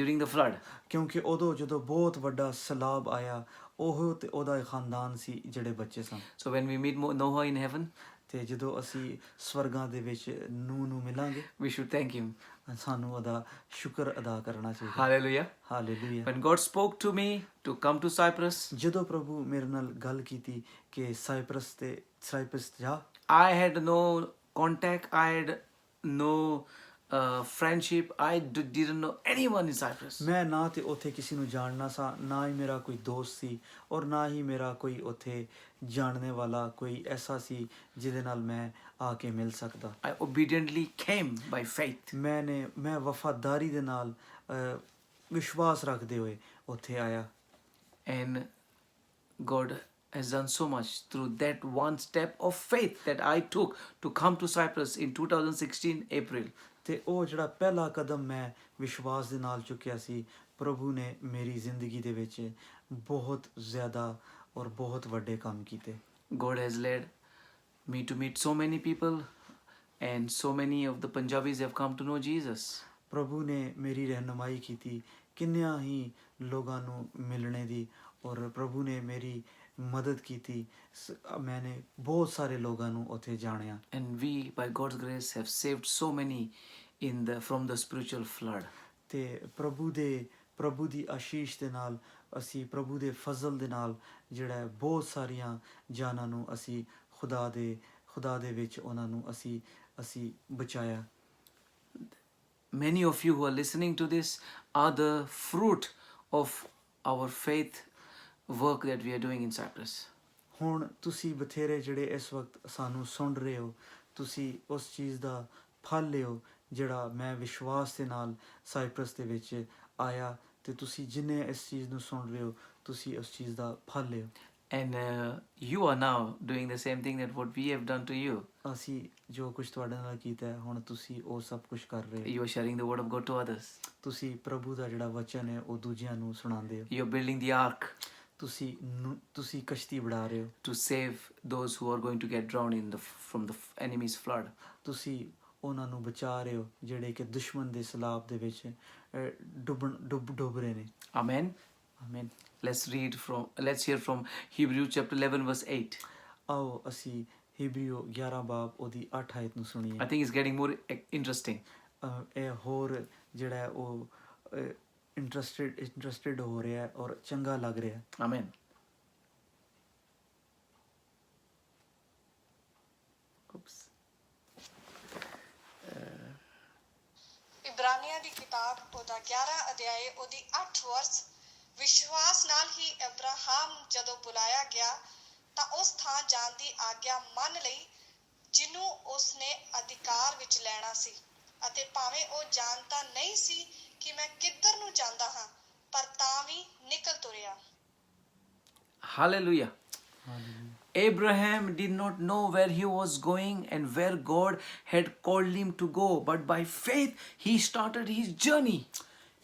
during the flood. ਕਿਉਂਕਿ ਉਦੋਂ ਜਦੋਂ ਬਹੁਤ ਵੱਡਾ ਸੈਲਾਬ ਆਇਆ, ਉਹ ਤੇ ਉਹਦਾ ਖਾਨਦਾਨ ਸੀ ਜਿਹੜੇ ਬੱਚੇ ਸਨ। So when we meet Noah in heaven, ਤੇ ਜਦੋਂ ਅਸੀਂ ਸਵਰਗਾਂ ਦੇ ਵਿੱਚ ਨੂਹ ਨੂੰ ਮਿਲਾਂਗੇ, we should thank him. ਸਾਨੂੰ ਉਹਦਾ ਸ਼ੁਕਰ ਅਦਾ ਕਰਨਾ ਚਾਹੀਦਾ। Hallelujah. Hallelujah. When God spoke to me to come to Cyprus, ਜਦੋਂ ਪ੍ਰਭੂ ਮੇਰੇ ਨਾਲ ਗੱਲ ਕੀਤੀ ਕਿ ਸਾਈਪਰਸ ਜਾ, I had no contact, I had no friendship, I didn't know anyone in Cyprus. ਮੈਂ ਨਾ ਤੇ ਉੱਥੇ ਕਿਸੇ ਨੂੰ ਜਾਣਨਾ ਸਾਂ, ਨਾ ਹੀ ਮੇਰਾ ਕੋਈ ਦੋਸਤ ਸੀ, ਔਰ ਨਾ ਹੀ ਮੇਰਾ ਕੋਈ ਉੱਥੇ ਜਾਣਨੇ ਵਾਲਾ ਕੋਈ ਐਸਾ ਸੀ ਜਿਹਦੇ ਨਾਲ ਮੈਂ ਆ ਕੇ ਮਿਲ ਸਕਦਾ। I obediently came by faith. ਮੈਂ ਵਫਾਦਾਰੀ ਦੇ ਨਾਲ ਵਿਸ਼ਵਾਸ ਰੱਖਦੇ ਹੋਏ ਉੱਥੇ ਆਇਆ। And God has done so much through that one step of faith that I took to come to Cyprus in 2016 April. ਤੇ ਉਹ ਜਿਹੜਾ ਪਹਿਲਾ ਕਦਮ ਮੈਂ ਵਿਸ਼ਵਾਸ ਦੇ ਨਾਲ ਚੁੱਕਿਆ ਸੀ, ਪ੍ਰਭੂ ਨੇ ਮੇਰੀ ਜ਼ਿੰਦਗੀ ਦੇ ਵਿੱਚ ਬਹੁਤ ਜ਼ਿਆਦਾ ਔਰ ਬਹੁਤ ਵੱਡੇ ਕੰਮ ਕੀਤੇ। God has led me to meet so many people, and so many of the Punjabis have come to know Jesus. ਪ੍ਰਭੂ ਨੇ ਮੇਰੀ ਰਹਿਨੁਮਾਈ ਕੀਤੀ ਕਿੰਨਿਆਂ ਹੀ ਲੋਕਾਂ ਨੂੰ ਮਿਲਣੇ ਦੀ, ਔਰ ਪ੍ਰਭੂ ਨੇ ਮੇਰੀ ਮਦਦ ਕੀਤੀ। ਮੈਨੇ ਬਹੁਤ ਸਾਰੇ ਲੋਕਾਂ ਨੂੰ ਉੱਥੇ ਜਾਣਿਆ। And we, by God's grace, have saved so many from the spiritual flood. ਤੇ ਪ੍ਰਭੂ ਦੀ ਆਸ਼ੀਸ਼ ਦੇ ਨਾਲ ਅਸੀਂ, ਪ੍ਰਭੂ ਦੇ ਫਜ਼ਲ ਦੇ ਨਾਲ ਜਿਹੜਾ ਹੈ ਬਹੁਤ ਸਾਰੀਆਂ ਜਾਨਾਂ ਨੂੰ ਅਸੀਂ ਖੁਦਾ ਦੇ ਵਿੱਚ ਉਹਨਾਂ ਨੂੰ ਅਸੀਂ ਬਚਾਇਆ। Many of you who are listening to this are the fruit of our faith work that we are doing in Cyprus. ਹੁਣ ਤੁਸੀਂ ਬਥੇਰੇ ਜਿਹੜੇ ਇਸ ਵਕਤ ਸਾਨੂੰ ਸੁਣ ਰਹੇ ਹੋ, ਤੁਸੀਂ ਉਸ ਚੀਜ਼ ਦਾ ਫਲ ਲਿਓ ਜਿਹੜਾ ਮੈਂ ਵਿਸ਼ਵਾਸ ਦੇ ਨਾਲ ਸਾਈਪਰਸ ਦੇ ਵਿੱਚ ਆਇਆ, ਤੇ ਤੁਸੀਂ ਜਿੰਨੇ ਇਸ ਚੀਜ਼ ਨੂੰ ਸੁਣ ਰਹੇ ਹੋ ਤੁਸੀਂ ਉਸ ਚੀਜ਼ ਦਾ ਫਲ ਲਿਓ। And you are now doing the same thing that what we have done to you. ਅਸੀਂ ਜੋ ਕੁਝ ਤੁਹਾਡੇ ਨਾਲ ਕੀਤਾ ਹੈ, ਹੁਣ ਤੁਸੀਂ ਉਹ ਸਭ ਕੁਝ ਕਰ ਰਹੇ ਹੋ। You are sharing the word of God to others. ਤੁਸੀਂ ਪ੍ਰਭੂ ਦਾ ਜਿਹੜਾ ਵਚਨ ਹੈ ਉਹ ਦੂਜਿਆਂ ਨੂੰ ਸੁਣਾਉਂਦੇ ਹੋ। You are building the ark ਤੁਸੀਂ ਕਸ਼ਤੀ ਬਣਾ ਰਹੇ ਹੋ to save those who are going to get drowned from the enemy's flood. ਤੁਸੀਂ ਉਹਨਾਂ ਨੂੰ ਬਚਾ ਰਹੇ ਹੋ ਜਿਹੜੇ ਕਿ ਦੁਸ਼ਮਣ ਦੇ ਸਲਾਬ ਦੇ ਵਿੱਚ ਡੁੱਬ ਰਹੇ ਨੇ। Amen. ਆਮੀਨ। Let's hear from Hebrews chapter 11 verse 8. ਆਓ ਅਸੀਂ ਹੀਬਰੀਓ 11 ਬਾਬ ਉਹਦੀ 8 ਆਇਤ ਨੂੰ ਸੁਣੀਏ। I think it's getting more interesting. ਇਹ ਹੋਰ ਜਿਹੜਾ ਹੈ ਉਹ ਇੰਟਰਸਟਿਡ ਹੋ ਰਿਹਾ ਹੈ ਔਰ ਚੰਗਾ ਲੱਗ ਰਿਹਾ ਹੈ। Amen. Oops. ਇਬਰਾਨੀਆਂ ਦੀ ਕਿਤਾਬ ਉਹਦਾ 11 ਅਧਿਆਏ ਉਹਦੀ 8 ਵਰਸ। ਵਿਸ਼ਵਾਸ ਨਾਲ ਹੀ ਅਬਰਾਹਮ ਜਦੋਂ ਬੁਲਾਇਆ ਗਿਆ ਤਾਂ ਉਸ ਥਾਂ ਜਾਣ ਦੀ ਆਗਿਆ ਮੰਨ ਲਈ ਜਿਹਨੂੰ ਉਸਨੇ ਅਧਿਕਾਰ ਵਿੱਚ ਲੈਣਾ ਸੀ, ਅਤੇ ਭਾਵੇਂ ਉਹ ਜਾਣਦਾ ਨਹੀਂ ਸੀ ਕਿ ਮੈਂ ਕਿੱਧਰ ਨੂੰ ਜਾਂਦਾ ਹਾਂ, ਪਰ ਤਾਂ ਵੀ ਨਿਕਲ ਤੁਰਿਆ। Hallelujah. Abraham did not know where he was going and where God had called him to go, but by faith he started his journey.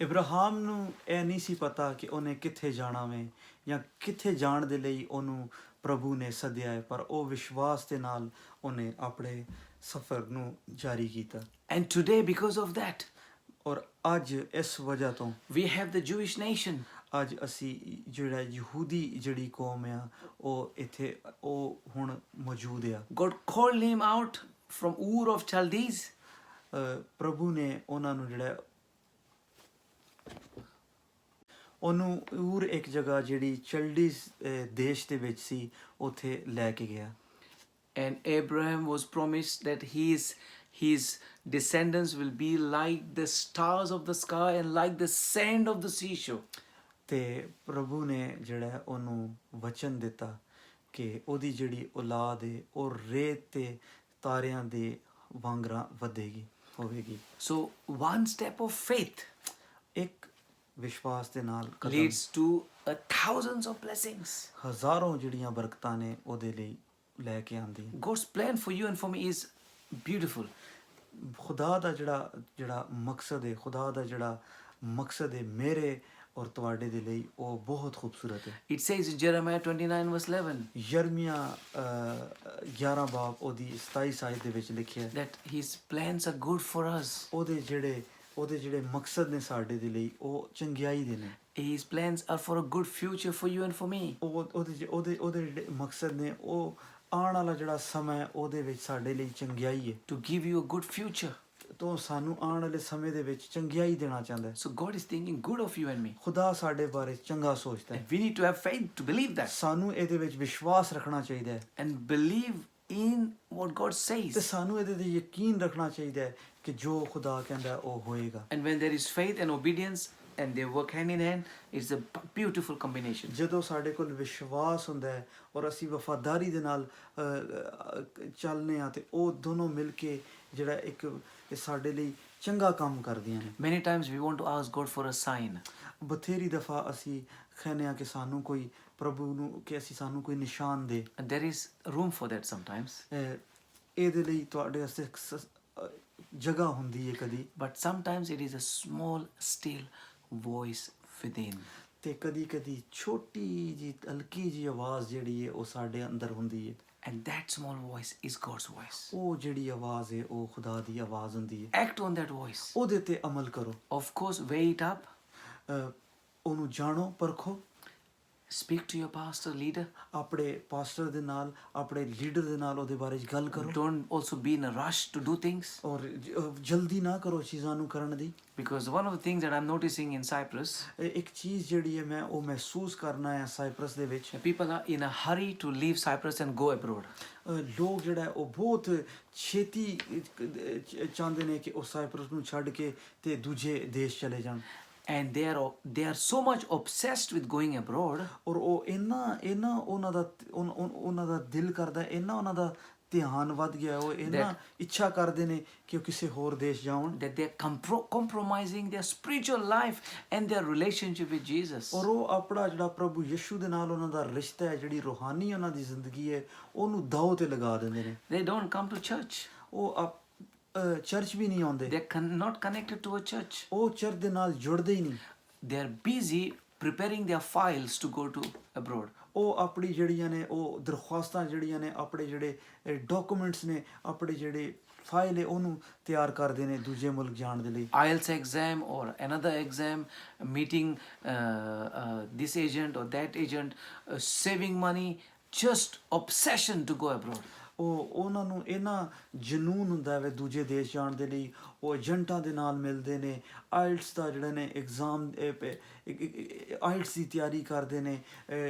Ibrahim ਨੂੰ ਇਹ ਨਹੀਂ ਸੀ ਪਤਾ ਕਿ ਉਹਨੇ ਕਿੱਥੇ ਜਾਣਾ ਵੇ ਜਾਂ ਕਿੱਥੇ ਜਾਣ ਦੇ ਲਈ ਉਹਨੂੰ ਪ੍ਰਭੂ ਨੇ ਸੱਦਿਆ ਹੈ, ਪਰ ਉਹ ਵਿਸ਼ਵਾਸ ਦੇ ਨਾਲ ਉਹਨੇ ਆਪਣੇ ਸਫ਼ਰ ਨੂੰ ਜਾਰੀ ਕੀਤਾ। And today, because of that, ਔਰ ਅੱਜ ਇਸ ਵਜ੍ਹਾ ਤੋਂ we have the Jewish nation. ਅੱਜ ਅਸੀਂ ਜਿਹੜਾ ਯਹੂਦੀ ਜਿਹੜੀ ਕੌਮ ਆ ਉਹ ਇੱਥੇ ਉਹ ਹੁਣ ਮੌਜੂਦ ਆ। God called him out from Ur of Chaldees. ਪ੍ਰਭੂ ਨੇ ਉਹਨਾਂ ਨੂੰ ਜਿਹੜਾ ਉਹਨੂੰ ਊਰ ਇੱਕ ਜਗ੍ਹਾ ਜਿਹੜੀ ਚਲਡੀਸ ਦੇਸ਼ ਦੇ ਵਿੱਚ ਸੀ ਉੱਥੇ ਲੈ ਕੇ ਗਿਆ। And Abraham was promised that his descendants will be like the stars of the sky and like the sand of the seashore. ਤੇ ਪ੍ਰਭੂ ਨੇ ਜਿਹੜਾ ਉਹਨੂੰ ਵਚਨ ਦਿੱਤਾ ਕਿ ਉਹਦੀ ਜਿਹੜੀ ਔਲਾਦ ਹੈ ਉਹ ਰੇਤ ਤੇ ਤਾਰਿਆਂ ਦੇ ਵਾਂਗਰਾਂ ਵਧੇਗੀ ਹੋਵੇਗੀ। So one step of faith ਇੱਕ ਵਿਸ਼ਵਾਸ ਦੇ ਨਾਲ ਕਦਮ leads to thousands of blessings. ਹਜ਼ਾਰਾਂ ਜਿਹੜੀਆਂ ਬਰਕਤਾਂ ਨੇ ਉਹਦੇ ਲਈ ਲੈ ਕੇ ਆਉਂਦੀ। God's plan for you and for me is beautiful. ਖੁਦਾ ਦਾ ਜਿਹੜਾ ਮਕਸਦ ਹੈ, ਖੁਦਾ ਦਾ ਜਿਹੜਾ ਮਕਸਦ ਹੈ ਮੇਰੇ ਔਰ ਤੁਹਾਡੇ ਦੇ ਲਈ ਉਹ ਬਹੁਤ ਖੂਬਸੂਰਤ ਹੈ। It says in Jeremiah 29 verse 11 ਯਰਮੀਆ 11 ਬਾਬ ਉਹਦੀ 27 ਆਇਤ ਦੇ ਵਿੱਚ ਲਿਖਿਆ ਹੈ that his plans are good for us. ਉਹਦੇ ਜਿਹੜੇ ਮਕਸਦ ਨੇ ਸਾਡੇ ਦੇ ਲਈ ਉਹ ਚੰਗਿਆਈ ਦੇ ਨੇ। His plans are for a good future for you and for me. ਉਹਦੇ ਜਿਹੜੇ ਮਕਸਦ ਨੇ ਉਹ ਆਉਣ ਵਾਲਾ ਜਿਹੜਾ ਸਮਾਂ ਹੈ ਉਹਦੇ ਵਿੱਚ ਸਾਡੇ ਲਈ ਚੰਗਿਆਈ ਹੈ। To give you a good future. ਤੋਂ ਸਾਨੂੰ ਆਉਣ ਵਾਲੇ ਸਮੇਂ ਦੇ ਵਿੱਚ ਚੰਗਿਆਈ ਦੇਣਾ ਚਾਹੁੰਦਾ ਹੈ। So God is thinking good of you and me. ਖੁਦਾ ਸਾਡੇ ਬਾਰੇ ਚੰਗਾ ਸੋਚਦਾ ਹੈ। And we need to have faith to believe that. ਸਾਨੂੰ ਇਹਦੇ ਵਿੱਚ ਵਿਸ਼ਵਾਸ ਰੱਖਣਾ ਚਾਹੀਦਾ ਹੈ And believe in what God ਤੇ says. ਸਾਨੂੰ ਇਹਦੇ ਤੇ ਯਕੀਨ ਰੱਖਣਾ ਚਾਹੀਦਾ ਹੈ ਕਿ ਜੋ ਖੁਦਾ ਕਹਿੰਦਾ ਉਹ ਹੋਏਗਾ। And when there is faith and obedience and they work hand in hand, it's a beautiful combination. ਜਦੋਂ ਸਾਡੇ ਕੋਲ ਵਿਸ਼ਵਾਸ ਹੁੰਦਾ ਹੈ ਔਰ ਅਸੀਂ ਵਫਾਦਾਰੀ ਦੇ ਨਾਲ ਚੱਲਨੇ ਆ ਤੇ ਉਹ ਦੋਨੋਂ ਮਿਲ ਕੇ ਜਿਹੜਾ ਇੱਕ ਸਾਡੇ ਲਈ ਚੰਗਾ ਕੰਮ ਕਰਦੀਆਂ ਨੇ। Many times we want to ask God for a sign. ਬਥੇਰੀ ਦਫਾ ਅਸੀਂ ਕਹਿੰਦੇ ਆ ਕਿ ਸਾਨੂੰ ਕੋਈ ਪ੍ਰਭੂ ਨੂੰ ਕਿ ਸਾਨੂੰ ਕੋਈ ਨਿਸ਼ਾਨ ਦੇ। And there is room for that sometimes. ਇਹਦੇ ਲਈ ਤੁਹਾਡੇ ਵਾਸਤੇ ਜਗ੍ਹਾ ਹੁੰਦੀ ਹੈ ਕਦੀ, But sometimes it is a small, still voice within. ਤੇ ਕਦੀ ਛੋਟੀ ਜੀ ਹਲਕੀ ਜੀ ਆਵਾਜ਼ ਜਿਹੜੀ ਹੈ ਉਹ ਸਾਡੇ ਅੰਦਰ ਹੁੰਦੀ ਹੈ। And that small voice is God's voice. ਉਹ ਜਿਹੜੀ ਆਵਾਜ਼ ਹੈ ਉਹ ਖੁਦਾ ਦੀ ਆਵਾਜ਼ ਹੁੰਦੀ ਹੈ। Act on that voice. ਉਹਦੇ ਤੇ ਅਮਲ ਕਰੋ। Of course, weigh it up. ਉਹਨੂੰ ਜਾਣੋ, ਪਰਖੋ। Speak to your pastor, leader. ਆਪਣੇ ਪਾਸਟਰ ਦੇ ਨਾਲ, ਆਪਣੇ ਲੀਡਰ ਦੇ ਨਾਲ ਉਹਦੇ ਬਾਰੇ 'ਚ ਗੱਲ ਕਰੋ। Don't also be in a rush to do things. ਔਰ ਜਲਦੀ ਨਾ ਕਰੋ ਚੀਜ਼ਾਂ ਨੂੰ ਕਰਨ ਦੀ। Because one of the things that I'm noticing in Cyprus, ਇੱਕ ਚੀਜ਼ ਜਿਹੜੀ ਹੈ ਮੈਂ ਉਹ ਮਹਿਸੂਸ ਕਰਨਾ ਹੈ ਸਾਈਪਰਸ ਦੇ ਵਿੱਚ, people are in a hurry to leave Cyprus and go abroad. ਲੋਕ ਜਿਹੜਾ ਉਹ ਬਹੁਤ ਛੇਤੀ ਚਾਹੁੰਦੇ ਨੇ ਕਿ ਉਹ ਸਾਈਪਰਸ ਨੂੰ ਛੱਡ ਕੇ ਤੇ ਦੂਜੇ ਦੇਸ਼ ਚਲੇ ਜਾਣ। And they are so much obsessed with going abroad. ਔਰ ਉਹ ਇੰਨਾ ਉਹਨਾਂ ਦਾ ਦਿਲ ਕਰਦਾ, ਇੰਨਾ ਉਹਨਾਂ ਦਾ ਧਿਆਨ ਵੱਧ ਗਿਆ, ਉਹ ਇੰਨਾ ਇੱਛਾ ਕਰਦੇ ਨੇ ਕਿ ਉਹ ਕਿਸੇ ਹੋਰ ਦੇਸ਼ ਜਾਣ। That they are compromising their spiritual life and their relationship with Jesus. ਔਰ ਉਹ ਆਪਣਾ ਜਿਹੜਾ ਪ੍ਰਭੂ ਯਿਸੂ ਦੇ ਨਾਲ ਉਹਨਾਂ ਦਾ ਰਿਸ਼ਤਾ ਹੈ, ਜਿਹੜੀ ਰੂਹਾਨੀ ਉਹਨਾਂ ਦੀ ਜ਼ਿੰਦਗੀ ਹੈ, ਉਹਨੂੰ ਦਾਅ ਤੇ ਲਗਾ ਦਿੰਦੇ ਨੇ। They don't come to church. ਉਹ ਚਰਚ ਵੀ ਨਹੀਂ ਆਉਂਦੇ। They are not connected to a church. ਉਹ ਚਰਚ ਦੇ ਨਾਲ ਜੁੜਦੇ ਹੀ ਨਹੀਂ। They are busy preparing their files to go to abroad. ਉਹ ਆਪਣੀ ਜਿਹੜੀਆਂ ਨੇ ਉਹ ਦਰਖਾਸਤਾਂ ਜਿਹੜੀਆਂ ਨੇ, ਆਪਣੇ ਜਿਹੜੇ ਡਾਕੂਮੈਂਟਸ ਨੇ, ਆਪਣੇ ਜਿਹੜੇ ਫਾਈਲ ਹੈ ਉਹਨੂੰ ਤਿਆਰ ਕਰਦੇ ਨੇ ਦੂਜੇ ਮੁਲਕ ਜਾਣ ਦੇ ਲਈ। IELTS exam or another exam, meeting this agent or that agent, saving money, just obsession to go abroad. ਉਹਨਾਂ ਨੂੰ ਇਹਨਾਂ ਜਨੂਨ ਹੁੰਦਾ ਹੈ ਦੂਜੇ ਦੇਸ਼ ਜਾਣ ਦੇ ਲਈ। ਉਹ ਏਜੰਟਾਂ ਦੇ ਨਾਲ ਮਿਲਦੇ ਨੇ, ਆਇਲਟਸ ਦਾ ਜਿਹੜਾ ਨੇ ਐਗਜ਼ਾਮ, ਆਇਲਟਸ ਦੀ ਤਿਆਰੀ ਕਰਦੇ ਨੇ,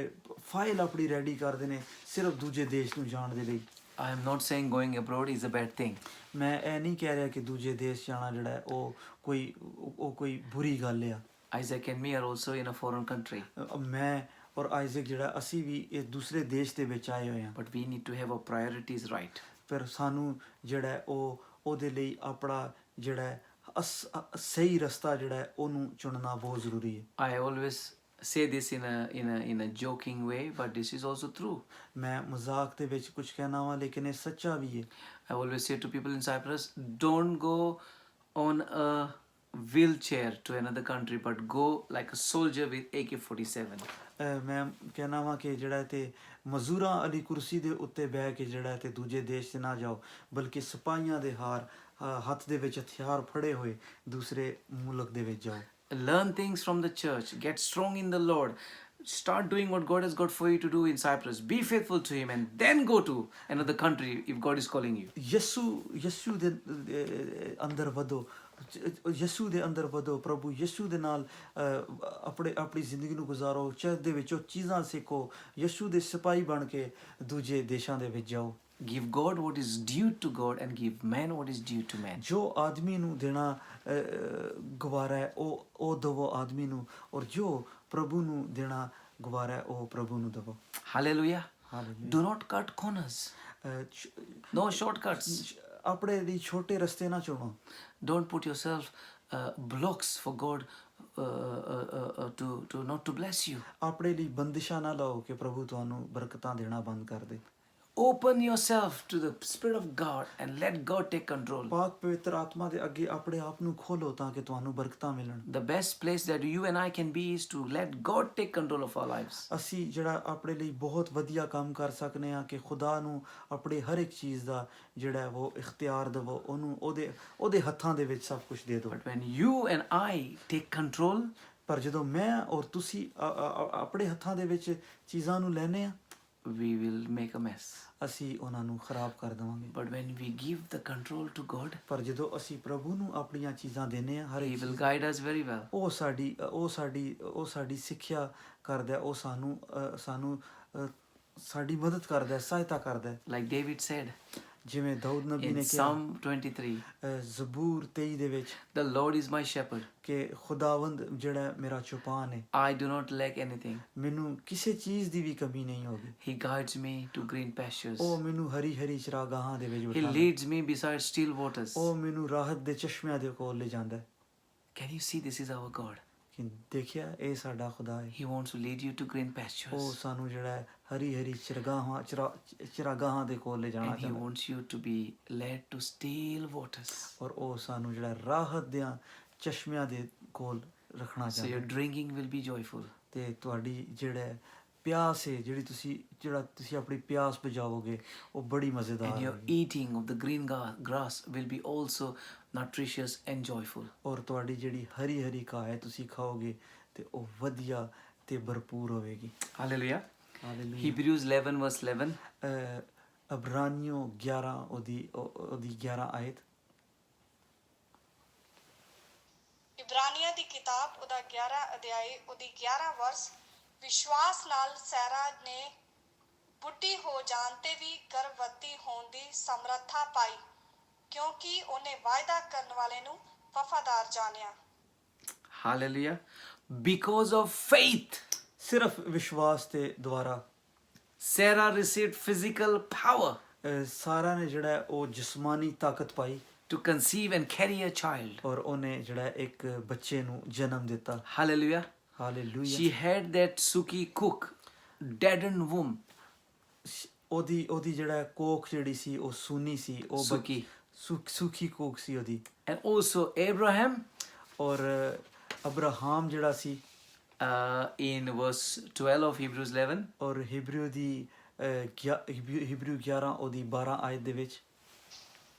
ਫਾਈਲ ਆਪਣੀ ਰੈਡੀ ਕਰਦੇ ਨੇ ਸਿਰਫ ਦੂਜੇ ਦੇਸ਼ ਨੂੰ ਜਾਣ ਦੇ ਲਈ। I am not saying going abroad is a bad thing. ਮੈਂ ਇਹ ਨਹੀਂ ਕਹਿ ਰਿਹਾ ਕਿ ਦੂਜੇ ਦੇਸ਼ ਜਾਣਾ ਜਿਹੜਾ ਹੈ ਉਹ ਕੋਈ ਬੁਰੀ ਗੱਲ ਆ। Isaac and me are also in a foreign country. ਮੈਂ ਔਰ ਆਈਜ਼ਕ ਜਿਹੜਾ ਅਸੀਂ ਵੀ ਇਹ ਦੂਸਰੇ ਦੇਸ਼ ਦੇ ਵਿੱਚ ਆਏ ਹੋਏ ਹਾਂ। But we need to have our priorities right. ਪਰ ਸਾਨੂੰ ਜਿਹੜਾ ਉਹਦੇ ਲਈ ਆਪਣਾ ਜਿਹੜਾ ਹੈ ਸਹੀ ਰਸਤਾ ਜਿਹੜਾ ਹੈ ਉਹਨੂੰ ਚੁਣਨਾ ਬਹੁਤ ਜ਼ਰੂਰੀ ਹੈ। I always say this in a joking way, but this is also true. ਮੈਂ ਮਜ਼ਾਕ ਦੇ ਵਿੱਚ ਕੁਝ ਕਹਿਣਾ ਵਾ ਲੇਕਿਨ ਇਹ ਸੱਚਾ ਵੀ ਹੈ। I always say to people in Cyprus, don't go on a wheelchair to another country, but go like a soldier with AK-47. ਮੈਂ ਕਹਿਣਾ ਵਾ ਕਿ ਜਿਹੜਾ ਤੇ ਮਜ਼ਦੂਰਾਂ ਵਾਲੀ ਕੁਰਸੀ ਦੇ ਉੱਤੇ ਬਹਿ ਕੇ ਜਿਹੜਾ ਤੇ ਦੂਜੇ ਦੇਸ਼ 'ਚ ਨਾ ਜਾਓ, ਬਲਕਿ ਸਿਪਾਹੀਆਂ ਦੇ ਹੱਥ ਦੇ ਵਿੱਚ ਹਥਿਆਰ ਫੜੇ ਹੋਏ ਦੂਸਰੇ ਮੁਲਕ ਦੇ ਵਿੱਚ ਜਾਓ। Learn things from the church. Get strong in the Lord. Start doing what God has got for you to do in Cyprus. Be faithful to Him, and then go to another country if God is calling you. ਯਿਸੂ ਦੇ ਅੰਦਰ ਵਧੋ, ਯਿਸੂ ਦੇ ਅੰਦਰ ਵਧੋ, ਪ੍ਰਭੂ ਯਿਸੂ ਦੇ ਨਾਲ ਆਪਣੀ ਜ਼ਿੰਦਗੀ ਨੂੰ ਗੁਜ਼ਾਰੋ, ਚਰਚ ਦੇ ਵਿੱਚੋਂ ਚੀਜ਼ਾਂ ਸਿੱਖੋ, ਯਿਸੂ ਦੇ ਸਿਪਾਹੀ ਬਣ ਕੇ ਦੂਜੇ ਦੇਸ਼ਾਂ ਦੇ ਵਿੱਚ ਜਾਓ। Give God what is due to God and give man what is due to man. ਜੋ ਆਦਮੀ ਨੂੰ ਦੇਣਾ ਗਵਾਰਾ ਹੈ ਉਹ ਦੇਵੋ ਆਦਮੀ ਨੂੰ, ਔਰ ਜੋ ਪ੍ਰਭੂ ਨੂੰ ਦੇਣਾ ਗਵਾਰਾ ਹੈ ਉਹ ਪ੍ਰਭੂ ਨੂੰ ਦੇਵੋ। Hallelujah. Hallelujah. Do not cut corners. No shortcuts. ਆਪਣੇ ਲਈ ਛੋਟੇ ਰਸਤੇ ਨਾ ਚੁਣੋ। Don't put yourself blocks for God to not to bless you. ਆਪਣੇ ਲਈ ਬੰਦਿਸ਼ਾਂ ਨਾ ਲਾਓ ਕਿ ਪ੍ਰਭੂ ਤੁਹਾਨੂੰ ਬਰਕਤਾਂ ਦੇਣਾ ਬੰਦ ਕਰ ਦੇ। Open yourself to the Spirit of God and let God take control. ਪਾਕ ਪਵਿੱਤਰ ਆਤਮਾ ਦੇ ਅੱਗੇ ਆਪਣੇ ਆਪ ਨੂੰ ਖੋਲੋ ਤਾਂ ਕਿ ਤੁਹਾਨੂੰ ਬਰਕਤਾਂ ਮਿਲਣ। The best place that you and I can be is to let God take control of our lives. ਅਸੀਂ ਜਿਹੜਾ ਆਪਣੇ ਲਈ ਬਹੁਤ ਵਧੀਆ ਕੰਮ ਕਰ ਸਕਨੇ ਆ ਕਿ ਖੁਦਾ ਨੂੰ ਆਪਣੇ ਹਰ ਇੱਕ ਚੀਜ਼ ਦਾ ਜਿਹੜਾ ਉਹ ਇਖਤਿਆਰ ਦੇਵੋ, ਉਹਨੂੰ ਉਹਦੇ ਹੱਥਾਂ ਦੇ ਵਿੱਚ ਸਭ ਕੁਝ ਦੇ ਦਿਓ। But when you and I take control, ਪਰ ਜਦੋਂ ਮੈਂ ਔਰ ਤੁਸੀਂ ਆਪਣੇ ਹੱਥਾਂ ਦੇ ਵਿੱਚ ਚੀਜ਼ਾਂ ਨੂੰ ਲੈਨੇ ਆ, we will make a mess. ਅਸੀਂ ਉਹਨਾਂ ਨੂੰ ਖਰਾਬ ਕਰ ਦੇਵਾਂਗੇ। But when we give the control to God, ਪਰ ਜਦੋਂ ਅਸੀਂ ਪ੍ਰਭੂ ਨੂੰ ਆਪਣੀਆਂ ਚੀਜ਼ਾਂ ਦੇਨੇ ਆ, ਹਰ He ਇੱਕ will ਚੀਜ਼, guide us very well. ਉਹ ਸਾਡੀ ਸਿੱਖਿਆ ਕਰਦਾ, ਉਹ ਸਾਨੂੰ ਸਾਡੀ ਮਦਦ ਕਰਦਾ, ਸਹਾਇਤਾ ਕਰਦਾ। Like David said ਜਿਵੇਂ ਦਾਊਦ ਨਬੀ in ਨੇ ਕਿਹਾ Psalm 23, ਜ਼ਬੂਰ 23 ਦੇ ਵਿੱਚ the Lord is my shepherd. ਕਿ ਖੁਦਾਵੰਦ ਜਿਹੜਾ ਮੇਰਾ ਚੌਪਾਨ ਹੈ, I do not lack anything. ਮੈਨੂੰ ਕਿਸੇ ਚੀਜ਼ ਦੀ ਵੀ ਕਮੀ ਨਹੀਂ ਹੋਗੀ। He guides me to green pastures. ਉਹ ਮੈਨੂੰ ਹਰੀ ਚਰਾਗਾਹਾਂ ਦੇ ਵਿੱਚ He ਬਿਠਾਉਂਦਾ, leads me beside still waters. ਉਹ ਮੈਨੂੰ ਰਾਹਤ ਦੇ ਚਸ਼ਮਿਆਂ ਦੇ ਕੋਲ ਲੈ ਜਾਂਦਾ ਹੈ। Can you see this is our God? ਕਿ ਦੇਖਿਆ ਇਹ ਸਾਡਾ ਖੁਦਾ ਹੈ, He wants to lead you to green ਉਹ pastures. ਸਾਨੂੰ ਜਿਹੜਾ ਹੈ ਹਰੀ ਚਰਾਗਾਹਾਂ ਦੇ ਕੋਲ ਲੈ ਜਾਣਾ And He ਚਾਹੁੰਦਾ ਹੈ, wants you to be led to still waters. ਔਰ ਉਹ ਸਾਨੂੰ ਜਿਹੜਾ ਰਾਹਤ ਦੇ ਚਸ਼ਮਿਆਂ ਦੇ ਕੋਲ ਰੱਖਣਾ So ਚਾਹੁੰਦਾ your ਹੈ। drinking will be joyful. ਤੇ ਤੁਹਾਡੀ ਜਿਹੜਾ ਪਿਆਸ ਹੈ, ਜਿਹੜਾ ਤੁਸੀਂ ਆਪਣੀ ਪਿਆਸ ਬੁਝਾਓਗੇ, ਉਹ ਬੜੀ ਮਜ਼ੇਦਾਰ And your ਹੋਵੇਗੀ। eating of the green grass will be also nutritious and joyful. ਔਰ ਤੁਹਾਡੀ ਜਿਹੜੀ ਹਰੀ ਘਾਹ ਹੈ ਤੁਸੀਂ ਖਾਓਗੇ ਤੇ ਉਹ ਵਧੀਆ ਤੇ ਭਰਪੂਰ ਹੋਵੇਗੀ। Hallelujah. ਹਾਲੇਲੂਇਆ। Hebrews 11 verse 11. ਅਬਰਾਨੀਓ 11 ਉਹਦੀ 11 ਆਇਤ। ਇਬਰਾਨੀਆਂ ਦੀ ਕਿਤਾਬ ਉਹਦਾ 11 ਅਧਿਆਇ ਉਹਦੀ 11 ਵਰਸ। ਵਿਸ਼ਵਾਸ ਨਾਲ ਸੈਰਾ ਨੇ ਬੁੱਢੀ ਹੋ ਜਾਣ ਤੇ ਵੀ ਗਰਭਵਤੀ ਹੋਣ ਦੀ ਸਮਰੱਥਾ ਪਾਈ, ਕਿਉਂਕਿ ਉਹਨੇ ਵਾਅਦਾ ਕਰਨ ਵਾਲੇ ਨੂੰ ਵਫਾਦਾਰ ਜਾਣਿਆ। Hallelujah. Because of faith, ਸਿਰਫ ਵਿਸ਼ਵਾਸ ਦੇ ਦੁਆਰਾ Sarah received physical power ਸਾਰਾ ਨੇ ਜਿਹੜਾ ਹੈ ਉਹ ਜਿਸਮਾਨੀ ਤਾਕਤ ਪਾਈ, to conceive and carry a child. ਔਰ ਉਹਨੇ ਜਿਹੜਾ ਇੱਕ ਬੱਚੇ ਨੂੰ ਜਨਮ ਦਿੱਤਾ। Hallelujah. Hallelujah. She had that Suki cook, deadened womb. ਉਹਦੀ ਜਿਹੜਾ ਕੋਖ ਜਿਹੜੀ ਸੀ ਉਹ ਸੂਨੀ ਸੀ, ਉਹ ਸੁੱਕੀ। ਸੁੱਕੀ ਕੋਖ ਸੀ ਉਹਦੀ। And also Abraham, ਔਰ ਅਬਰਾਹਮ ਜਿਹੜਾ ਸੀ, in verse 12 of Hebrews 11, ਔਰ ਹਿਬਰੂ 11 ਉਹਦੀ 12 ਆਇਤ ਦੇ ਵਿੱਚ।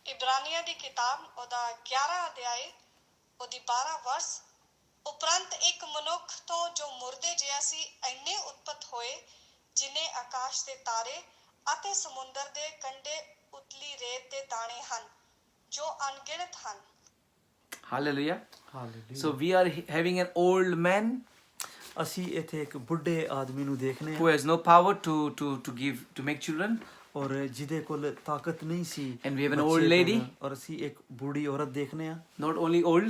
ਇਬਰਾਨੀਆਂ ਦੀ ਕਿਤਾਬ ਉਹਦਾ 11 ਅਧਿਆਇ ਉਹਦੀ 12 ਵਰਸ। ਉਪਰੰਤ ਇੱਕ ਮਨੁੱਖ ਤੋਂ ਜੋ ਮੁਰਦੇ ਜਿਹਾ ਸੀ ਇੰਨੇ ਉਤਪਤ ਹੋਏ, ਜਿਨੇ ਆਕਾਸ਼ ਦੇ ਤਾਰੇ ਅਤੇ ਸਮੁੰਦਰ ਦੇ ਕੰਢੇ ਉਤਲੀ ਰੇਤ ਦੇ ਦਾਣੇ ਹਨ, ਜੋ ਅਣਗਿਣਤ ਹਨ। hallelujah. Hallelujah. So we are having an old man ਅਸੀਂ ਇੱਥੇ ਇੱਕ ਬੁੱਢੇ ਆਦਮੀ ਨੂੰ ਦੇਖਨੇ who ਹਾਂ, has no power to make children, ਔਰ ਜਿਹਦੇ ਕੋਲ ਤਾਕਤ ਨਹੀਂ ਸੀ। And we have an ਬੱਚੇ old lady. ਪੈਦਾ, ਔਰ ਅਸੀਂ ਇੱਕ ਬੁੱਢੀ ਔਰਤ ਦੇਖਨੇ ਹਾਂ। not only old,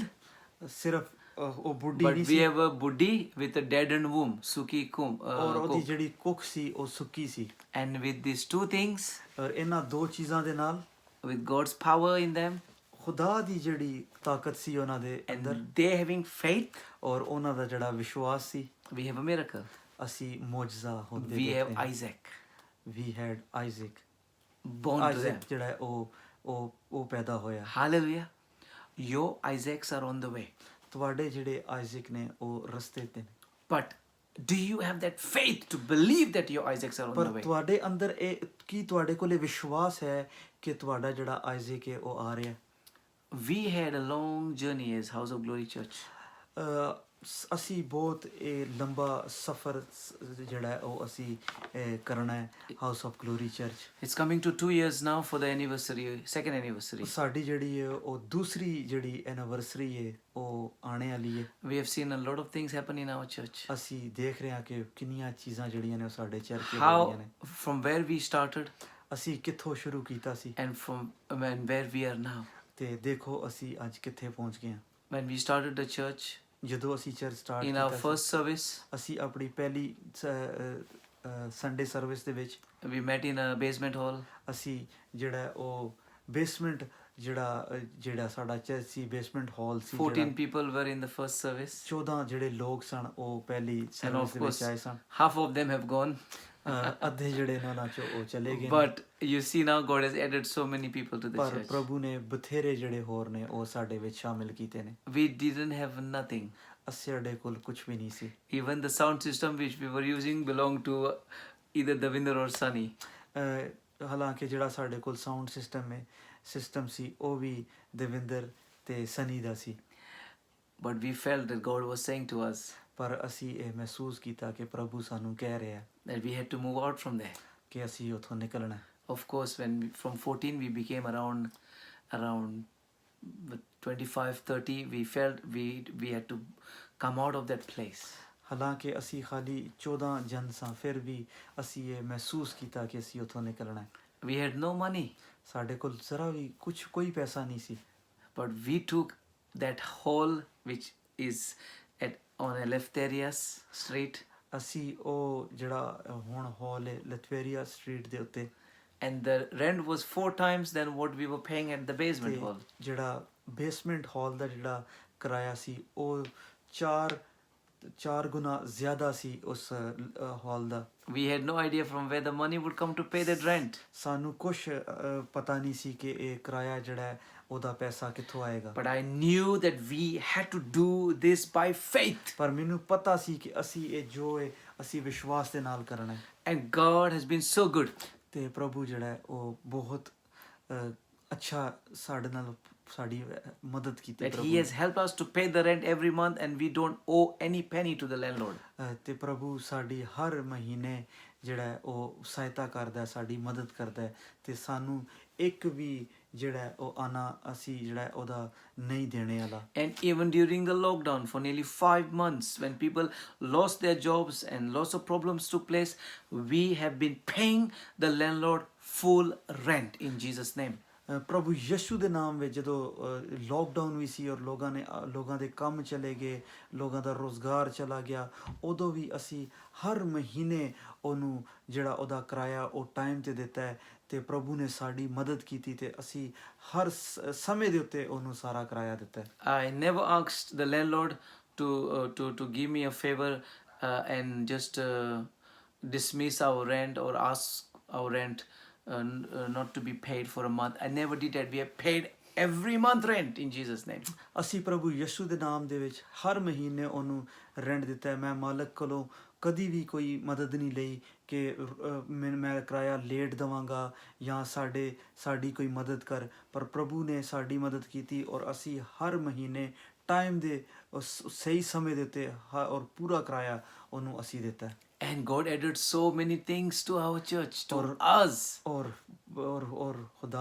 ਸਿਰਫ ਉਹ ਬੁੱਢੀ but ਨਹੀਂ we C, have a buddhi with a deadened womb, Suki ਔਰ ਉਹਦੀ cook. ਜਿਹੜੀ ਕੁੱਖ ਸੀ ਉਹ ਸੁੱਕੀ ਸੀ। And with these two things, ਔਰ ਇਹਨਾਂ ਦੋ ਚੀਜ਼ਾਂ ਦੇ ਨਾਲ with God's power in them, ਖੁਦਾ ਦੀ ਜਿਹੜੀ ਤਾਕਤ ਸੀ ਉਹਨਾਂ ਦੇ ਅੰਦਰ and they having faith, ਔਰ ਉਹਨਾਂ ਦਾ ਜਿਹੜਾ ਵਿਸ਼ਵਾਸ ਸੀ, we have a miracle. ਅਸੀਂ ਮੌਜਜ਼ਾ ਹੁੰਦੇ We have ਦੇਖਦੇ ਹਾਂ। Isaac, We had Isaac. born to them. ਆਇਜ਼ਕ ਜਿਹੜਾ ਹੈ ਉਹ ਪੈਦਾ ਹੋਇਆ। Hallelujah. Your Isaacs are on the way. ਤੁਹਾਡੇ ਜਿਹੜੇ ਆਇਜ਼ਕ ਨੇ ਉਹ ਰਸਤੇ ਤੇ ਨੇ, But do you have that faith to believe that your Isaacs are on ਪਰ the way? ਤੁਹਾਡੇ ਅੰਦਰ ਇਹ ਕੀ ਤੁਹਾਡੇ ਕੋਲ ਇਹ ਵਿਸ਼ਵਾਸ ਹੈ ਕਿ ਤੁਹਾਡਾ ਜਿਹੜਾ ਆਇਜ਼ਕ ਹੈ ਉਹ ਆ ਰਿਹਾ? We had a long journey as House of Glory Church. ਅਸੀਂ ਬਹੁਤ ਇਹ ਲੰਬਾ ਸਫ਼ਰ ਜਿਹੜਾ ਹੈ ਉਹ ਅਸੀਂ ਕਰਨਾ ਹੈ house of glory church. It's coming to 2 years now for the anniversary, second anniversary. ਸਾਡੀ ਜਿਹੜੀ ਹੈ ਉਹ ਦੂਸਰੀ ਜਿਹੜੀ ਐਨੀਵਰਸਰੀ ਹੈ ਉਹ ਆਉਣੇ ਵਾਲੀ ਹੈ। We have seen a lot of things happen in our church. ਅਸੀਂ ਦੇਖ ਰਹੇ ਹਾਂ ਕਿ ਕਿੰਨੀਆਂ ਚੀਜ਼ਾਂ ਜਿਹੜੀਆਂ ਨੇ ਉਹ ਸਾਡੇ ਚਰਚ ਹੋ ਰਹੀਆਂ ਨੇ। How, from where we started ਅਸੀਂ ਕਿੱਥੋਂ ਸ਼ੁਰੂ ਕੀਤਾ ਸੀ and from where we are now. ਤੇ ਦੇਖੋ ਅਸੀਂ ਅੱਜ ਕਿੱਥੇ ਪਹੁੰਚ ਗਏ ਹਾਂ। When we started the church, ਜਦੋਂ ਅਸੀਂ ਚਰਚ ਸਟਾਰਟ in our ਕੀਤਾ first service, ਸੀ, ਅਸੀਂ ਆਪਣੀ ਪਹਿਲੀ ਸੰਡੇ ਸਰਵਿਸ ਦੇ ਵਿੱਚ we met in a basement hall. ਅਸੀਂ ਜਿਹੜਾ ਉਹ ਬੇਸਮੈਂਟ ਜਿਹੜਾ ਸਾਡਾ church C basement hall C 14 people were in the first service. 14 ਜਿਹੜੇ ਲੋਕ ਸਨ ਉਹ ਪਹਿਲੀ And ਸਰਵਿਸ of ਦੇ course, ਵਿੱਚ ਆਏ ਸਨ। half of them have gone. ਅੱਧੇ ਜਿਹੜੇ ਨੇ ਉਹਨਾਂ ਚੋਂ ਉਹ ਚਲੇ ਗਏ ਨੇ। But you see now God has added so many people to the ਪਰ church. ਪ੍ਰਭੂ ਨੇ ਬਥੇਰੇ ਜਿਹੜੇ ਹੋਰ ਨੇ ਉਹ ਸਾਡੇ ਵਿੱਚ ਸ਼ਾਮਿਲ ਕੀਤੇ ਨੇ। We didn't have nothing. ਸਾਡੇ ਕੋਲ ਕੁਝ ਵੀ ਨਹੀਂ ਸੀ। Even the sound system which we were using belonged to either Davinder or Sunny. ਹਾਲਾਂਕਿ ਜਿਹੜਾ ਸਾਡੇ ਕੋਲ ਸਾਊਂਡ ਸਿਸਟਮ ਸੀ ਉਹ ਵੀ ਦਵਿੰਦਰ ਤੇ ਸਨੀ ਦਾ ਸੀ। But we felt that God was saying to us ਪਰ ਅਸੀਂ ਇਹ ਮਹਿਸੂਸ ਕੀਤਾ ਕਿ ਪ੍ਰਭੂ ਸਾਨੂੰ ਕਹਿ ਰਿਹਾ that we had to move out from there. ਕਿ ਅਸੀਂ ਉੱਥੋਂ ਨਿਕਲਣਾ ਹੈ। Of course, from 14 we became around 25, 30. We felt we had to come out of that place. ਹਾਲਾਂਕਿ ਅਸੀਂ ਖਾਲੀ 14 ਜਨ ਸਾਂ ਫਿਰ ਵੀ ਅਸੀਂ ਇਹ ਮਹਿਸੂਸ ਕੀਤਾ ਕਿ ਅਸੀਂ ਉੱਥੋਂ ਨਿਕਲਣਾ ਹੈ। We had no money, ਸਾਡੇ ਕੋਲ ਜ਼ਰਾ ਵੀ ਕੋਈ ਪੈਸਾ ਨਹੀਂ ਸੀ। but we took that hall which is on Eleftherias Street, ਅਸੀਂ ਉਹ ਜਿਹੜਾ ਹੁਣ ਹਾਲ ਹੈ ਲਥਵੇਰੀਆ ਸਟਰੀਟ ਦੇ ਉੱਤੇ, and the rent was 4 times than what we were paying at the basement ਤੇ hall. ਜਿਹੜਾ ਬੇਸਮੈਂਟ ਹਾਲ ਦਾ ਜਿਹੜਾ ਕਿਰਾਇਆ ਸੀ ਉਹ 4 ਗੁਣਾ ਜ਼ਿਆਦਾ ਸੀ ਉਸ ਹਾਲ ਦਾ। We had no idea from where the money would come to pay that rent. ਸਾਨੂੰ ਕੁਛ ਪਤਾ ਨਹੀਂ ਸੀ ਕਿ ਇਹ ਕਿਰਾਇਆ ਜਿਹੜਾ ਹੈ ਉਹਦਾ ਪੈਸਾ ਕਿੱਥੋਂ ਆਏਗਾ। But I knew that we had to do this by faith. ਪਰ ਮੈਨੂੰ ਪਤਾ ਸੀ ਕਿ ਅਸੀਂ ਇਹ ਜੋ ਹੈ ਅਸੀਂ ਵਿਸ਼ਵਾਸ ਦੇ ਨਾਲ ਕਰਨਾ ਹੈ। And God has been so good. ਤੇ ਪ੍ਰਭੂ ਜਿਹੜਾ ਹੈ ਉਹ ਬਹੁਤ ਅੱਛਾ ਸਾਡੇ ਨਾਲ ਸਾਡੀ ਮਦਦ ਕੀਤੀ That ਪ੍ਰਭੂ He ਨੇ। has helped us to pay the rent every month and we don't owe any penny to the landlord. ਤੇ ਪ੍ਰਭੂ ਸਾਡੀ ਹਰ ਮਹੀਨੇ ਜਿਹੜਾ ਹੈ ਉਹ ਸਹਾਇਤਾ ਕਰਦਾ ਹੈ, ਸਾਡੀ ਮਦਦ ਕਰਦਾ ਹੈ ਤੇ ਸਾਨੂੰ ਇੱਕ ਵੀ ਜਿਹੜਾ ਹੈ ਉਹ ਆਨਾ ਅਸੀਂ ਜਿਹੜਾ ਹੈ ਉਹਦਾ ਨਹੀਂ ਦੇਣੇ ਵਾਲਾ। And even during the lockdown for nearly 5 months when people lost their jobs and lots of problems took place, we have been paying the landlord full rent in Jesus' name. ਪ੍ਰਭੂ ਯਿਸੂ ਦੇ ਨਾਮ ਵਿੱਚ ਜਦੋਂ ਲੋਕਡਾਊਨ ਵੀ ਸੀ ਔਰ ਲੋਕਾਂ ਦੇ ਕੰਮ ਚਲੇ ਗਏ, ਲੋਕਾਂ ਦਾ ਰੋਜ਼ਗਾਰ ਚਲਾ ਗਿਆ, ਉਦੋਂ ਵੀ ਅਸੀਂ ਹਰ ਮਹੀਨੇ ਉਹਨੂੰ ਜਿਹੜਾ ਉਹਦਾ ਕਿਰਾਇਆ ਉਹ ਟਾਈਮ ਤੇ ਦਿੱਤਾ ਹੈ ਤੇ ਪ੍ਰਭੂ ਨੇ ਸਾਡੀ ਮਦਦ ਕੀਤੀ ਤੇ ਅਸੀਂ ਹਰ ਸਮੇਂ ਦੇ ਉੱਤੇ ਉਹਨੂੰ ਸਾਰਾ ਕਿਰਾਇਆ ਦਿੱਤਾ ਹੈ। I never asked the landlord to give me a favor and just dismiss our rent or ask our rent not to be paid for a month. I never did that. We have paid every month rent in Jesus' name. ਅਸੀਂ ਪ੍ਰਭੂ ਯਿਸੂ ਦੇ ਨਾਮ ਦੇ ਵਿੱਚ ਹਰ ਮਹੀਨੇ ਉਹਨੂੰ ਰੈਂਟ ਦਿੱਤਾ ਹੈ। ਮੈਂ ਮਾਲਕ ਕੋਲੋਂ ਕਦੀ ਵੀ ਕੋਈ ਮਦਦ ਨਹੀਂ ਲਈ ਕਿ ਮੈਂ ਕਿਰਾਇਆ ਲੇਟ ਦੇਵਾਂਗਾ ਜਾਂ ਸਾਡੀ ਕੋਈ ਮਦਦ ਕਰ, ਪਰ ਪ੍ਰਭੂ ਨੇ ਸਾਡੀ ਮਦਦ ਕੀਤੀ ਔਰ ਅਸੀਂ ਹਰ ਮਹੀਨੇ ਟਾਈਮ ਦੇ ਸਹੀ ਸਮੇਂ ਦੇ ਉੱਤੇ ਔਰ ਪੂਰਾ ਕਿਰਾਇਆ ਉਹਨੂੰ ਅਸੀਂ ਦਿੱਤਾ ਹੈ। And God added so many things to our church, to us. ਔਰ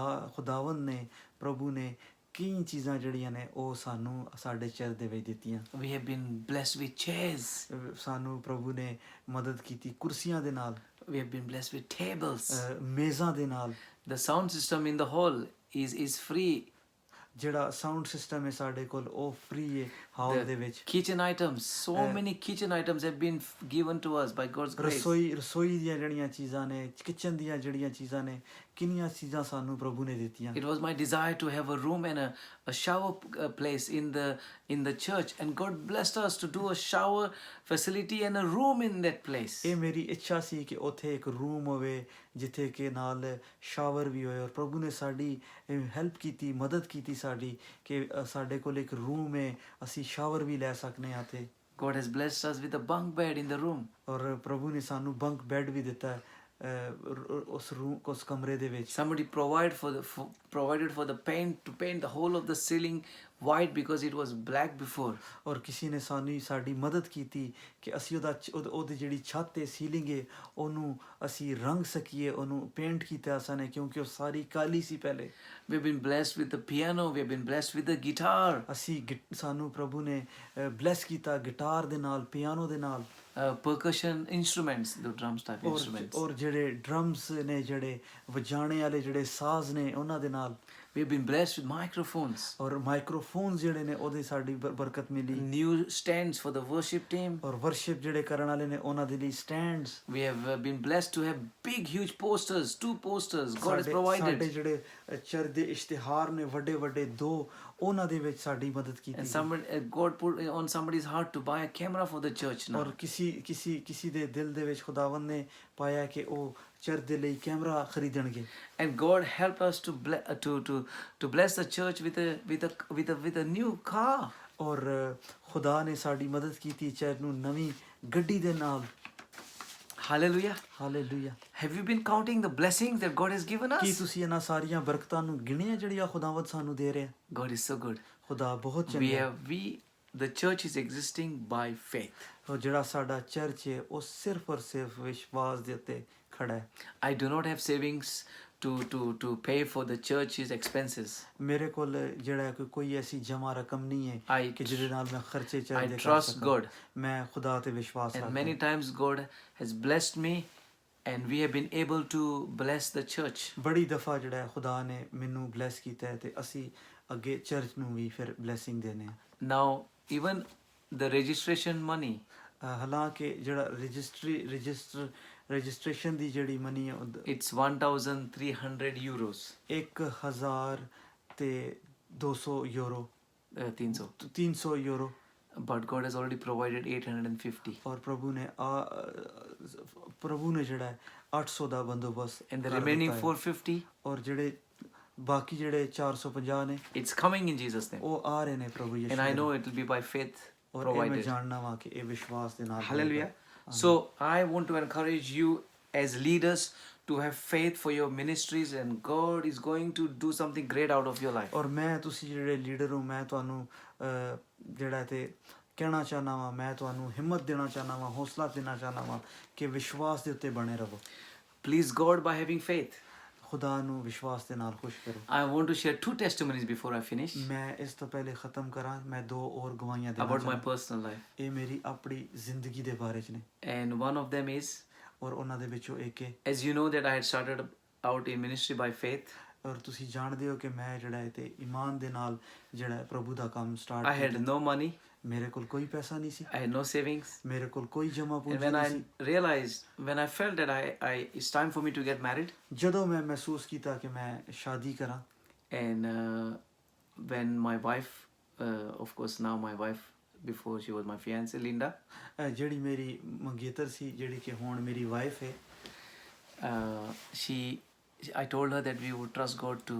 ਖੁਦਾਵੰਦ ਨੇ ਪ੍ਰਭੂ ਨੇ ਕਈ ਚੀਜ਼ਾਂ ਜਿਹੜੀਆਂ ਨੇ ਉਹ ਸਾਨੂੰ ਸਾਡੇ ਚਰਚ ਦੇ ਵਿੱਚ ਦਿੱਤੀਆਂ। We have been blessed with chairs. ਸਾਨੂੰ ਪ੍ਰਭੂ ਨੇ ਮਦਦ ਕੀਤੀ ਕੁਰਸੀਆਂ ਦੇ ਨਾਲ, We have been blessed with tables. ਮੇਜ਼ਾਂ ਦੇ ਨਾਲ। The sound system in the hall is free. ਜਿਹੜਾ ਸਾਊਂਡ ਸਿਸਟਮ ਹੈ ਸਾਡੇ ਕੋਲ ਉਹ ਫ੍ਰੀ ਹੈ ਹਾਲ ਦੇ The ਵਿੱਚ। kitchen items, so many kitchen items have been given to us by God's grace. ਰਸੋਈ ਦੀਆਂ ਜਿਹੜੀਆਂ ਚੀਜ਼ਾਂ ਨੇ, ਕਿਚਨ ਦੀਆਂ ਜਿਹੜੀਆਂ ਚੀਜ਼ਾਂ ਨੇ, ਕਿੰਨੀਆਂ ਚੀਜ਼ਾਂ ਸਾਨੂੰ ਪ੍ਰਭੂ ਨੇ ਦਿੱਤੀਆਂ। It was my desire to have a room and a shower place in the church, and God blessed us to do a shower facility and a room in that place. ਇਹ ਮੇਰੀ ਇੱਛਾ ਸੀ ਕਿ ਉੱਥੇ ਇੱਕ ਰੂਮ ਹੋਵੇ ਜਿੱਥੇ ਕਿ ਨਾਲ ਸ਼ਾਵਰ ਵੀ ਹੋਏ, ਔਰ ਪ੍ਰਭੂ ਨੇ ਸਾਡੀ ਹੈਲਪ ਕੀਤੀ, ਮਦਦ ਕੀਤੀ ਸਾਡੀ ਕਿ ਸਾਡੇ ਕੋਲ ਇੱਕ ਰੂਮ ਹੈ, ਅਸੀਂ ਸ਼ਾਵਰ ਵੀ ਲੈ ਸਕਨੇ ਹਾਂ ਤੇ God has blessed us with a bunk bed in the room. ਔਰ ਪ੍ਰਭੂ ਨੇ ਸਾਨੂੰ ਬੰਕ ਬੈੱਡ ਵੀ ਦਿੱਤਾ ਉਸ ਰੂਮ ਉਸ ਕਮਰੇ ਦੇ ਵਿੱਚ। Somebody provided for the paint to paint the whole of the ceiling white because it was black before. ਔਰ ਕਿਸੇ ਨੇ ਸਾਡੀ ਮਦਦ ਕੀਤੀ ਕਿ ਅਸੀਂ ਉਹਦੀ ਜਿਹੜੀ ਛੱਤ ਹੈ, ਸੀਲਿੰਗ ਹੈ, ਉਹਨੂੰ ਅਸੀਂ ਰੰਗ ਸਕੀਏ, ਉਹਨੂੰ ਪੇਂਟ ਕੀਤਾ ਸਾਨੇ ਕਿਉਂਕਿ ਉਹ ਸਾਰੀ ਕਾਲੀ ਸੀ ਪਹਿਲੇ। We've been blessed with the piano, we've been blessed with the guitar. ਸਾਨੂੰ ਪ੍ਰਭੂ ਨੇ ਬਲੈਸ ਕੀਤਾ ਗਿਟਾਰ ਦੇ ਨਾਲ, ਪਿਆਨੋ ਦੇ ਨਾਲ, percussion instruments, the drums type instruments. ਔਰ ਜਿਹੜੇ ਡਰਮਸ ਨੇ, ਜਿਹੜੇ ਵਜਾਣੇ ਵਾਲੇ ਜਿਹੜੇ ਸਾਜ਼ ਨੇ, ਉਹਨਾਂ ਦੇ ਨਾਲ। We've been blessed with microphones. ਔਰ ਮਾਈਕ੍ਰੋਫੋਨਸ ਜਿਹੜੇ ਨੇ ਉਹਦੇ ਸਾਡੀ ਬਰਕਤ ਮਿਲੀ। New stands for the worship team. ਔਰ ਵਰਸ਼ਿਪ ਜਿਹੜੇ ਕਰਨ ਵਾਲੇ ਨੇ ਉਹਨਾਂ ਦੇ ਲਈ stands. We have been blessed to have big huge posters, 2 posters God has provided. ਸਾਡੇ ਜਿਹੜੇ ਚਰਚ ਦੇ ਇਸ਼ਤਿਹਾਰ ਨੇ ਵੱਡੇ ਵੱਡੇ 2, ਉਹਨਾਂ ਦੇ ਵਿੱਚ ਸਾਡੀ ਮਦਦ ਕੀਤੀ। And somebody God put on somebody's heart to buy a camera for the church now. ਔਰ ਕਿਸੇ ਦੇ ਦਿਲ ਦੇ ਵਿੱਚ ਖੁਦਾਵੰਦ ਨੇ ਪਾਇਆ ਕਿ ਉਹ ਚਰਚ ਦੇ ਲਈ camera ਖਰੀਦਣਗੇ। And God helped us to bless the church with a new car. ਔਰ ਖੁਦਾ ਨੇ ਸਾਡੀ ਮਦਦ ਕੀਤੀ ਚਰਚ ਨੂੰ ਨਵੀਂ ਗੱਡੀ ਦੇ ਨਾਲ। Hallelujah. Hallelujah. Have you been counting the blessings that God has given Ki us? ਤੁਸੀਂ ਇਹਨਾਂ ਸਾਰੀਆਂ ਬਰਕਤਾਂ ਨੂੰ ਗਿਣਿਆ ਜਿਹੜੀਆਂ ਖੁਦਾਵੰਦ ਸਾਨੂੰ ਦੇ ਰਿਹਾ? God is so good. ਖੁਦਾ ਬਹੁਤ ਚੰਗਾ। The church is existing by faith. ਔਰ ਜਿਹੜਾ ਸਾਡਾ ਚਰਚ ਹੈ ਉਹ ਸਿਰਫ ਔਰ ਸਿਰਫ ਵਿਸ਼ਵਾਸ ਦੇ ਉੱਤੇ ਖੜਾ ਹੈ। I do not have savings to pay for the church's expenses. ਮੇਰੇ ਕੋਲ ਜਿਹੜਾ ਕੋਈ ਐਸੀ ਜਮਾ ਰਕਮ ਨਹੀਂ ਹੈ ਕਿ ਜਿਹਦੇ ਨਾਲ ਮੈਂ ਖਰਚੇ ਚਰਚ ਦੇ ਕਰ trust ਸਕਾਂ। God. ਮੈਂ ਖੁਦਾ ਤੇ ਵਿਸ਼ਵਾਸ And ਰੱਖਦਾ many times God has blessed me, and we have been able to bless the church. ਬੜੀ ਦਫਾ ਜਿਹੜਾ ਖੁਦਾ ਨੇ ਮੈਨੂੰ ਬਲੈਸ ਕੀਤਾ ਹੈ ਤੇ ਅਸੀਂ ਅੱਗੇ ਚਰਚ ਨੂੰ ਵੀ ਫਿਰ ਬਲੇਸਿੰਗ ਦੇਣੇ ਆ। Now even the registration money, ਹਾਲਾਂਕਿ ਜਿਹੜਾ ਰਜਿਸਟ੍ਰੇਸ਼ਨ ਦੀ ਜਿਹੜੀ ਮਨੀ ਹੈ it's 1,300 euros. 1,200 euro, 300. Euro. But God has already provided 850. ਔਰ ਪ੍ਰਭੂ ਨੇ ਜਿਹੜਾ 800 ਦਾ ਬੰਦੋਬਸਤ And the ਕਰ remaining ਦਿੱਤਾ ਹੈ। 450, ਔਰ ਜਿਹੜੇ ਬਾਕੀ ਜਿਹੜੇ 450 ਨੇ it's coming in Jesus' name. ਉਹ ਆ ਰਹੇ ਨੇ ਪ੍ਰਭੂ ਯਿਸੂ And I ਦੇ know ਨਾਮ। it will be by faith ਔਰ ਇਹ ਮੈਂ provided. ਜਾਣਨਾ ਵਾ ਕਿ ਇਹ ਵਿਸ਼ਵਾਸ ਦੇ ਨਾਲ Hallelujah. ਹੋਏਗਾ। So I want to encourage you as leaders to have faith for your ministries, and God is going to do something great out of your life. ਔਰ ਮੈਂ ਤੁਸੀਂ ਜਿਹੜੇ ਲੀਡਰ ਹੋ, ਮੈਂ ਤੁਹਾਨੂੰ ਜਿਹੜਾ ਤੇ ਕਹਿਣਾ ਚਾਹਨਾ ਵਾਂ, ਮੈਂ ਤੁਹਾਨੂੰ ਹਿੰਮਤ ਦੇਣਾ ਚਾਹਨਾ ਵਾਂ, ਹੌਸਲਾ ਦੇਣਾ ਚਾਹਨਾ ਵਾਂ ਕਿ ਵਿਸ਼ਵਾਸ ਦੇ ਉੱਤੇ ਬਣੇ ਰਹੋ। Please God by having faith. ਖੁਦਾ ਨੂੰ ਵਿਸ਼ਵਾਸ ਦੇ ਨਾਲ ਖੁਸ਼ ਕਰੋ। I want to share 2 testimonies before I finish ਮੈਂ ਇਸ ਤੋਂ ਪਹਿਲੇ ਖਤਮ ਕਰਾਂ, ਮੈਂ 2 ਹੋਰ ਗਵਾਹੀਆਂ ਦੇਣਾ about my ਚਾਹੁੰਦਾ। personal life. ਇਹ ਮੇਰੀ ਆਪਣੀ ਜ਼ਿੰਦਗੀ ਦੇ ਬਾਰੇ ਚ ਨੇ And one of them is, ਔਰ ਉਹਨਾਂ ਦੇ ਵਿੱਚੋਂ ਇੱਕ ਹੈ। as you know that I had started out in ministry by faith. ਔਰ ਤੁਸੀਂ ਜਾਣਦੇ ਹੋ ਕਿ ਮੈਂ ਜਿਹੜਾ ਹੈ ਤੇ ਈਮਾਨ ਦੇ ਨਾਲ ਜਿਹੜਾ ਹੈ ਪ੍ਰਭੂ ਦਾ ਕੰਮ I start had no money, ਮੇਰੇ ਕੋਲ ਕੋਈ ਪੈਸਾ ਨਹੀਂ ਸੀ, I had no savings. ਮੇਰੇ ਕੋਲ ਕੋਈ ਜਮਾ And ਪੂੰਜੀ when ਨਹੀਂ ਸੀ। when I felt that it's time for me to get married, ਜਦੋਂ ਮੈਂ ਮਹਿਸੂਸ ਕੀਤਾ ਕਿ ਮੈਂ ਸ਼ਾਦੀ ਕਰਾਂ, and when my wife, of course now my wife, before she was my fiancée, Linda, ਜਿਹੜੀ ਮੇਰੀ ਮੰਗੇਤਰ ਸੀ, ਜਿਹੜੀ ਕਿ ਹੁਣ ਮੇਰੀ ਵਾਈਫ ਹੈ, I told her that we would trust God to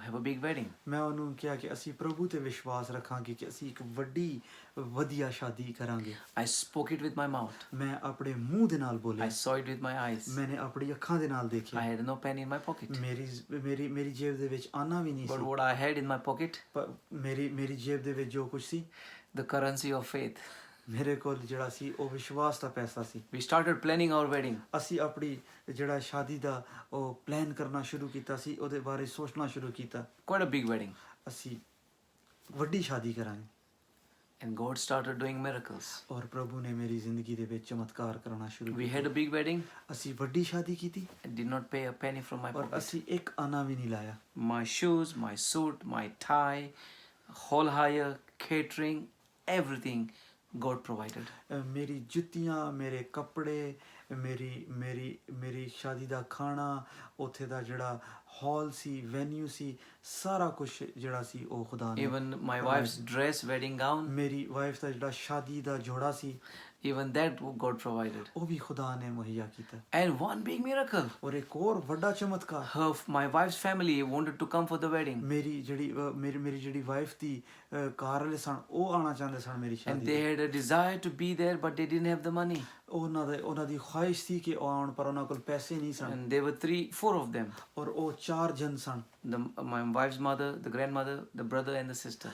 have a big wedding. ਮੈਂ ਉਹਨੂੰ ਕਿਹਾ ਕਿ ਅਸੀਂ ਪ੍ਰਭੂ ਤੇ ਵਿਸ਼ਵਾਸ ਰੱਖਾਂਗੇ ਕਿ ਅਸੀਂ ਇੱਕ ਵੱਡੀ ਵਧੀਆ ਸ਼ਾਦੀ ਕਰਾਂਗੇ। I spoke it with my mouth. ਮੈਂ ਆਪਣੇ ਮੂੰਹ ਦੇ ਨਾਲ ਬੋਲਿਆ, I saw it with my eyes. ਮੈंਨੇ ਆਪਣੀ ਅੱਖਾਂ ਦੇ ਨਾਲ I ਦੇਖਿਆ। had no penny in my pocket. ਮੇਰੀ ਜੇਬ ਦੇ ਵਿੱਚ ਆਨਾ ਵੀ ਨਹੀਂ But C, what I had in my pocket, ਪਰ ਮੇਰੀ ਜੇਬ ਦੇ ਵਿੱਚ ਜੋ ਕੁਝ ਸੀ, the currency of faith. ਮੇਰੇ ਕੋਲ ਜਿਹੜਾ ਸੀ ਉਹ ਵਿਸ਼ਵਾਸ ਦਾ ਪੈਸਾ ਸੀ। We started planning our wedding. ਅਸੀਂ ਆਪਣੀ ਜਿਹੜਾ ਸ਼ਾਦੀ ਦਾ ਉਹ ਪਲਾਨ ਕਰਨਾ ਸ਼ੁਰੂ ਕੀਤਾ ਸੀ, ਉਹਦੇ ਬਾਰੇ ਸੋਚਣਾ ਸ਼ੁਰੂ ਕੀਤਾ। Quite a big wedding. ਅਸੀਂ ਵੱਡੀ ਸ਼ਾਦੀ ਕਰਾਂਗੇ। And God started doing miracles. ਔਰ ਪ੍ਰਭੂ ਨੇ ਮੇਰੀ ਜ਼ਿੰਦਗੀ ਦੇ ਵਿੱਚ ਚਮਤਕਾਰ ਕਰਨਾ ਸ਼ੁਰੂ We ਕੀਤਾ। had a big wedding. ਅਸੀਂ ਵੱਡੀ ਸ਼ਾਦੀ ਕੀਤੀ I did not pay a penny from my ਔਰ pocket. ਅਸੀਂ ਇੱਕ ਆਨਾ ਵੀ ਨਹੀਂ ਲਾਇਆ। My shoes, my suit, my tie, hall hire, catering, everything God provided. ਮੇਰੀ ਜੁੱਤੀਆਂ, ਮੇਰੇ ਕੱਪੜੇ, ਮੇਰੀ ਸ਼ਾਦੀ ਦਾ ਖਾਣਾ, ਉੱਥੇ ਦਾ ਜਿਹੜਾ ਹਾਲ ਸੀ, ਵੈਨਿਊ ਸੀ, ਸਾਰਾ ਕੁਝ ਜਿਹੜਾ ਸੀ ਉਹ ਖੁਦਾ ਨੇ Even my wife's dress, wedding gown, ਮੇਰੀ ਵਾਈਫ ਦਾ ਜਿਹੜਾ ਸ਼ਾਦੀ ਦਾ ਜੋੜਾ ਸੀ even that God provided. ਉਹ ਵੀ ਖੁਦਾ ਨੇ ਮੁਹੱਈਆ ਕੀਤਾ। And one big miracle, ਔਰ ਇੱਕ ਹੋਰ ਵੱਡਾ ਚਮਤਕਾਰ, my wife's family wanted to come for the wedding. ਮੇਰੀ ਜਿਹੜੀ ਵਾਈਫ ਦੀ ਘਰ ਵਾਲੇ ਸਨ ਉਹ ਆਉਣਾ ਚਾਹੁੰਦੇ ਸਨ ਮੇਰੀ And ਸ਼ਾਦੀ they ਤੇ। had a desire to be there, but they didn't have the money. ਉਹਨਾਂ ਦੀ ਖੁਆਇਸ਼ ਸੀ ਕਿ ਉਹ ਆਉਣ, ਪਰ ਉਹਨਾਂ ਕੋਲ ਪੈਸੇ ਨਹੀਂ ਸਨ। And there were 4 of them. ਔਰ ਉਹ 4 ਜਨ ਸਨ, My wife's mother, the grandmother, the brother and the sister.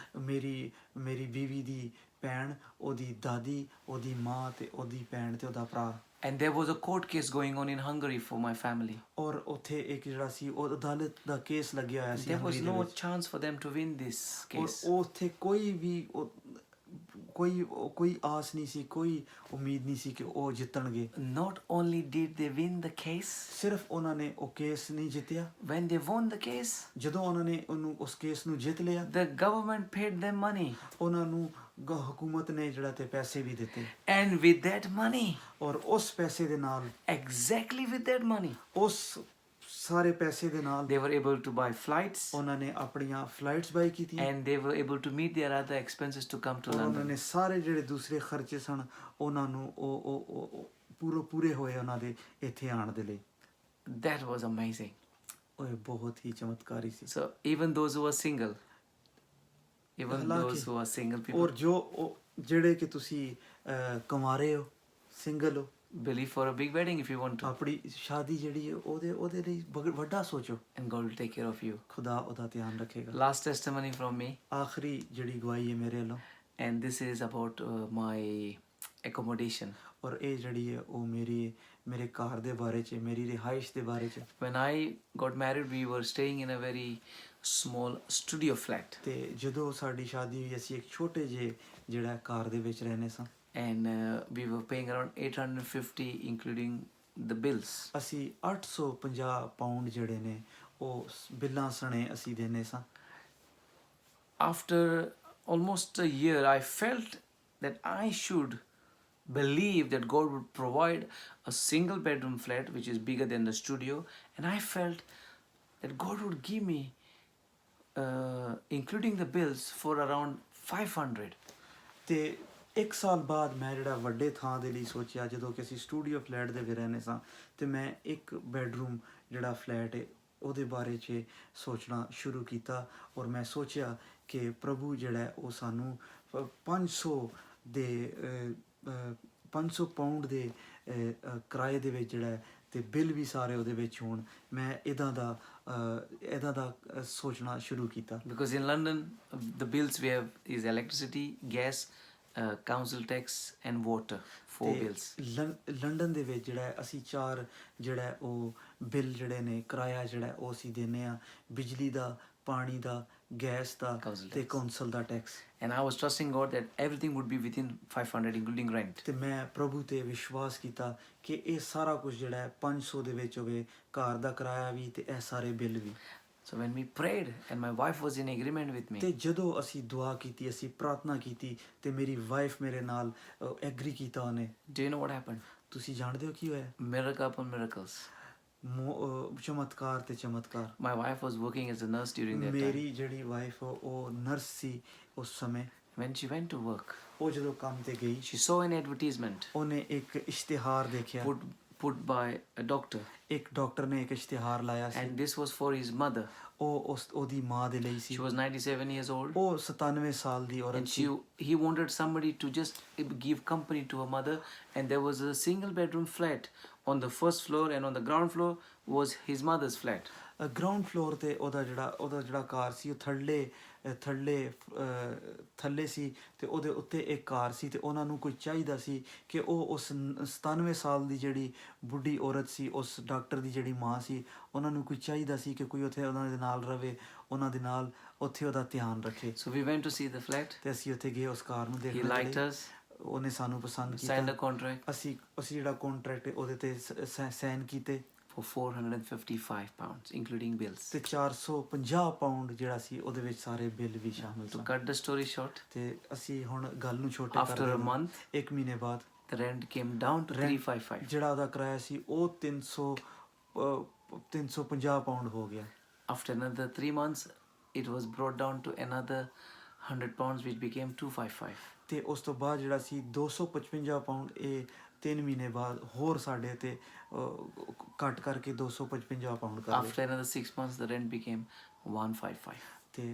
ਮੇਰੀ ਬੀਵੀ ਦੀ ਭੈਣ, ਉਹਦੀ ਦਾਦੀ, ਉਹਦੀ ਮਾਂ ਤੇ ਉਹਦੀ ਭੈਣ ਤੇ ਉਹਦਾ ਭਰਾ। And there was a court case going on in Hungary for my family. ਔਰ ਉੱਥੇ ਇੱਕ ਜਿਹੜਾ ਸੀ ਉਹ ਅਦਾਲਤ ਦਾ ਕੇਸ ਲੱਗਿਆ ਹੋਇਆ ਸੀ There was ਹੰਗਰੀ ਦੇ no ਵਿੱਚ। chance for them to win this ਔਰ case. ਉਹ ਉੱਥੇ ਕੋਈ ਆਸ ਨਹੀਂ ਸੀ, ਕੋਈ ਉਮੀਦ ਨਹੀਂ ਸੀ ਕਿ ਉਹ ਜਿੱਤਣਗੇ। Not only did they win the case, ਸਿਰਫ ਉਹਨਾਂ ਨੇ ਉਹ ਕੇਸ ਨਹੀਂ ਜਿੱਤਿਆ, when they won the case, ਜਦੋਂ ਉਹਨਾਂ ਨੇ ਉਸ ਕੇਸ ਨੂੰ ਜਿੱਤ ਲਿਆ, the government paid them money. ਉਹਨਾਂ ਨੂੰ ਹਕੂਮਤ ਨੇ ਜਿਹੜਾ ਤੇ ਪੈਸੇ ਵੀ ਦਿੱਤੇ। And with that money, ਔਰ ਉਸ ਪੈਸੇ ਦੇ ਨਾਲ, exactly with that money, ਉਸ ਸਾਰੇ ਪੈਸੇ ਦੇ ਨਾਲ they were able to buy flights, ਉਹਨਾਂ ਨੇ ਆਪਣੀਆਂ ਫਲਾਈਟਸ ਬਾਈ ਕੀਤੀਆਂ, and they were able to meet their other expenses to come to ਔਰ ਉਹਨਾਂ London. ਨੇ ਸਾਰੇ ਜਿਹੜੇ ਦੂਸਰੇ ਖਰਚੇ ਸਨ ਉਹਨਾਂ ਨੂੰ ਉਹ ਪੂਰੇ ਹੋਏ ਉਹਨਾਂ ਦੇ ਇੱਥੇ ਆਉਣ ਦੇ ਲਈ। That was amazing. ਉਹ ਬਹੁਤ ਹੀ ਚਮਤਕਾਰੀ ਸੀ। So even those who are single, even ਹਾਲਾਂਕਿ- those who are single ਔਰ people, ਜਿਹੜੇ ਕਿ ਤੁਸੀਂ ਕੁਮਾਰੇ ਹੋ, ਸਿੰਗਲ ਹੋ, believe for a big wedding if you want to, ਆਪਣੀ ਸ਼ਾਦੀ ਜਿਹੜੀ ਹੈ ਉਹਦੇ ਲਈ ਵੱਡਾ ਸੋਚੋ, and God will take care of you. ਖੁਦਾ ਉਹਦਾ ਧਿਆਨ ਰੱਖੇਗਾ। Last testimony from me, ਆਖਰੀ ਜਿਹੜੀ ਗਵਾਹੀ ਹੈ ਮੇਰੇ ਵੱਲੋਂ, and this is about my accommodation. ਔਰ ਇਹ ਜਿਹੜੀ ਹੈ ਉਹ ਮੇਰੇ ਘਰ ਦੇ ਬਾਰੇ 'ਚ, ਮੇਰੀ ਰਿਹਾਇਸ਼ ਦੇ ਬਾਰੇ 'ਚ। When I got married, we were staying in a very small studio flat, ਤੇ ਜਦੋਂ ਸਾਡੀ ਸ਼ਾਦੀ ਹੋਈ ਅਸੀਂ ਇੱਕ ਛੋਟੇ ਜਿਹੇ ਜਿਹੜਾ ਘਰ ਦੇ ਵਿੱਚ ਰਹਿੰਦੇ ਸਾਂ, and we were paying around 850 including the bills. ਅਸੀਂ 850 ਪਾਉਂਡ ਜਿਹੜੇ ਨੇ ਉਹ ਬਿੱਲਾਂ ਸਣੇ ਅਸੀਂ ਦੇਣੇ ਸਾਂ। After almost a year, I felt that I should believe that God would provide a single bedroom flat which is bigger than the studio, and I felt that God would give me including the bills for around 500. ਤੇ 1 ਸਾਲ ਬਾਅਦ ਮੈਂ ਜਿਹੜਾ ਵੱਡੇ ਥਾਂ ਦੇ ਲਈ ਸੋਚਿਆ, ਜਦੋਂ ਕਿ ਅਸੀਂ ਸਟੂਡੀਓ ਫਲੈਟ ਦੇ ਵਿੱਚ ਰਹਿੰਦੇ ਸਾਂ, ਤੇ ਮੈਂ ਇੱਕ ਬੈਡਰੂਮ ਜਿਹੜਾ ਫਲੈਟ ਹੈ ਉਹਦੇ ਬਾਰੇ 'ਚ ਸੋਚਣਾ ਸ਼ੁਰੂ ਕੀਤਾ। ਔਰ ਮੈਂ ਸੋਚਿਆ ਕਿ ਪ੍ਰਭੂ ਜਿਹੜਾ ਉਹ ਸਾਨੂੰ 500 ਪਾਉਂਡ ਦੇ ਕਿਰਾਏ ਦੇ ਵਿੱਚ ਜਿਹੜਾ ਤੇ ਬਿੱਲ ਵੀ ਸਾਰੇ ਉਹਦੇ ਵਿੱਚ ਹੋਣ। ਮੈਂ ਇਹਦਾ ਦਾ ਸੋਚਣਾ ਸ਼ੁਰੂ ਕੀਤਾ। Because in London, the bills we have is electricity, gas, council tax and water, 4 bills. London ਦੇ ਵਿੱਚ ਜਿਹੜਾ ਅਸੀਂ 4 ਜਿਹੜਾ ਉਹ ਬਿੱਲ ਜਿਹੜੇ ਨੇ, ਕਿਰਾਇਆ ਜਿਹੜਾ ਉਹ ਅਸੀਂ ਦਿੰਦੇ ਹਾਂ, ਬਿਜਲੀ ਦਾ, ਪਾਣੀ ਦਾ, ਗੈਸ ਦਾ ਤੇ council the tax. And I was trusting God that everything would be within 500 including rent. ਤੇ ਮੈਂ ਪ੍ਰਭੂ ਤੇ ਵਿਸ਼ਵਾਸ ਕੀਤਾ ਕਿ ਇਹ ਸਾਰਾ ਕੁਝ ਜਿਹੜਾ ਹੈ 500 ਦੇ ਵਿੱਚ ਹੋਵੇ, ਘਰ ਦਾ ਕਿਰਾਇਆ ਵੀ ਤੇ ਇਹ ਸਾਰੇ ਬਿੱਲ ਵੀ। So when we prayed and my wife was in agreement with ਤੇ me, ਜਦੋਂ ਅਸੀਂ ਦੁਆ ਕੀਤੀ, ਅਸੀਂ ਪ੍ਰਾਰਥਨਾ ਕੀਤੀ ਤੇ ਮੇਰੀ ਵਾਈਫ ਮੇਰੇ ਨਾਲ ਐਗਰੀ ਕੀਤਾ ਉਹਨੇ। do you know what happened? ਤੁਸੀਂ ਜਾਣਦੇ ਹੋ ਕੀ ਹੋਇਆ? Miracle upon miracles. ਚਮਤਕਾਰ ਤੇ ਚਮਤਕਾਰ। My wife was working as a nurse during that time. ਮੇਰੀ ਜਿਹੜੀ ਵਾਈਫ ਉਹ ਨਰਸ ਸੀ ਉਸ ਸਮੇਂ। When she went to work, ਉਹ ਜਦੋਂ ਕੰਮ ਤੇ ਗਈ, she saw an advertisement ਉਹਨੇ ਇੱਕ ਇਸ਼ਤਿਹਾਰ ਦੇਖਿਆ। put by a doctor, ਇੱਕ ਡਾਕਟਰ ਨੇ ਇੱਕ ਇਸ਼ਤਿਹਾਰ ਲਾਇਆ ਸੀ। and this was for his mother. ਉਹਦੀ ਮਾਂ ਦੇ ਲਈ ਸੀ। She was 97 years old, ਉਹ 97 ਸਾਲ ਦੀ ਔਰਤ and C. he wanted somebody to just give company to her mother, and there was a single bedroom flat on the first floor, and on the ground floor was his mother's flat. Ground floor ਤੇ ਉਹਦਾ ਜਿਹੜਾ ਕਾਰ ਸੀ ਉਹ ਥੱਲੇ ਸੀ ਤੇ ਉਹਦੇ ਉੱਤੇ ਇੱਕ ਕਾਰ ਸੀ। ਤੇ ਉਹਨਾਂ ਨੂੰ ਕੋਈ ਚਾਹੀਦਾ ਸੀ ਕਿ ਉਹ ਉਸ 97 ਸਾਲ ਦੀ ਜਿਹੜੀ ਬੁੱਢੀ ਔਰਤ ਸੀ, ਉਸ ਡਾਕਟਰ ਦੀ ਜਿਹੜੀ ਮਾਂ ਸੀ, ਉਹਨਾਂ ਨੂੰ ਕੋਈ ਚਾਹੀਦਾ ਸੀ ਕਿ ਕੋਈ ਉੱਥੇ ਉਹਨਾਂ ਦੇ ਨਾਲ ਰਵੇ, ਉਹਨਾਂ ਦੇ ਨਾਲ ਉੱਥੇ ਉਹਦਾ ਧਿਆਨ ਰੱਖੇ। So we went to see the flat. ਤੇ ਅਸੀਂ ਉੱਥੇ ਗਏ ਉਸ ਕਾਰ ਨੂੰ He ਦੇਖਣ liked ਲਈ। us, ਉਹਨੇ ਸਾਨੂੰ ਪਸੰਦ signed a ਕੀਤਾ। contract ਅਸੀਂ ਜਿਹੜਾ ਕੰਟਰੈਕਟ ਉਹਦੇ ਤੇ ਸਾਈਨ ਕੀਤੇ for 455 pounds including bills. ਤੇ 450 ਪਾਉਂਡ ਜਿਹੜਾ ਸੀ ਉਹਦੇ ਵਿੱਚ ਸਾਰੇ ਬਿੱਲ ਵੀ ਸ਼ਾਮਿਲ To son. cut the story short, ਤੇ ਅਸੀਂ ਹੁਣ ਗੱਲ ਨੂੰ ਛੋਟਾ ਕਰ after a ਦਿੰਦੇ ਹਾਂ। month, 1 ਮਹੀਨੇ ਬਾਅਦ The rent came down to 355. ਜਿਹੜਾ ਉਹਦਾ ਕਿਰਾਇਆ ਸੀ ਉਹ 350 ਪਾਉਂਡ ਹੋ ਗਿਆ। After another 3 months, it was brought down to another 100 pounds, which became 255. ਤੇ ਉਸ ਤੋਂ ਬਾਅਦ ਜਿਹੜਾ ਸੀ 255 ਪਾਉਂਡ ਇਹ 3 ਮਹੀਨੇ ਬਾਅਦ ਹੋਰ ਸਾਡੇ ਤੇ ਕੱਟ ਕਰਕੇ 255 ਪਾਉਂਡ ਕਰ After ਦਿੱਤੇ। another 6 months, the rent became 155. ਤੇ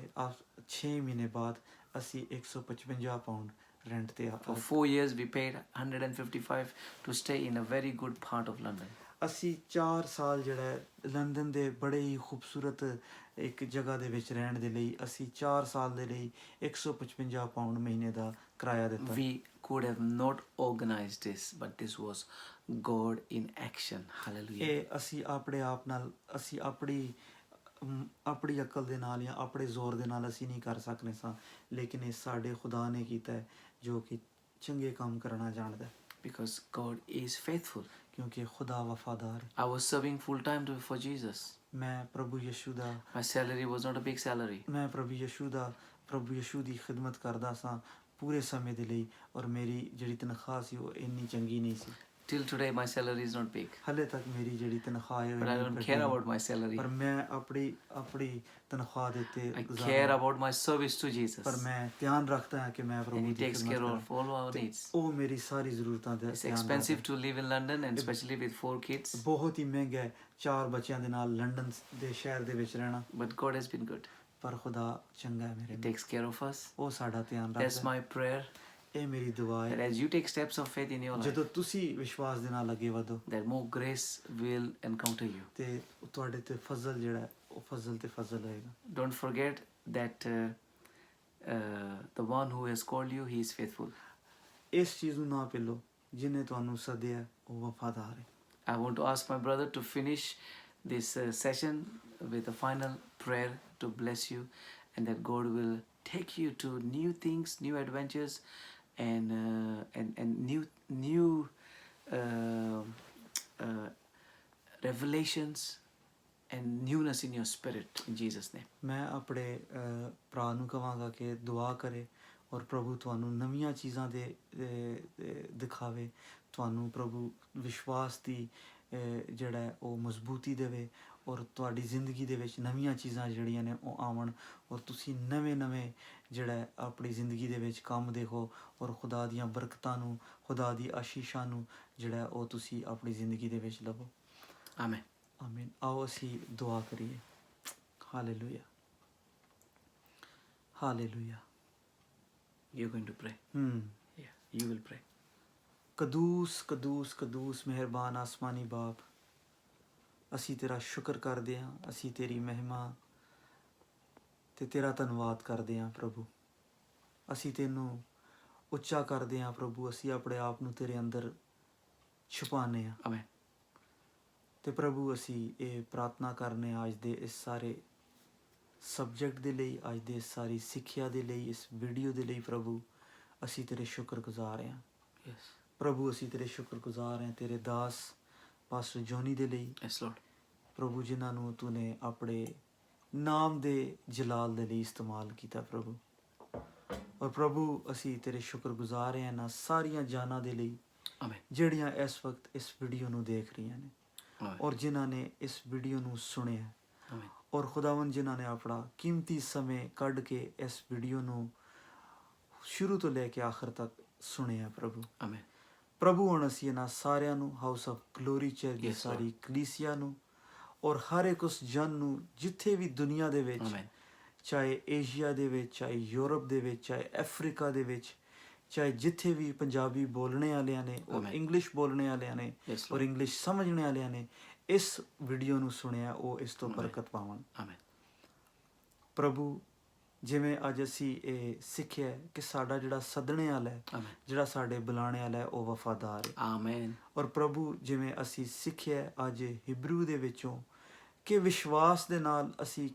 6 ਮਹੀਨੇ ਬਾਅਦ ਅਸੀਂ 155 ਪਾਉਂਡ ਰੈਂਟ ਤੇ For 4 years, we paid 155 to stay in a very good part of London. ਅਸੀਂ 4 ਸਾਲ ਜਿਹੜਾ ਹੈ ਲੰਡਨ ਦੇ ਬੜੇ ਹੀ ਖੂਬਸੂਰਤ ਇੱਕ ਜਗ੍ਹਾ ਦੇ ਵਿੱਚ ਰਹਿਣ ਦੇ ਲਈ ਅਸੀਂ 4 ਸਾਲ ਦੇ ਲਈ 155 ਪਾਉਂਡ ਮਹੀਨੇ ਦਾ ਕਿਰਾਇਆ ਦਿੱਤਾ। We could have not organized this, but this was God in action. Hallelujah. ਇਹ ਅਸੀਂ ਆਪਣੇ ਆਪ ਨਾਲ ਅਸੀਂ ਆਪਣੀ ਅਕਲ ਦੇ ਨਾਲ ਜਾਂ ਆਪਣੇ ਜ਼ੋਰ ਦੇ ਨਾਲ ਅਸੀਂ ਨਹੀਂ ਕਰ ਸਕਦੇ ਸਾਂ, ਲੇਕਿਨ ਇਹ ਸਾਡੇ ਖੁਦਾ ਨੇ ਕੀਤਾ ਹੈ ਜੋ ਕਿ ਚੰਗੇ ਕੰਮ ਕਰਨਾ ਜਾਣਦਾ ਹੈ। Because God is faithful. ਕਿਉਂਕਿ ਖੁਦਾ ਵਫਾਦਾਰ ਹੈ। I was serving full time for Jesus. ਮੈਂ ਪ੍ਰਭੂ ਯਿਸੂ ਦਾ My salary was not a big salary. ਮੈਂ ਪ੍ਰਭੂ ਯਿਸੂ ਦੀ ਖਿਦਮਤ ਕਰਦਾ ਸਾਂ ਪੂਰੇ ਸਮੇਂ ਦੇ ਲਈ, ਔਰ ਮੇਰੀ ਜਿਹੜੀ ਤਨਖਾਹ ਸੀ ਉਹ ਇੰਨੀ ਚੰਗੀ ਨਹੀਂ ਸੀ। Till today, my salary is not big. ਹਾਲੇ ਤੱਕ ਮੇਰੀ ਜਿਹੜੀ ਤਨਖਾਹ ਹੈ ਉਹ But I ਇੰਨੀ don't ਘੱਟ care ਨਹੀਂ। about my salary. ਪਰ ਮੈਂ ਆਪਣੀ ਤਨਖਾਹ ਦੇ ਉੱਤੇ I ਗੁਜ਼ਾਰਦਾ care about my service to Jesus. ਪਰ ਮੈਂ ਧਿਆਨ ਰੱਖਦਾ ਹਾਂ ਕਿ ਮੈਂ And ਪ੍ਰਭੂ He ਦੀ takes ਖਿਦਮਤ care ਕਰਾਂ। of all our ਤੇ needs. ਉਹ ਮੇਰੀ ਸਾਰੀ ਜ਼ਰੂਰਤਾਂ ਦਾ It's ਧਿਆਨ expensive ਰੱਖਦਾ to live in London, and especially with 4 kids. ਹੈ। ਬਹੁਤ ਹੀ ਮਹਿੰਗਾ ਹੈ 4 ਬੱਚਿਆਂ ਦੇ ਨਾਲ ਲੰਡਨ ਦੇ ਸ਼ਹਿਰ ਦੇ ਵਿੱਚ ਰਹਿਣਾ, But God has been good. ਪਰ ਖੁਦਾ ਚੰਗਾ ਹੈ ਮੇਰੇ He ਨਾਲ। takes care of us. ਉਹ ਸਾਡਾ ਧਿਆਨ That's ਰੱਖਦਾ ਹੈ। my prayer. ਇਹ ਮੇਰੀ ਦੁਆ That ਹੈ as you take steps of faith in your life, ਜਦੋਂ ਤੁਸੀਂ ਵਿਸ਼ਵਾਸ ਦੇ ਨਾਲ ਅੱਗੇ ਵਧੋ that more grace will encounter you. ਤੇ ਤੁਹਾਡੇ ਤੇ ਫਜ਼ਲ ਜਿਹੜਾ ਹੈ ਉਹ ਫਜ਼ਲ ਤੇ ਫਜ਼ਲ ਹੋਏਗਾ। Don't forget that the one who has called you, he is faithful. ਇਸ ਚੀਜ਼ ਨੂੰ ਨਾ ਭੁੱਲੋ, ਜਿਹਨੇ ਤੁਹਾਨੂੰ ਸੱਦਿਆ ਉਹ ਵਫਾਦਾਰ ਹੈ। I want to ask my brother to finish this session with a final prayer to bless you, and that God will take you to new things, new adventures, and new revelations and newness in your spirit in Jesus' name. ਮੈਂ ਆਪਣੇ ਭਰਾ ਨੂੰ ਕਹਾਂਗਾ ਕਿ ਦੁਆ ਕਰੇ ਔਰ ਪ੍ਰਭੂ ਤੁਹਾਨੂੰ ਨਵੀਆਂ ਚੀਜ਼ਾਂ ਦੇ ਦਿਖਾਵੇ, ਤੁਹਾਨੂੰ ਪ੍ਰਭੂ ਵਿਸ਼ਵਾਸ ਦੀ ਜਿਹੜਾ ਹੈ ਉਹ ਮਜ਼ਬੂਤੀ ਦੇਵੇ, ਔਰ ਤੁਹਾਡੀ ਜ਼ਿੰਦਗੀ ਦੇ ਵਿੱਚ ਨਵੀਆਂ ਚੀਜ਼ਾਂ ਜਿਹੜੀਆਂ ਨੇ ਉਹ ਆਵਣ, ਔਰ ਤੁਸੀਂ ਨਵੇਂ ਜਿਹੜਾ ਹੈ ਆਪਣੀ ਜ਼ਿੰਦਗੀ ਦੇ ਵਿੱਚ ਕੰਮ ਦੇਖੋ, ਔਰ ਖੁਦਾ ਦੀਆਂ ਬਰਕਤਾਂ ਨੂੰ, ਖੁਦਾ ਦੀ ਆਸ਼ੀਸ਼ਾਂ ਨੂੰ ਜਿਹੜਾ ਉਹ ਤੁਸੀਂ ਆਪਣੀ ਜ਼ਿੰਦਗੀ ਦੇ ਵਿੱਚ ਲਵੋ। Amen. ਆਮੀਨ। ਆਓ ਅਸੀਂ ਦੁਆ ਕਰੀਏ। Hallelujah, hallelujah. You're going to pray. Yeah, you will pray. ਕਦੂਸ ਕਦੂਸ ਕਦੂਸ ਮਿਹਰਬਾਨ ਆਸਮਾਨੀ ਬਾਪ, ਅਸੀਂ ਤੇਰਾ ਸ਼ੁਕਰ ਕਰਦੇ ਹਾਂ, ਅਸੀਂ ਤੇਰੀ ਮਹਿਮਾ ਤੇ ਤੇਰਾ ਧੰਨਵਾਦ ਕਰਦੇ ਹਾਂ ਪ੍ਰਭੂ। ਅਸੀਂ ਤੈਨੂੰ ਉੱਚਾ ਕਰਦੇ ਹਾਂ ਪ੍ਰਭੂ, ਅਸੀਂ ਆਪਣੇ ਆਪ ਨੂੰ ਤੇਰੇ ਅੰਦਰ ਛੁਪਾਉਂਦੇ ਹਾਂ। Amen. ਤੇ ਪ੍ਰਭੂ ਅਸੀਂ ਇਹ ਪ੍ਰਾਰਥਨਾ ਕਰਨੇ ਹਾਂ ਅੱਜ ਦੇ ਇਸ ਸਾਰੇ ਸਬਜੈਕਟ ਦੇ ਲਈ, ਅੱਜ ਦੇ ਸਾਰੀ ਸਿੱਖਿਆ ਦੇ ਲਈ, ਇਸ ਵੀਡੀਓ ਦੇ ਲਈ ਪ੍ਰਭੂ ਅਸੀਂ ਤੇਰੇ ਸ਼ੁਕਰਗੁਜ਼ਾਰ ਹਾਂ। Yes. ਪ੍ਰਭੂ ਅਸੀਂ ਤੇਰੇ ਸ਼ੁਕਰਗੁਜ਼ਾਰ ਹਾਂ ਤੇਰੇ ਦਾਸ ਪਾਸਟਰ ਜੋਨੀ ਦੇ ਲਈ Yes, Lord. ਪ੍ਰਭੂ, ਜਿਨ੍ਹਾਂ ਨੂੰ ਤੂੰ ਨੇ ਆਪਣੇ ਨਾਮ ਦੇ ਜਲਾਲ ਦੇ ਲਈ ਇਸਤੇਮਾਲ ਕੀਤਾ ਪ੍ਰਭੂ। ਔਰ ਪ੍ਰਭੂ ਅਸੀਂ ਤੇਰੇ ਸ਼ੁਕਰਗੁਜ਼ਾਰ ਹਾਂ ਇਹਨਾਂ ਸਾਰੀਆਂ ਜਾਨਾਂ ਦੇ ਲਈ Amen. ਜਿਹੜੀਆਂ ਇਸ ਵਕਤ ਇਸ ਵੀਡੀਓ ਨੂੰ ਦੇਖ ਰਹੀਆਂ ਨੇ, Amen. ਔਰ ਜਿਨ੍ਹਾਂ ਨੇ ਇਸ ਵੀਡੀਓ ਨੂੰ ਸੁਣਿਆ, Amen. ਔਰ ਖੁਦਾਵੰਦ ਜਿਨ੍ਹਾਂ ਨੇ ਆਪਣਾ ਕੀਮਤੀ ਸਮੇਂ ਕੱਢ ਕੇ ਇਸ ਵੀਡੀਓ ਨੂੰ ਸ਼ੁਰੂ ਤੋਂ ਲੈ ਕੇ ਆਖਰ ਤੱਕ ਸੁਣਿਆ ਪ੍ਰਭੂ। Amen. ਪ੍ਰਭੂ ਹੁਣ ਅਸੀਂ ਇਹਨਾਂ ਸਾਰਿਆਂ ਨੂੰ, house of glory church the Yes, Lord. ਸਾਰੀ ਕਲੀਸਿਆ ਨੂੰ, ਔਰ ਹਰ ਇੱਕ ਉਸ ਜਨ ਨੂੰ ਜਿੱਥੇ ਵੀ ਦੁਨੀਆ ਦੇ ਵਿੱਚ, Amen. ਚਾਹੇ ਏਸ਼ੀਆ ਦੇ ਵਿੱਚ, ਚਾਹੇ ਯੂਰਪ ਦੇ ਵਿੱਚ, ਚਾਹੇ ਅਫਰੀਕਾ ਦੇ ਵਿੱਚ, ਚਾਹੇ ਜਿੱਥੇ ਵੀ ਪੰਜਾਬੀ ਬੋਲਣੇ ਵਾਲਿਆਂ ਨੇ ਔਰ Amen. ਇੰਗਲਿਸ਼ ਬੋਲਣੇ ਵਾਲਿਆਂ ਨੇ Yes, Lord. ਔਰ ਇੰਗਲਿਸ਼ ਸਮਝਣੇ ਵਾਲਿਆਂ ਨੇ ਇਸ ਵੀਡੀਓ ਨੂੰ ਸੁਣਿਆ, ਉਹ ਇਸ ਤੋਂ Amen. ਬਰਕਤ ਪਾਵਣ। Amen. ਪ੍ਰਭੂ, ਜਿਵੇਂ ਅੱਜ ਅਸੀਂ ਇਹ ਸਿੱਖਿਆ ਕਿ ਸਾਡਾ ਜਿਹੜਾ ਸੱਦਣੇ ਵਾਲਾ ਹੈ, Amen. ਜਿਹੜਾ ਸਾਡੇ ਬੁਲਾਣੇ ਵਾਲਾ ਹੈ, ਉਹ ਵਫਾਦਾਰ ਹੈ। Amen. ਔਰ ਪ੍ਰਭੂ, ਜਿਵੇਂ ਅਸੀਂ ਸਿੱਖਿਆ ਅੱਜ ਹਿਬਰੂ ਦੇ ਵਿੱਚੋਂ ਕਿ ਵਿਸ਼ਵਾਸ ਦੇ ਨਾਲ ਅਸੀਂ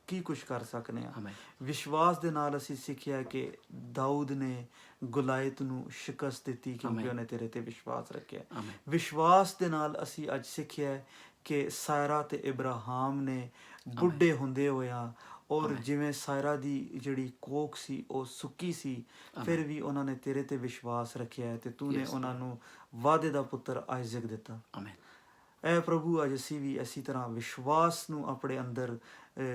ਕੀ ਕੁਝ ਕਰ ਸਕਦੇ ਹਾਂ। Amen. ਵਿਸ਼ਵਾਸ ਦੇ ਨਾਲ ਅਸੀਂ ਸਿੱਖਿਆ ਕਿ ਦਾਊਦ ਨੇ ਗੁਲਾਇਤ ਨੂੰ ਸ਼ਿਕਸਤ ਦਿੱਤੀ ਕਿਉਂਕਿ Amen. ਉਹਨੇ ਤੇਰੇ ਤੇ ਵਿਸ਼ਵਾਸ ਰੱਖਿਆ। Amen. ਵਿਸ਼ਵਾਸ ਦੇ ਨਾਲ ਅਸੀਂ ਅੱਜ ਸਿੱਖਿਆ ਕਿ ਸਾਰਾ ਤੇ ਇਬਰਾਹਿਮ ਨੇ ਬੁੱਢੇ ਹੁੰਦੇ ਹੋਇਆਂ ਔਰ ਜਿਵੇਂ ਸਾਇਰਾ ਦੀ ਜਿਹੜੀ ਕੋਖ ਸੀ ਉਹ ਸੁੱਕੀ ਸੀ, ਫਿਰ ਵੀ ਉਹਨਾਂ ਨੇ ਤੇਰੇ ਤੇ ਵਿਸ਼ਵਾਸ ਰੱਖਿਆ ਹੈ ਤੇ ਤੂੰ ਨੇ ਉਹਨਾਂ ਨੂੰ ਵਾਅਦੇ ਦਾ ਪੁੱਤਰ ਆਇਜ਼ਕ ਦਿੱਤਾ। Amen. ਐ ਪ੍ਰਭੂ ਅੱਜ ਅਸੀਂ ਵੀ ਇਸੇ ਤਰ੍ਹਾਂ ਵਿਸ਼ਵਾਸ ਨੂੰ ਆਪਣੇ ਅੰਦਰ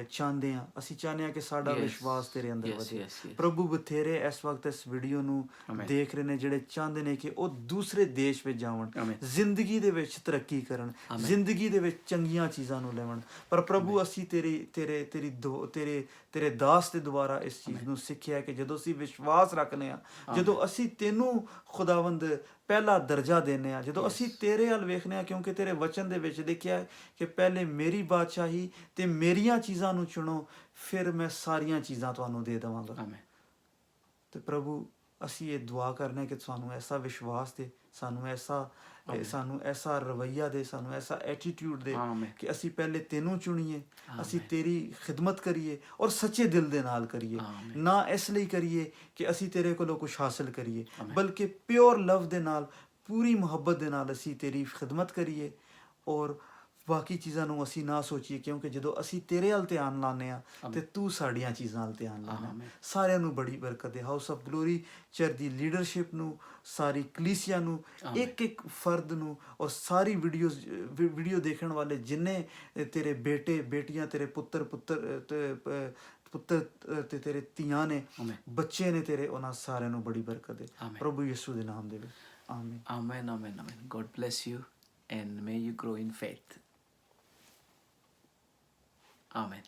ਚਾਹੁੰਦੇ ਹਾਂ। ਅਸੀਂ ਚਾਹੁੰਦੇ ਹਾਂ ਕਿ ਸਾਡਾ Yes. ਵਿਸ਼ਵਾਸ ਤੇਰੇ ਅੰਦਰ Yes, ਵਧੇ। yes, yes. ਪ੍ਰਭੂ ਬਥੇਰੇ ਇਸ ਵਕਤ ਇਸ ਵੀਡੀਓ ਨੂੰ Amen. ਦੇਖ ਰਹੇ ਨੇ ਜਿਹੜੇ ਚਾਹੁੰਦੇ ਨੇ ਕਿ ਉਹ ਦੂਸਰੇ ਦੇਸ਼ ਵਿੱਚ ਜਾਵਣ, Amen. ਜ਼ਿੰਦਗੀ ਦੇ ਵਿੱਚ ਤਰੱਕੀ ਕਰਨ, Amen. ਜ਼ਿੰਦਗੀ ਦੇ ਵਿੱਚ ਚੰਗੀਆਂ ਚੀਜ਼ਾਂ ਨੂੰ ਲੈਵਣ। ਪਰ ਪ੍ਰਭੂ ਅਸੀਂ ਤੇਰੇ ਦਾਸ ਦੇ ਦੁਆਰਾ ਇਸ ਚੀਜ਼ ਨੂੰ ਸਿੱਖਿਆ ਕਿ ਜਦੋਂ ਅਸੀਂ ਵਿਸ਼ਵਾਸ ਰੱਖਦੇ ਹਾਂ, ਜਦੋਂ ਅਸੀਂ ਤੈਨੂੰ ਖੁਦਾਵੰਦ ਪਹਿਲਾ ਦਰਜਾ ਦਿੰਦੇ ਹਾਂ, ਜਦੋਂ ਅਸੀਂ ਤੇਰੇ ਵੱਲ ਵੇਖਦੇ ਹਾਂ, ਕਿਉਂਕਿ ਤੇਰੇ ਵਚਨ ਦੇ ਵਿੱਚ ਲਿਖਿਆ ਹੈ ਕਿ ਪਹਿਲੇ ਮੇਰੀ ਬਾਦਸ਼ਾਹੀ ਤੇ ਮੇਰੀਆਂ ਚੀਜ਼ਾਂ ਨੂੰ ਚੁਣੋ, ਫਿਰ ਮੈਂ ਸਾਰੀਆਂ ਚੀਜ਼ਾਂ ਤੁਹਾਨੂੰ ਦੇ ਦੇਵਾਂਗਾ। Amen. ਤੇ ਪ੍ਰਭੂ ਅਸੀਂ ਇਹ ਦੁਆ ਕਰਨਾ ਕਿ ਸਾਨੂੰ ਐਸਾ ਵਿਸ਼ਵਾਸ ਦੇ, ਸਾਨੂੰ ਐਸਾ ਰਵੱਈਆ ਦੇ, ਸਾਨੂੰ ਐਸਾ ਐਟੀਟਿਊਡ ਦੇ Amen. ਕਿ ਅਸੀਂ ਪਹਿਲੇ ਤੈਨੂੰ ਚੁਣੀਏ, ਅਸੀਂ ਤੇਰੀ ਖਿਦਮਤ ਕਰੀਏ ਔਰ ਸੱਚੇ ਦਿਲ ਦੇ ਨਾਲ ਕਰੀਏ। Amen. ਨਾ ਇਸ ਲਈ ਕਰੀਏ ਕਿ ਅਸੀਂ ਤੇਰੇ ਕੋਲੋਂ ਕੁਝ ਹਾਸਲ ਕਰੀਏ, ਬਲਕਿ ਪਿਓਰ ਲਵ ਦੇ ਨਾਲ, ਪੂਰੀ ਮੁਹੱਬਤ ਦੇ ਨਾਲ ਅਸੀਂ ਤੇਰੀ ਖਿਦਮਤ ਕਰੀਏ ਔਰ ਬਾਕੀ ਚੀਜ਼ਾਂ ਨੂੰ ਅਸੀਂ ਨਾ ਸੋਚੀਏ, ਕਿਉਂਕਿ ਜਦੋਂ ਅਸੀਂ ਤੇਰੇ ਵੱਲ ਧਿਆਨ ਲਾਉਂਦੇ ਹਾਂ ਤੇ ਤੂੰ ਸਾਡੀਆਂ ਚੀਜ਼ਾਂ ਵੱਲ ਧਿਆਨ ਲਾਉਣਾ। ਸਾਰਿਆਂ ਨੂੰ ਬੜੀ ਬਰਕਤ ਦੇ। House of glory church the leadership ਨੂੰ, ਸਾਰੀ ਕਲੀਸਿਆ ਨੂੰ, ਇੱਕ ਫਰਦ ਨੂੰ ਔਰ ਸਾਰੀ ਵੀਡੀਓ ਦੇਖਣ ਵਾਲੇ ਜਿੰਨੇ ਤੇਰੇ ਬੇਟੇ ਬੇਟੀਆਂ, ਤੇਰੇ ਪੁੱਤਰ ਤੇ ਤੇਰੇ ਧੀਆਂ ਨੇ, ਬੱਚੇ ਨੇ ਤੇਰੇ, ਉਹਨਾਂ ਸਾਰਿਆਂ ਨੂੰ ਬੜੀ ਬਰਕਤ ਦੇ ਪ੍ਰਭੂ ਯਿਸੂ ਦੇ ਨਾਮ ਦੇ ਵਿੱਚ। ਆਮੀਨ। Amen, amen, amen. God bless you and may you grow in faith. Amen.